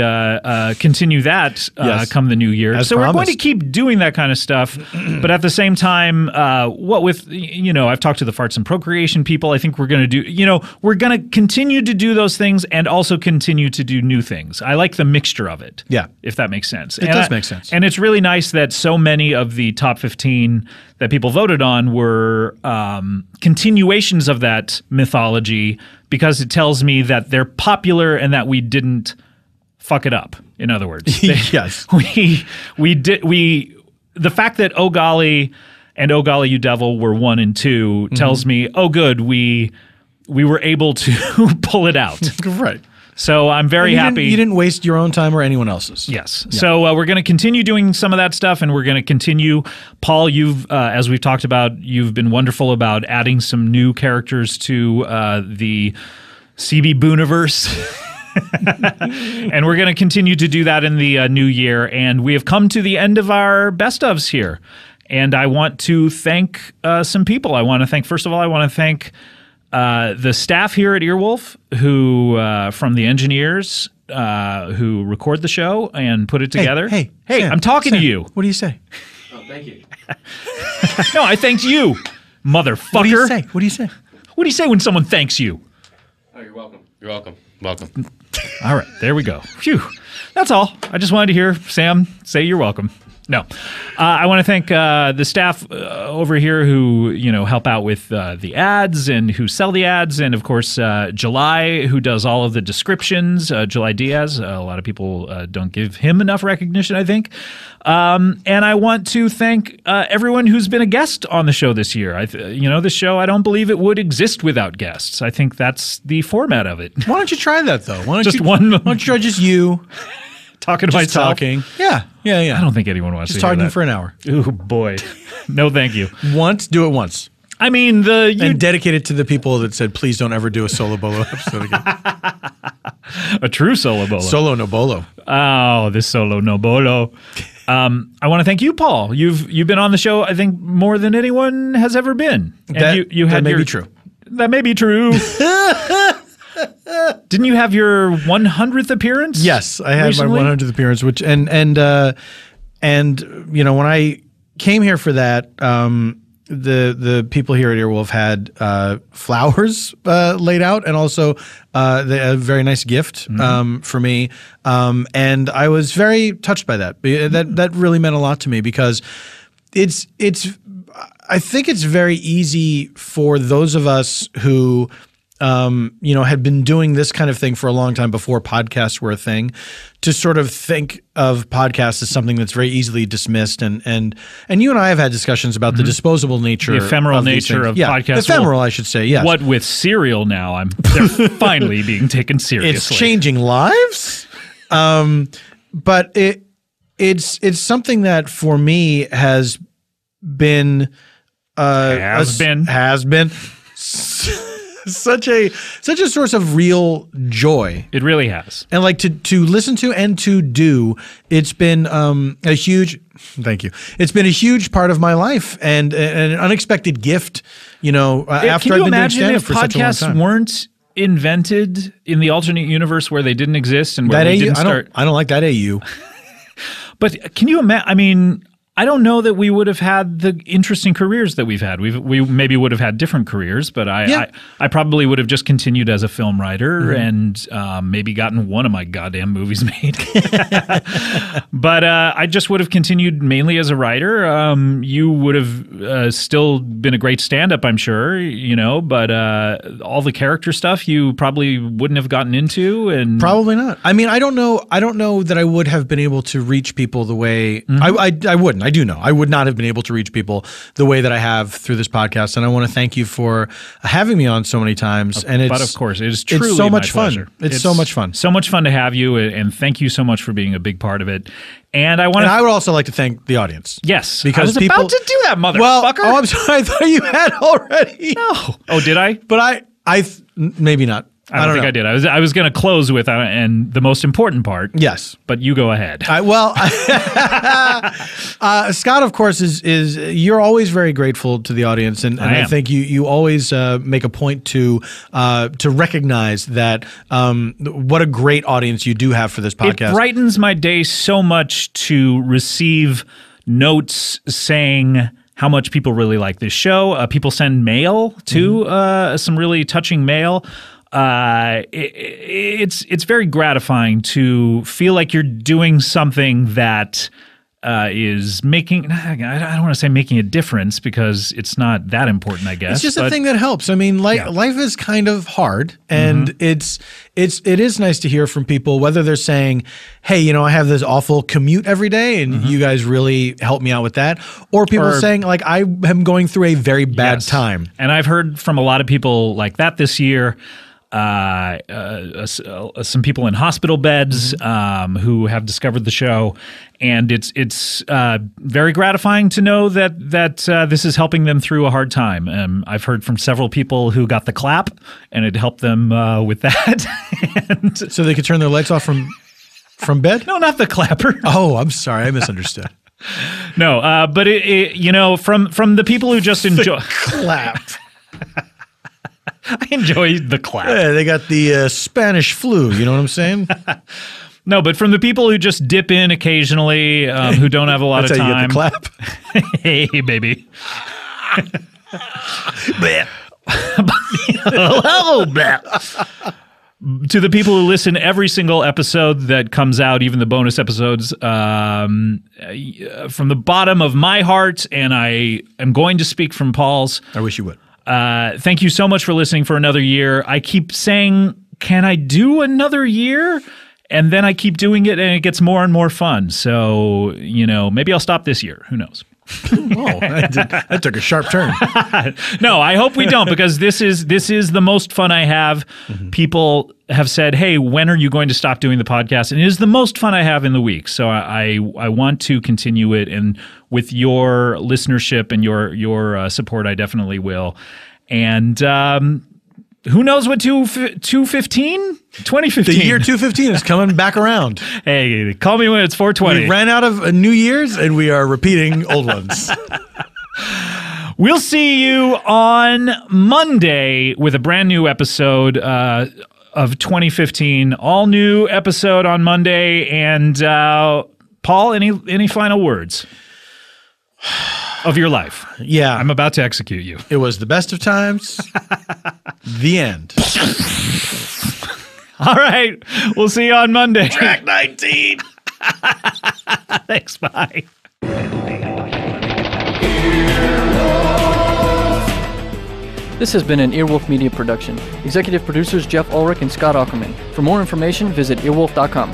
continue that come the new year. As so promised. We're going to keep doing that kind of stuff. But at the same time, what with, I've talked to the Farts and Procreation people. I think we're going to do, we're going to continue to do those things and also continue to do new things. I like the mixture of it. Yeah. If that makes sense. It does make sense. And it's really nice that so many of the top 15 that people voted on were continuations of that mythology, because it tells me that they're popular and that we didn't fuck it up. In other words, yes, the fact that Oh Golly and Oh Golly You Devil were 1 and 2 tells me, oh good, we were able to pull it out. Right. So I'm very happy. You didn't waste your own time or anyone else's. Yes. Yeah. So we're going to continue doing some of that stuff, and we're going to continue. Paul, you've, as we've talked about, you've been wonderful about adding some new characters to the CB Booniverse. And we're going to continue to do that in the new year. And we have come to the end of our best ofs here. And I want to thank some people. First of all, I want to thank the staff here at Earwolf, who from the engineers who record the show and put it together. Hey, Sam, I'm talking to you. What do you say? Oh, thank you. No, I thanked you, motherfucker. What do you say? What do you say? What do you say when someone thanks you? Oh, you're welcome. You're welcome. Welcome. All right, there we go. Phew. That's all. I just wanted to hear Sam say you're welcome. No. I want to thank the staff over here who, help out with the ads and who sell the ads. And, of course, July, who does all of the descriptions. July Diaz. A lot of people don't give him enough recognition, I think. And I want to thank everyone who's been a guest on the show this year. This show, I don't believe it would exist without guests. I think that's the format of it. Why don't you try that, though? Why don't you try just you? Talking to myself. Talking. Yeah. I don't think anyone wants just to hear talking that. for an hour. Oh, boy. No, thank you. Do it once. I mean, and dedicate it to the people that said, please don't ever do a solo bolo episode again. A true solo bolo. Solo no bolo. Oh, this solo no bolo. I want to thank you, Paul. You've been on the show, I think, more than anyone has ever been. And that may be true. That may be true. Didn't you have your 100th appearance? Yes, I had recently? my 100th appearance, which and when I came here for that, the people here at Earwolf had flowers laid out, and also a very nice gift for me, and I was very touched by that. That really meant a lot to me because it's. I think it's very easy for those of us who had been doing this kind of thing for a long time before podcasts were a thing, to sort of think of podcasts as something that's very easily dismissed. And you and I have had discussions about the disposable nature, the ephemeral nature of podcasts. Ephemeral, I should say. Yes. What with Serial now, they're finally being taken seriously. It's changing lives, but it's something that for me has been such a source of real joy. It really has. And like to listen to and to do, it's been a huge thank you. It's been a huge part of my life and an unexpected gift, after I've been doing stand-up for such a long time. Can you imagine if podcasts weren't invented in the alternate universe where they didn't exist and where they didn't start? I don't like that AU. But can you imagine? I mean, I don't know that we would have had the interesting careers that we've had. We maybe would have had different careers, but I probably would have just continued as a film writer and maybe gotten one of my goddamn movies made. But I just would have continued mainly as a writer. You would have still been a great stand-up, I'm sure, but all the character stuff you probably wouldn't have gotten into. And probably not. I mean, I don't know that I would have been able to reach people the way I wouldn't. I do know I would not have been able to reach people the way that I have through this podcast, and I want to thank you for having me on so many times. But of course, it is truly it's so much my fun. pleasure. It's so much fun. So much fun to have you, and thank you so much for being a big part of it. And I would also like to thank the audience. Yes, because I was about to do that, motherfucker. Well, I'm sorry. I thought you had already. No. Oh, did I? But I maybe not. I don't think I did. I was going to close with and the most important part. Yes, but you go ahead. Scott, of course, is you're always very grateful to the audience, and I think you always make a point to recognize that what a great audience you do have for this podcast. It brightens my day so much to receive notes saying how much people really like this show. People send mail too, some really touching mail. It's very gratifying to feel like you're doing something that is making, I don't want to say making a difference because it's not that important, I guess. It's just a thing that helps. I mean, life is kind of hard, and it is nice to hear from people, whether they're saying, hey, I have this awful commute every day and you guys really help me out with that, or people saying like, I am going through a very bad time. And I've heard from a lot of people like that this year. Some people in hospital beds who have discovered the show, and it's very gratifying to know that this is helping them through a hard time. I've heard from several people who got the clap, and it helped them with that. And so they could turn their lights off from bed? No, not the clapper. Oh, I'm sorry, I misunderstood. No, but from the people who just enjoy clap. I enjoy the clap. Yeah, they got the Spanish flu. You know what I'm saying? No, but from the people who just dip in occasionally, who don't have a lot of time. That's how you get the clap. Hey, baby. Hello, To the people who listen every single episode that comes out, even the bonus episodes, from the bottom of my heart, and I am going to speak from Paul's. I wish you would. Thank you so much for listening for another year. I keep saying, can I do another year? And then I keep doing it, and it gets more and more fun. So, maybe I'll stop this year. Who knows? Oh, that took a sharp turn. No, I hope we don't, because this is the most fun I have. Mm-hmm. People have said, "Hey, when are you going to stop doing the podcast?" And it is the most fun I have in the week. So I want to continue it, and with your listenership and your support, I definitely will. And who knows what 2015? The year 215 is coming back around. Hey, call me when it's 420. We ran out of New Year's, and we are repeating old ones. We'll see you on Monday with a brand new episode of 2015. All new episode on Monday. And Paul, any final words of your life? Yeah. I'm about to execute you. It was the best of times. The end. All right. We'll see you on Monday. Track 19. Thanks. Bye. This has been an Earwolf Media production. Executive producers Jeff Ulrich and Scott Aukerman. For more information, visit earwolf.com.